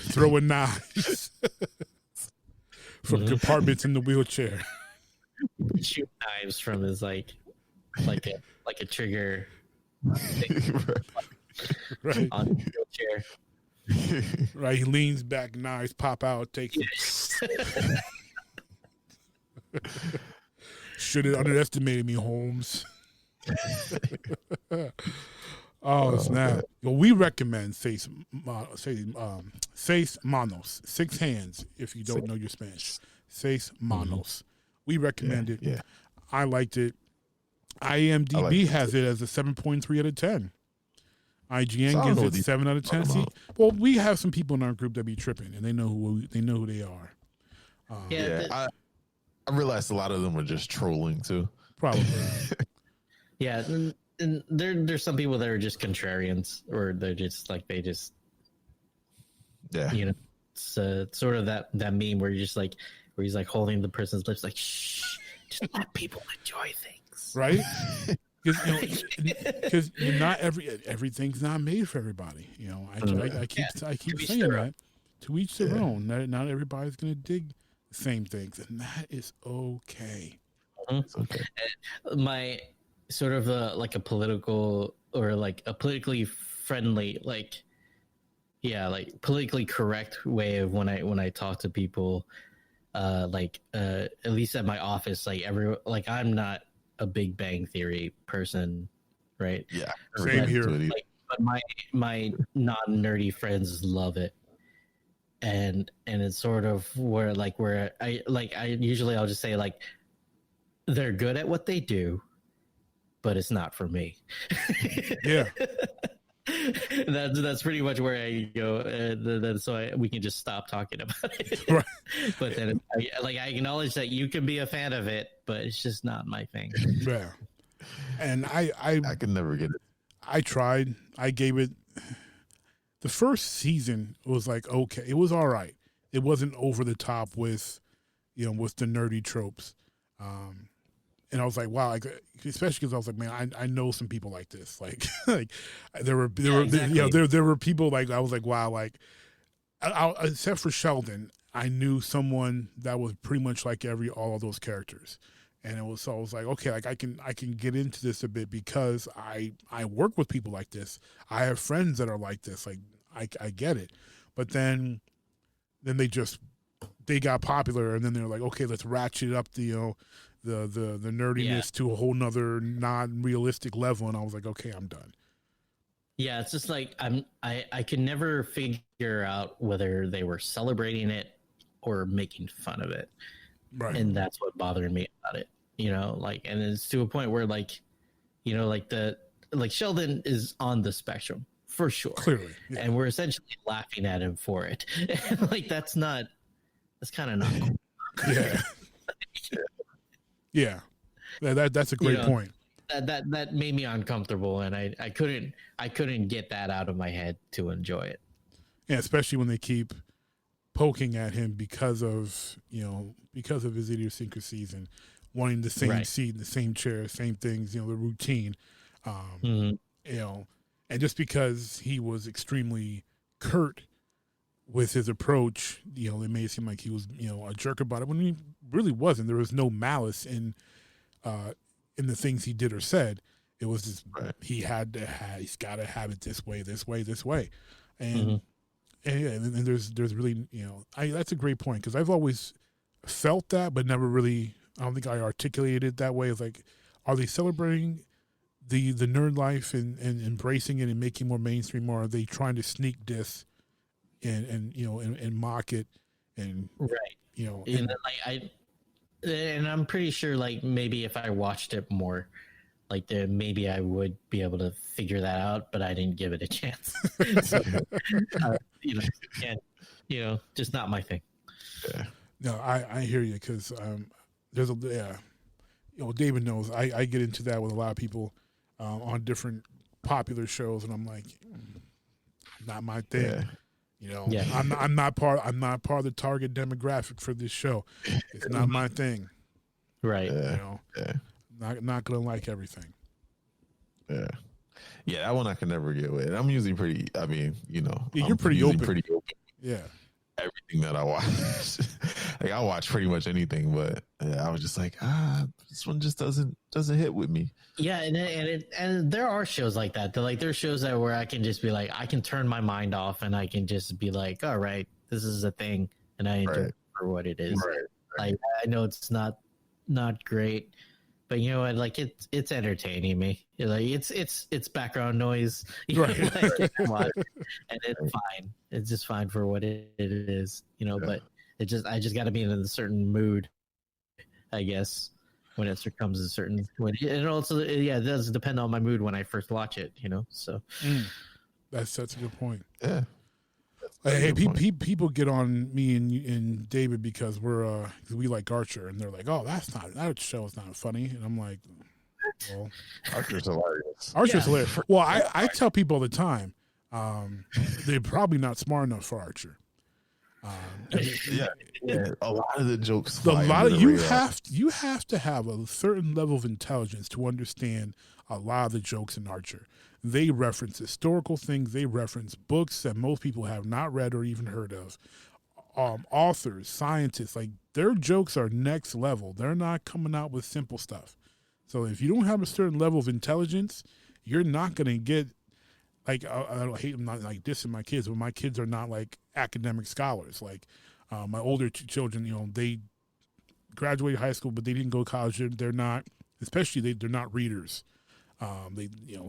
throwing knives from compartments in the wheelchair. Shoot knives from his like a trigger Right. on the wheelchair. Right, he leans back, knives pop out, takes it. Should have underestimated me, Holmes. Oh, snap. Well, we recommend seis manos, 6 hands, if you don't know your Spanish. Seis manos. We recommend it. Yeah. I liked it. IMDb has it as a 7.3 out of 10. IGN gives it 7 out of 10. See, well, we have some people in our group that be tripping, and they know who they are. I realized a lot of them were just trolling too. Probably. Yeah, and there's some people that are just contrarians, or they're just like Yeah. you know, it's sort of that meme where he's like holding the person's lips, like shh, just let people enjoy things, Right? Because not everything's not made for everybody. You know, I keep saying that. To each their own. Not everybody's gonna dig the same things, and that is okay. It's okay. My sort of like a political or like a politically friendly, like politically correct way of when I talk to people, at least at my office, I'm not a Big Bang Theory person, right? Yeah. Same here. But my non-nerdy friends love it. And it's sort of where I usually I'll just say like they're good at what they do, but it's not for me. Yeah. That's pretty much where I go. We can just stop talking about it. Right. But then I acknowledge that you can be a fan of it, but it's just not my thing. Yeah. And I could never get it. I tried. I gave it. The first season was like okay. It was all right. It wasn't over the top with the nerdy tropes. And I was like, wow, especially because I was like, man, I know some people like this. Like there were people like I was like, wow, like except for Sheldon, I knew someone that was pretty much like all of those characters. And I was like, okay, like I can get into this a bit because I work with people like this. I have friends that are like this. Like I get it. But then they got popular, and then they're like, okay, let's ratchet up the nerdiness to a whole nother non-realistic level. And I was like, okay, I'm done. Yeah, it's just like I can never figure out whether they were celebrating it or making fun of it. Right. And that's what bothered me about it. And it's to a point where Sheldon is on the spectrum for sure. Clearly. Yeah. And we're essentially laughing at him for it. That's kind of not cool. Yeah. Yeah. That's a great point. That made me uncomfortable, and I couldn't get that out of my head to enjoy it. Yeah, especially when they keep poking at him because of his idiosyncrasies and wanting the same seat, the same chair, same things, the routine. And just because he was extremely curt with his approach, it made it seem like he was, a jerk about it when he really wasn't. There was no malice in the things he did or said. It was just he's got to have it this way, and and there's really that's a great point because I've always felt that, but never really. I don't think I articulated it that way. It's like, are they celebrating the nerd life and embracing it and making more mainstream, or are they trying to sneak diss and mock it and and I'm pretty sure maybe if I watched it more, maybe I would be able to figure that out, but I didn't give it a chance. So, just not my thing. Yeah. No, I hear you because there's David knows I get into that with a lot of people on different popular shows, and I'm like, not my thing. Yeah. I'm not part of the target demographic for this show. It's not my thing. Right. You know, not gonna like everything. Yeah. Yeah, that one I can never get with. I'm usually pretty. I mean, you know, Yeah, you're I'm pretty usually open. Pretty open. Yeah. Everything that I watch, like I watch pretty much anything, but I was just like, this one just doesn't hit with me. Yeah, and there are shows like that. Like there's shows that where I can just be like, I can turn my mind off and I can just be like, all right, this is a thing, and I enjoy it for what it is. Right. Like I know it's not great, but you know what? Like it's entertaining me. Like it's background noise, you know, like, and it's fine. It's just fine for what it is, you know. But I just got to be in a certain mood, I guess, when it comes to a certain. And also, it does depend on my mood when I first watch it, you know. So that's a good point. Yeah. Hey, people get on me and David because we like Archer, and they're like, "Oh, that show is not funny," and I'm like, "Well, Archer's hilarious. Archer's hilarious." Well, I tell people all the time, they're probably not smart enough for Archer. A lot of the jokes. You have to have a certain level of intelligence to understand a lot of the jokes in Archer. They reference historical things. They reference books that most people have not read or even heard of. Authors, scientists, like their jokes are next level. They're not coming out with simple stuff. So if you don't have a certain level of intelligence, you're not going to get, like, I don't hate, I'm not like dissing my kids, but my kids are not like academic scholars. Like my older children, you know, they graduated high school, but they didn't go to college. They're not, especially they're not readers.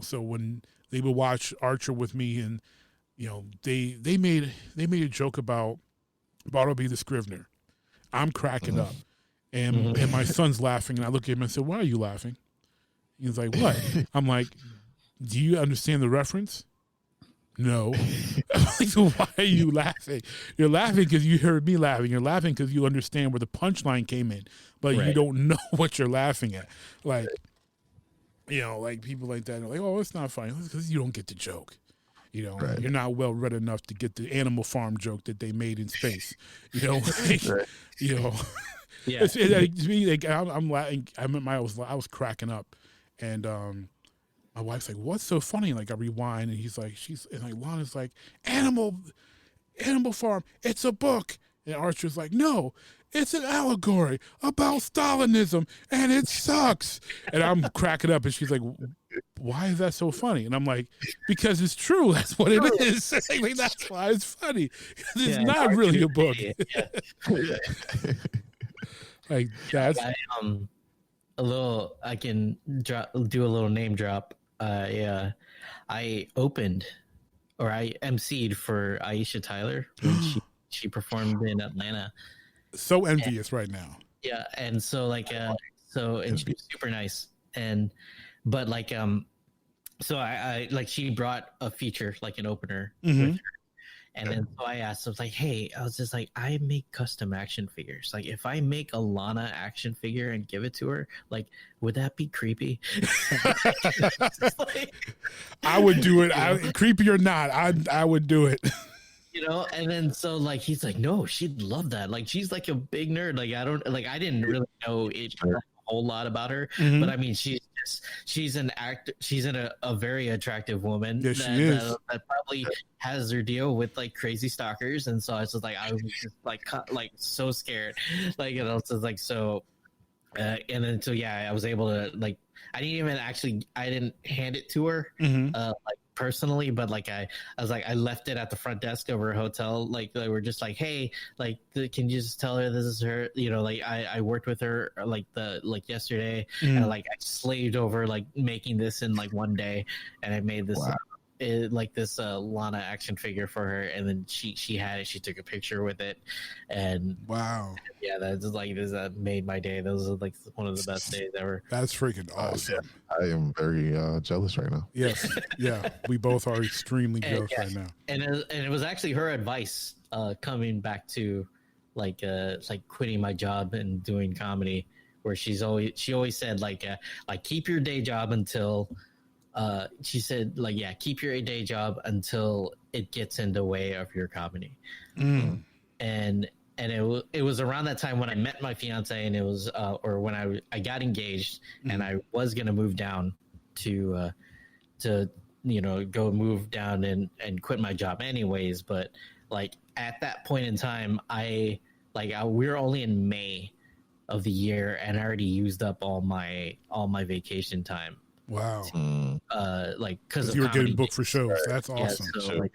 So when they would watch Archer with me, and you know, they made a joke about Bartleby the Scrivener. I'm cracking up, and my son's laughing, and I look at him and say, "Why are you laughing?" He's like, "What?" I'm like, "Do you understand the reference?" No. So why are you laughing? You're laughing because you heard me laughing. You're laughing because you understand where the punchline came in, but you don't know what you're laughing at. Like, you know, like people like that are like, "Oh, it's not funny," because you don't get the joke. You know, you're not well read enough to get the Animal Farm joke that they made in space. You know, like, you know, to me, like, I'm laughing. I was cracking up, and my wife's like, "What's so funny?" Like I rewind, and Lana's like, Animal Farm, it's a book," and Archer's like, "No, it's an allegory about Stalinism, and it sucks." And I'm cracking up, and she's like, "Why is that so funny?" And I'm like, "Because it's true. That's what it is." Like, that's why it's funny. It's not really a book. Like that's I can do a little name drop. I opened, or I emceed for Aisha Tyler when she performed in Atlanta. So envious right now. Yeah, and so like and she was super nice, but like so I like she brought a feature, like an opener with her. And then so I asked, I was like, "Hey," I was just like, "I make custom action figures. Like, if I make a Lana action figure and give it to her, like, would that be creepy?" I would do it. Creepy or not, I would do it. You know, and then so like he's like, "No, she'd love that. Like, she's like a big nerd. Like, I didn't really know a whole lot about her, but I mean, she's an actor. She's a very attractive woman. Yes, she is. That probably has her deal with like crazy stalkers, and so I was just like, I was just like so scared, like, you know, so like so, and then so I was able to like, I didn't hand it to her, like personally, but like I was like, I left it at the front desk of her hotel. Like they were just like, "Hey, like, can you just tell her this is her?" You know, like I worked with her like yesterday, and like I slaved over like making this in like one day, and I made this this Lana action figure for her, and then she had it. She took a picture with it, and that made my day. Those are like one of the best days ever. That's freaking awesome. I am very jealous right now. Yes, yeah, we both are extremely jealous right now. And it was actually her advice coming back to like quitting my job and doing comedy, where she always said like keep your day job until. She said, like, keep your day job until it gets in the way of your comedy. And it was around that time when I met my fiance, and it was or when I got engaged, and I was gonna move down to go move down and quit my job anyways. But like at that point in time, we were only in May of the year, and I already used up all my vacation time. Wow. Because you were getting booked for shows. That's awesome. Yeah,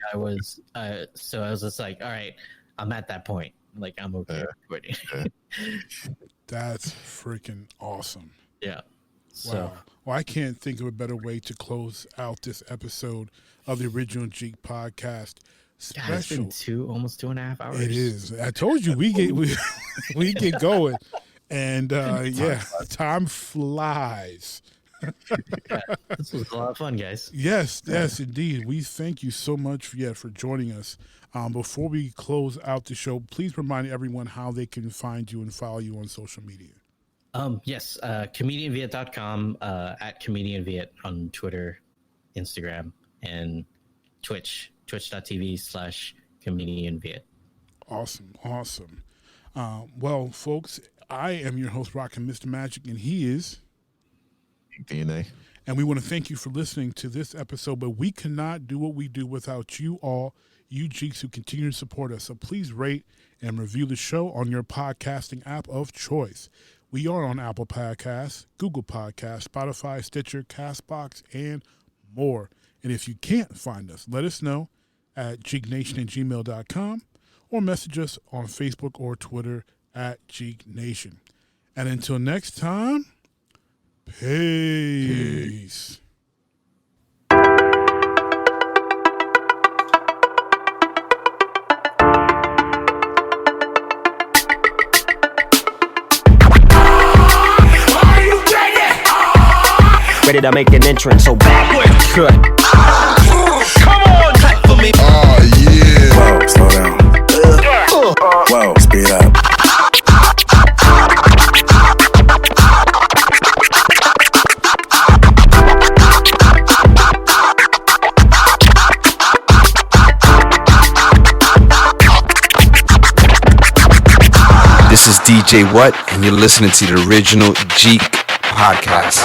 so I was just like, all right, I'm at that point. Like, I'm okay with quitting. That's freaking awesome. Yeah. So. Wow. Well, I can't think of a better way to close out this episode of the original Jeek podcast. God, it's been almost 2.5 hours. It is. I told you we get going, and time flies. This was a lot of fun, guys. Yes, indeed. We thank you so much for joining us. Before we close out the show, please remind everyone how they can find you and follow you on social media. Yes, comedianviet.com, at comedianviet on Twitter, Instagram, and twitch.tv/comedianviet. Awesome. Well, folks, I am your host, ROCKINMRMAGIC, and he is DNA. And we want to thank you for listening to this episode, but we cannot do what we do without you all, you Jeeks who continue to support us. So please rate and review the show on your podcasting app of choice. We are on Apple Podcasts, Google Podcasts, Spotify, Stitcher, CastBox, and more. And if you can't find us, let us know at jeeknation@gmail.com or message us on Facebook or Twitter at jeeknation. And until next time, peace. Ready to make an entrance, so backward. Cut. Come on, clap for me. Oh, yeah. Whoa, slow down. Whoa, speed up. This is DJ What, and you're listening to the original Jeek podcast.